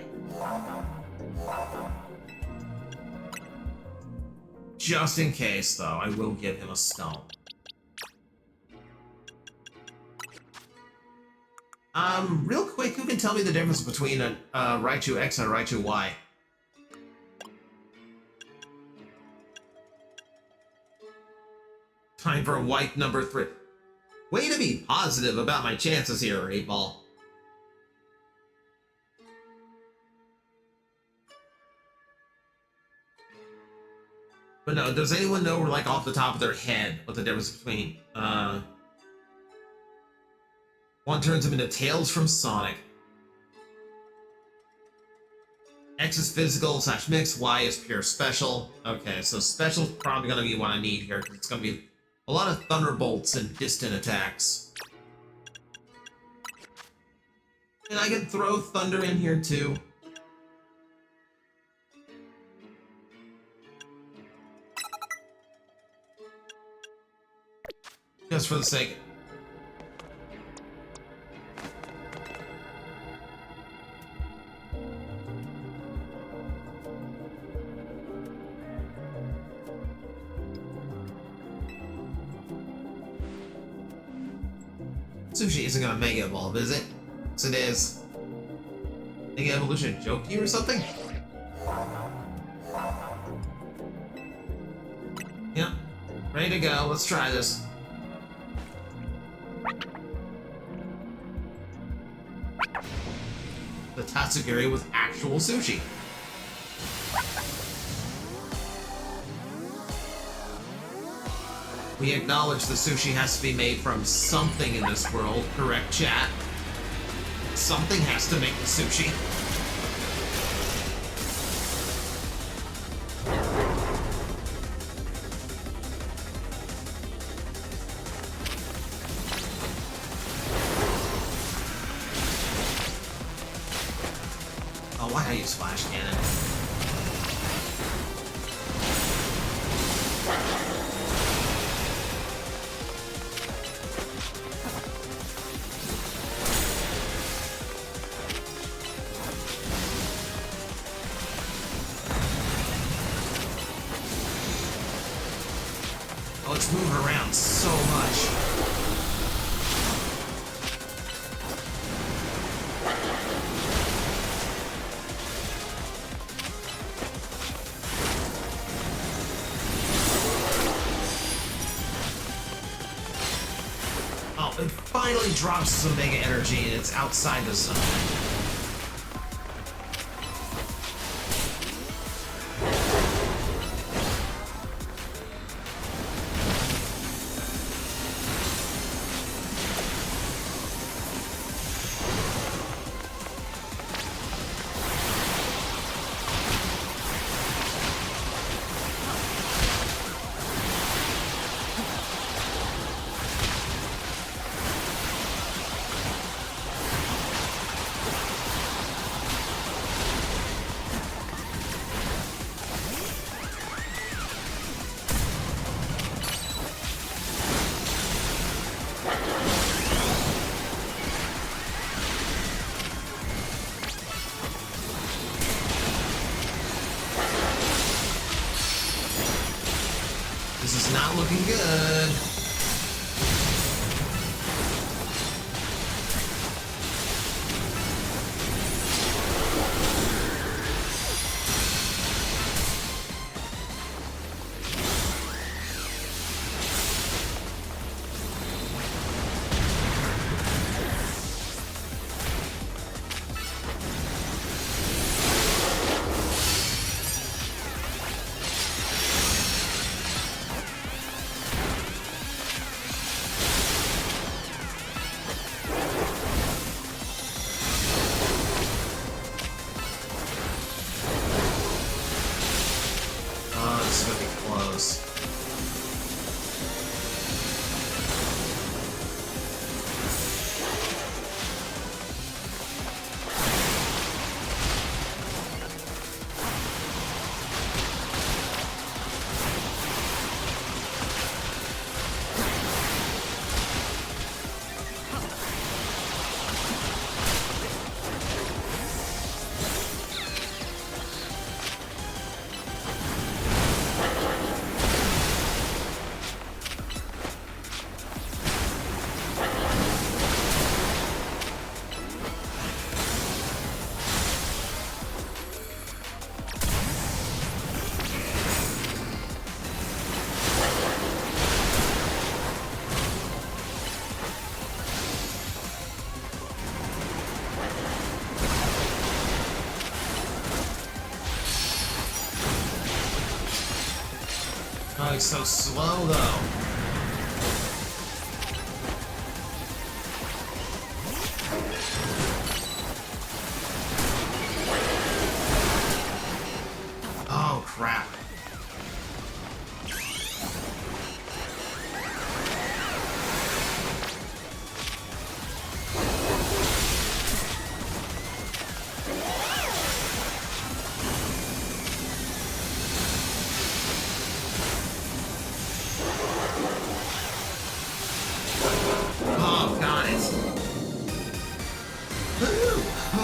Just in case, though, I will give him a stone. Real quick, who can tell me the difference between a Raichu X and a Raichu Y? Time for white number 3. Way to be positive about my chances here, 8-Ball. But no, does anyone know, like, off the top of their head what the difference between, one turns him into Tails from Sonic. X is physical / mix, Y is pure special. Okay, so special's probably gonna be what I need here, because it's gonna be a lot of thunderbolts and distant attacks. And I can throw thunder in here too. Just for the sake. Sushi isn't gonna Mega Evolve, is it? Yes, it is. Mega Evolution joked you or something? Yep. Ready to go. Let's try this. The Tatsugiri with actual sushi. We acknowledge the sushi has to be made from something in this world, correct, chat? Something has to make the sushi. Oh, why not use Flash Cannon? Oh, it's moving around so much. Oh, it finally drops some Mega Energy and it's outside the zone. This is not looking good. Oh, this is gonna be close. Oh, he's so slow though.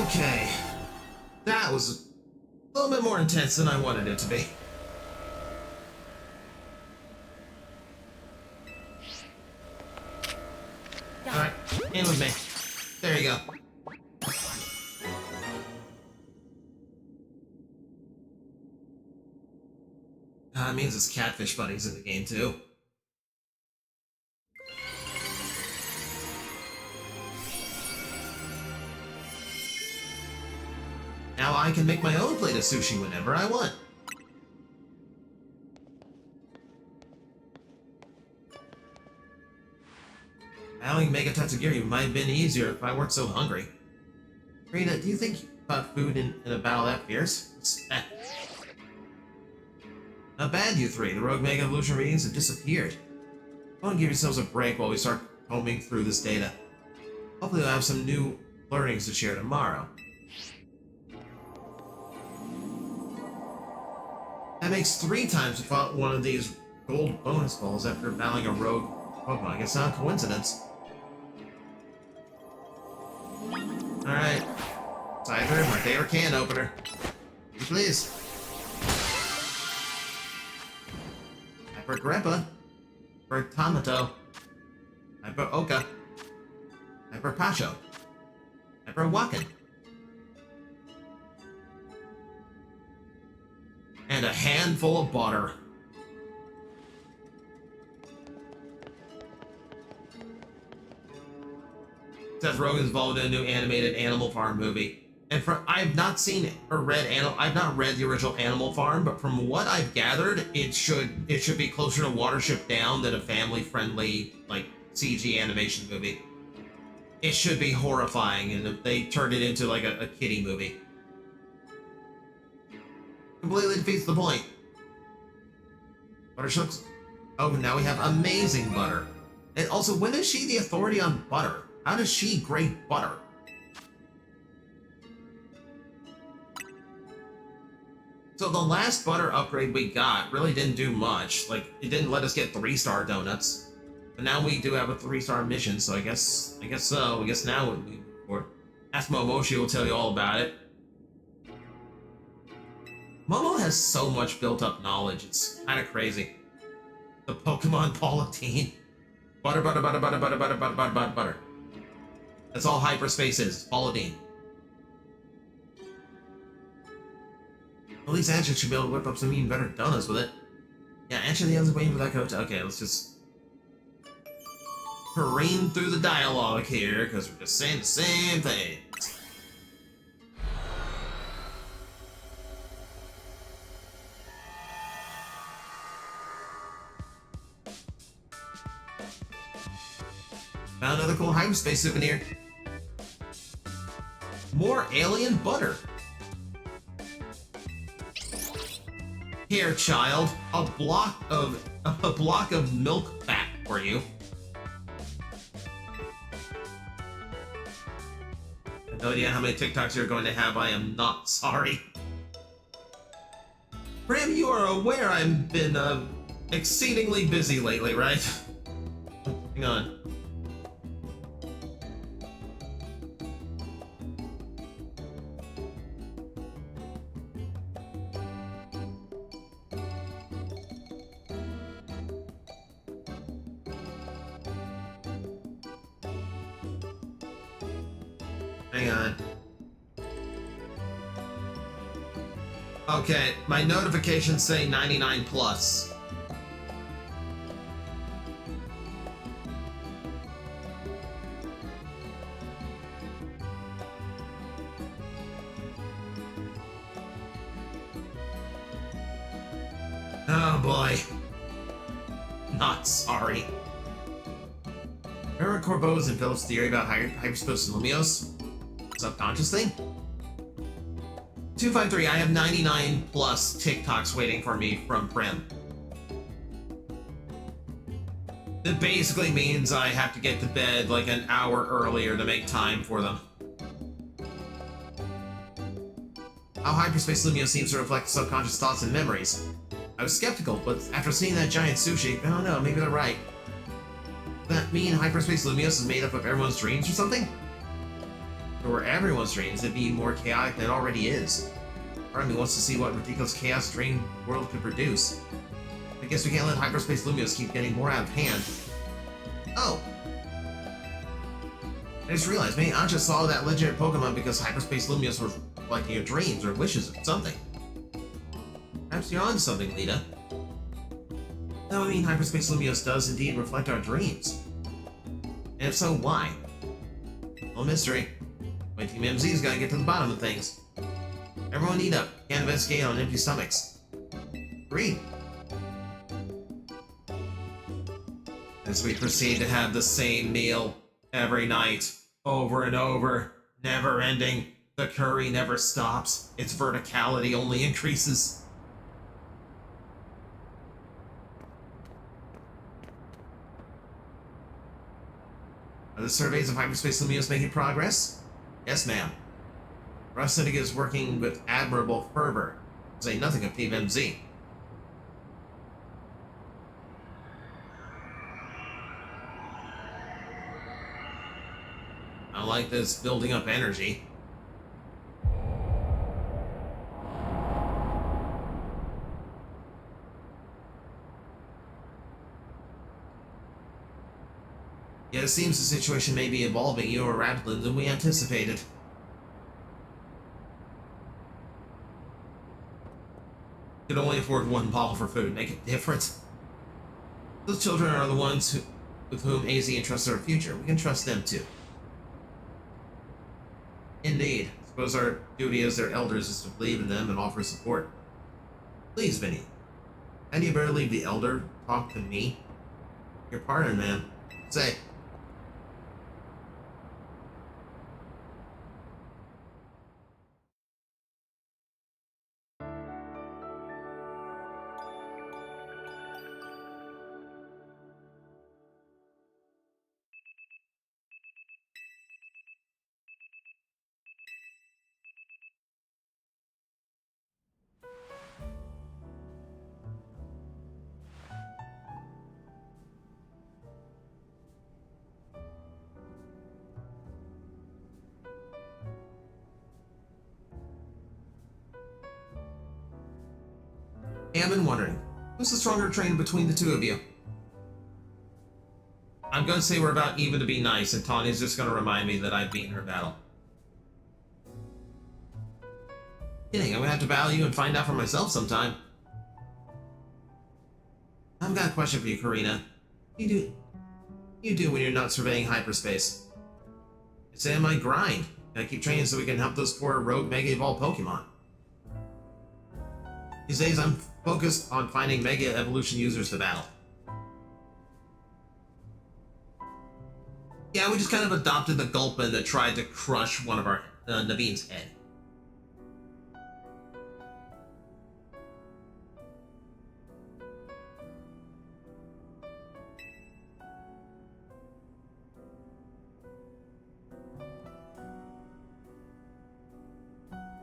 Okay. That was a little bit more intense than I wanted it to be. Alright, in with me. There you go. It means it's catfish buddies in the game, too. Now I can make my own plate of sushi whenever I want. Battling Mega Tatsugiri might have been easier if I weren't so hungry. Rita, do you think you fought food in a battle that fierce? Not bad, you three. The rogue Mega Evolution readings have disappeared. Go and give yourselves a break while we start combing through this data. Hopefully we'll have some new learnings to share tomorrow. That makes 3 times we fought one of these gold bonus balls after battling a rogue Pokemon. I guess not a coincidence. Alright. Cypher, my favorite can opener. Please. Hyper Grandpa. Hyper Tomato. Hyper Oka. Hyper Pacho. Hyper Wacken. And a handful of butter. Seth Rogen's involved in a new animated Animal Farm movie, and I've not seen or read I've not read the original Animal Farm, but from what I've gathered, it should be closer to Watership Down than a family-friendly like CG animation movie. It should be horrifying, and if they turned it into like a kiddie movie. Completely defeats the point. Buttershooks. Oh, now we have amazing butter. And also, when is she the authority on butter? How does she grade butter? So the last butter upgrade we got really didn't do much. Like, it didn't let us get 3-star donuts. But now we do have a 3-star mission, so I guess so. I guess now we move forward. Ask Momo, she will tell you all about it. Momo has so much built-up knowledge, it's kind of crazy. The Pokemon Palatine. Butter, butter, butter, butter, butter, butter, butter, butter, butter, butter. That's all Hyperspace is, Palatine. At least Anshin should be able to whip up some even better donuts with it. Yeah, Anshin the others waiting for that coach. Okay, let's just careen through the dialogue here, because we're just saying the same thing. Found another cool Hyperspace souvenir. More alien butter. Here, child, a block of milk fat for you. I have no idea how many TikToks you're going to have. I am not sorry. Bram, you are aware I've been exceedingly busy lately, right? Hang on. Hang on. Okay, my notifications say 99 plus. Oh boy. Not sorry. Remember Corbo's and Philip's theory about Hyperspace and Lumios? Subconscious thing? 253, I have 99 plus TikToks waiting for me from Prim. It basically means I have to get to bed like an hour earlier to make time for them. How Hyperspace Lumio seems to reflect subconscious thoughts and memories. I was skeptical, but after seeing that giant sushi, I don't know, maybe they're right. Does that mean Hyperspace Lumios is made up of everyone's dreams or something? were everyone's dreams, it'd be more chaotic than it already is. Part of me wants to see what ridiculous chaos Dream World could produce. I guess we can't let Hyperspace Lumios keep getting more out of hand. Oh! I just realized, maybe Anja saw that legendary Pokemon because Hyperspace Lumios were reflecting your dreams or wishes or something. Perhaps you're onto something, Lita. That would mean Hyperspace Lumios does indeed reflect our dreams. And if so, why? Well, mystery. My Team MZ's gotta get to the bottom of things. Everyone eat up. Can't investigate on empty stomachs. Agreed. As we proceed to have the same meal every night, over and over, never ending. The curry never stops. Its verticality only increases. Are the surveys of Hyperspace Lumios making progress? Yes, ma'am. Rossidig is working with admirable fervor. Say nothing of Team MZ. I like this building up energy. Yeah, it seems the situation may be evolving even more rapidly than we anticipated. Could only afford one bottle for food, make a difference. Those children are the ones with whom AZ entrusts our future. We can trust them too. Indeed. I suppose our duty as their elders is to believe in them and offer support. Please, Vinny. Hadn't you better leave the elder talk to me? Your pardon, man. Say. Hey, I've been wondering, who's the stronger trainer between the two of you? I'm gonna say we're about even to be nice, and Tanya's just gonna remind me that I've beaten her battle. Kidding, I'm gonna have to battle you and find out for myself sometime. I've got a question for you, Karina. What do you do when you're not surveying hyperspace? I say I might grind. Gotta keep training so we can help those poor rogue Mega Evolved Pokemon. These days I'm focused on finding Mega Evolution users to battle. Yeah, we just kind of adopted the Gulpin that tried to crush one of our Naveen's head.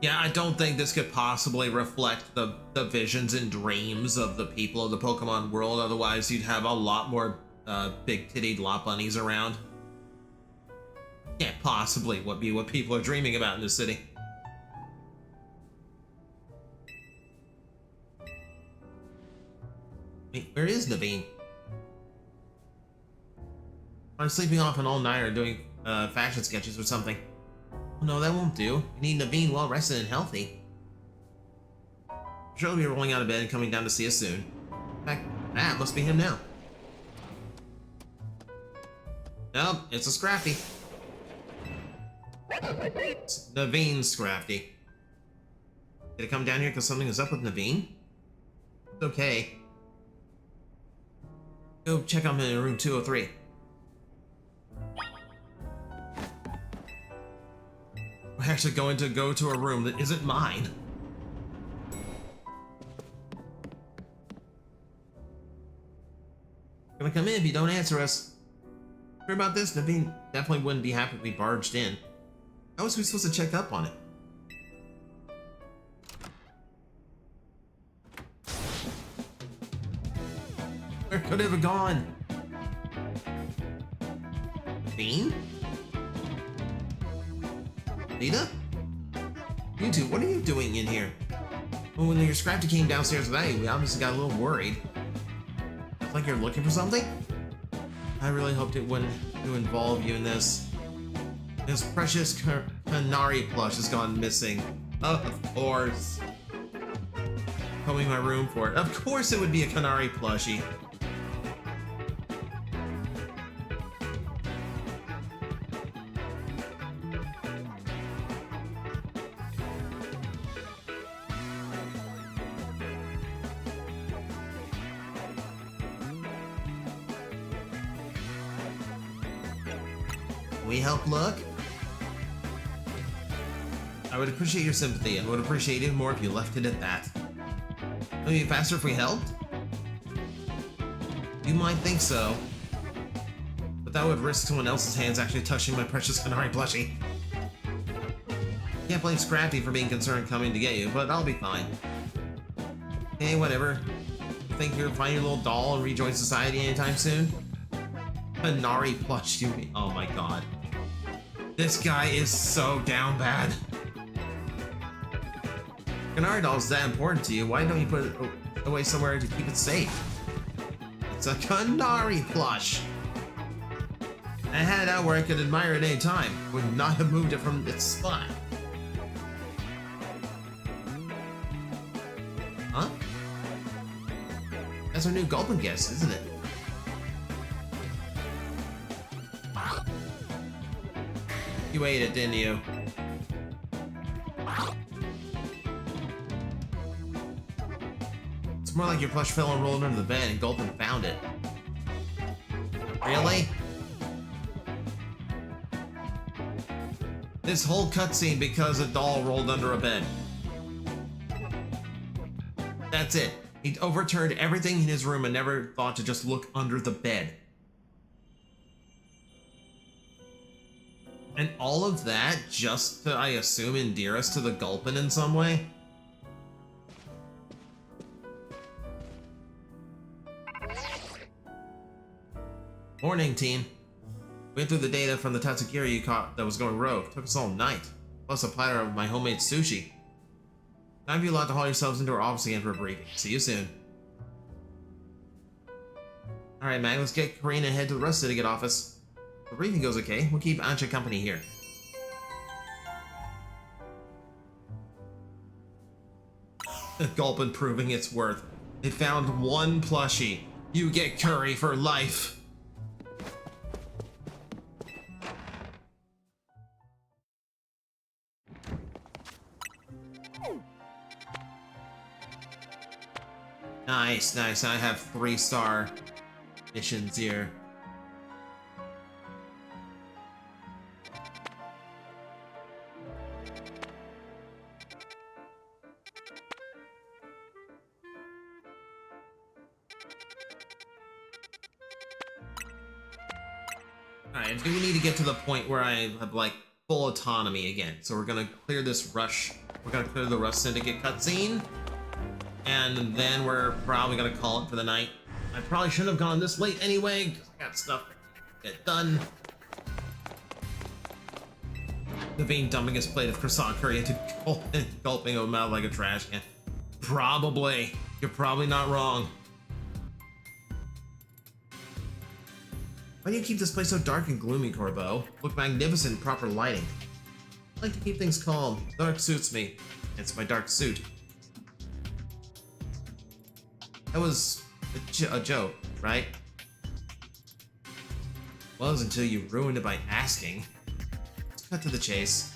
Yeah, I don't think this could possibly reflect the visions and dreams of the people of the Pokemon world. Otherwise, you'd have a lot more big-tittied lot bunnies around. Can't possibly be what people are dreaming about in this city. Wait, where is Naveen? I'm sleeping off an all-nighter doing fashion sketches or something. Oh, no, that won't do. We need Naveen well rested and healthy. I'm sure he'll be rolling out of bed and coming down to see us soon. In fact, that must be him now. Nope, it's a Scrafty. It's Naveen Scrafty. Did it come down here because something is up with Naveen? It's okay. Go check on him in room 203. We're actually going to go to a room that isn't mine. Gonna come in if you don't answer us. Sure about this? Naveen definitely wouldn't be happy if we barged in. How was we supposed to check up on it? Where could it have gone? Naveen? Lita? You two, what are you doing in here? Well, when your Scrafty came downstairs with Aggie, we obviously got a little worried. It's like you're looking for something? I really hoped it wouldn't involve you in this. This precious Canary plush has gone missing. Of course. Combing my room for it. Of course it would be a Canary plushie. Can we help look? I would appreciate your sympathy and would appreciate it more if you left it at that. Would it be faster if we helped? You might think so. But that would risk someone else's hands actually touching my precious Canary plushie. Can't blame Scrappy for being concerned coming to get you, but I'll be fine. Hey, whatever. You think you'll find your little doll and rejoin society anytime soon? Canary plush, you mean? Oh my god. This guy is so down bad. Canary doll is that important to you, why don't you put it away somewhere to keep it safe? It's a Canary plush! I had it out where I could admire it any time. Would not have moved it from its spot. Huh? That's our new Gulpin guest, isn't it? You ate it, didn't you? It's more like your plush fell and rolled under the bed and Gulpin found it. Really? This whole cutscene because a doll rolled under a bed. That's it. He overturned everything in his room and never thought to just look under the bed. And all of that just to, I assume, endear us to the Gulpin in some way? Morning, team. Went through the data from the Tatsukiri you caught that was going rogue. Took us all night. Plus a platter of my homemade sushi. Time for you lot to haul yourselves into our office again for a briefing. See you soon. Alright, Mag, let's get Karina and head to the rest of the Syndicate office. If the briefing goes okay, we'll keep Ancha company here. Gulpin proving its worth. They found one plushie. You get curry for life. Nice, nice. I have 3-star missions here. Alright, do we need to get to the point where I have, like, full autonomy again? So we're gonna clear this rush. We're gonna clear the Rush Syndicate cutscene. And then we're probably gonna call it for the night. I probably shouldn't have gone this late anyway, because I got stuff to get done. Naveen dumping his plate of croissant curry into gulping him out like a trash can. Probably. You're probably not wrong. Why do you keep this place so dark and gloomy, Corbeau? Look magnificent in proper lighting. I like to keep things calm. Dark suits me. It's my dark suit. That was a joke, right? Was until you ruined it by asking. Let's cut to the chase.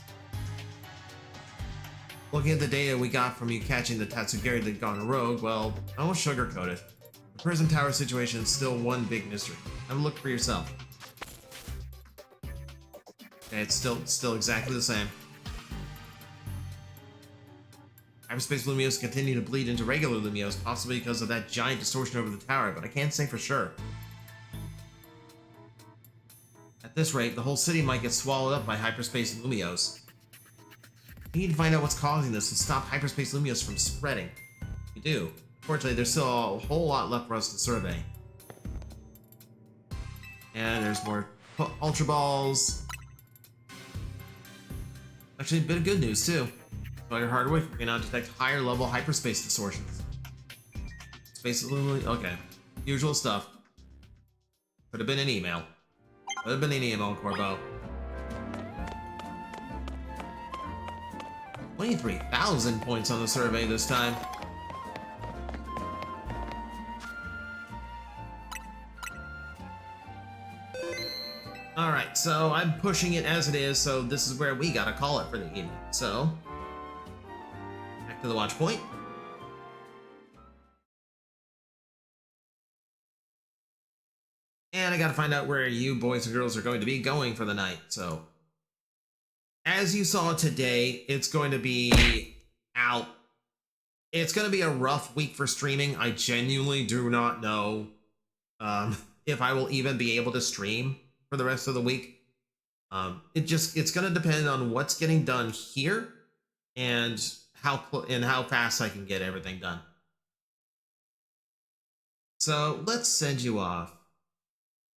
Looking at the data we got from you catching the Tatsugiri that gone rogue, well, I won't sugarcoat it. The prison tower situation is still one big mystery. Have a look for yourself. Okay, it's still exactly the same. Hyperspace Lumios continue to bleed into regular Lumios, possibly because of that giant distortion over the tower, but I can't say for sure. At this rate, the whole city might get swallowed up by Hyperspace Lumios. We need to find out what's causing this and stop Hyperspace Lumios from spreading. We do. Fortunately, there's still a whole lot left for us to survey. And there's more Ultra Balls. Actually, a bit of good news too. By your hard work, you can now detect higher level hyperspace distortions. Space literally okay. Usual stuff. Could have been an email. Could have been an email, Corbo. 23,000 points on the survey this time. Alright, so I'm pushing it as it is, so this is where we gotta call it for the evening. So, back to the watch point. And I gotta find out where you boys and girls are going to be going for the night, so. As you saw today, it's going to be out. It's going to be a rough week for streaming. I genuinely do not know if I will even be able to stream for the rest of the week. It's going to depend on what's getting done here and how fast I can get everything done. So let's send you off.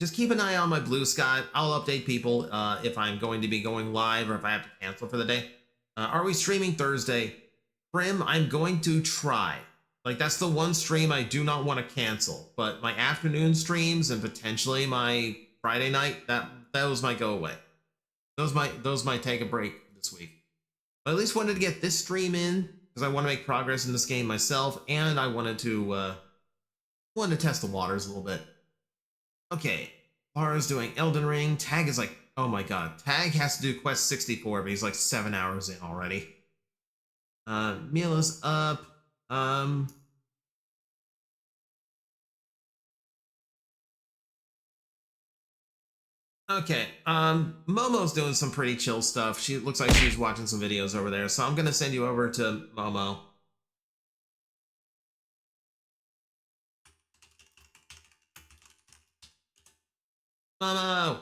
Just keep an eye on my blue sky. I'll update people if I'm going to be going live or if I have to cancel for the day. Are we streaming Thursday? Prim, I'm going to try. Like, that's the one stream I do not want to cancel. But my afternoon streams and potentially my Friday night, those might go away. Those might take a break this week. But at least wanted to get this stream in because I want to make progress in this game myself, and I wanted to test the waters a little bit. Okay, Lara's doing Elden Ring. Tag is like, oh my god. Tag has to do quest 64, but he's like 7 hours in already. Mila's up. Okay, Momo's doing some pretty chill stuff. She looks like she's watching some videos over there, so I'm gonna send you over to Momo. Momo!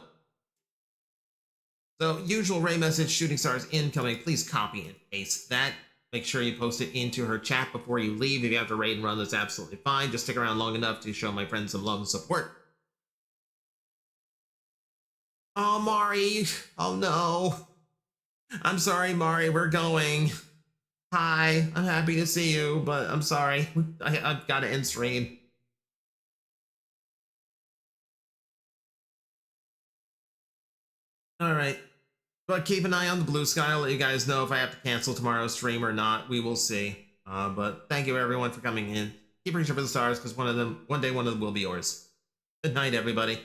So, usual Ray message, shooting stars incoming. Please copy and paste that. Make sure you post it into her chat before you leave. If you have to raid and run, that's absolutely fine. Just stick around long enough to show my friends some love and support. Oh, Mari. Oh, no. I'm sorry, Mari. We're going. Hi. I'm happy to see you, but I'm sorry. I've got to end stream. Alright. But keep an eye on the blue sky. I'll let you guys know if I have to cancel tomorrow's stream or not. We will see. But thank you, everyone, for coming in. Keep reaching for the stars, because one day one of them will be yours. Good night, everybody.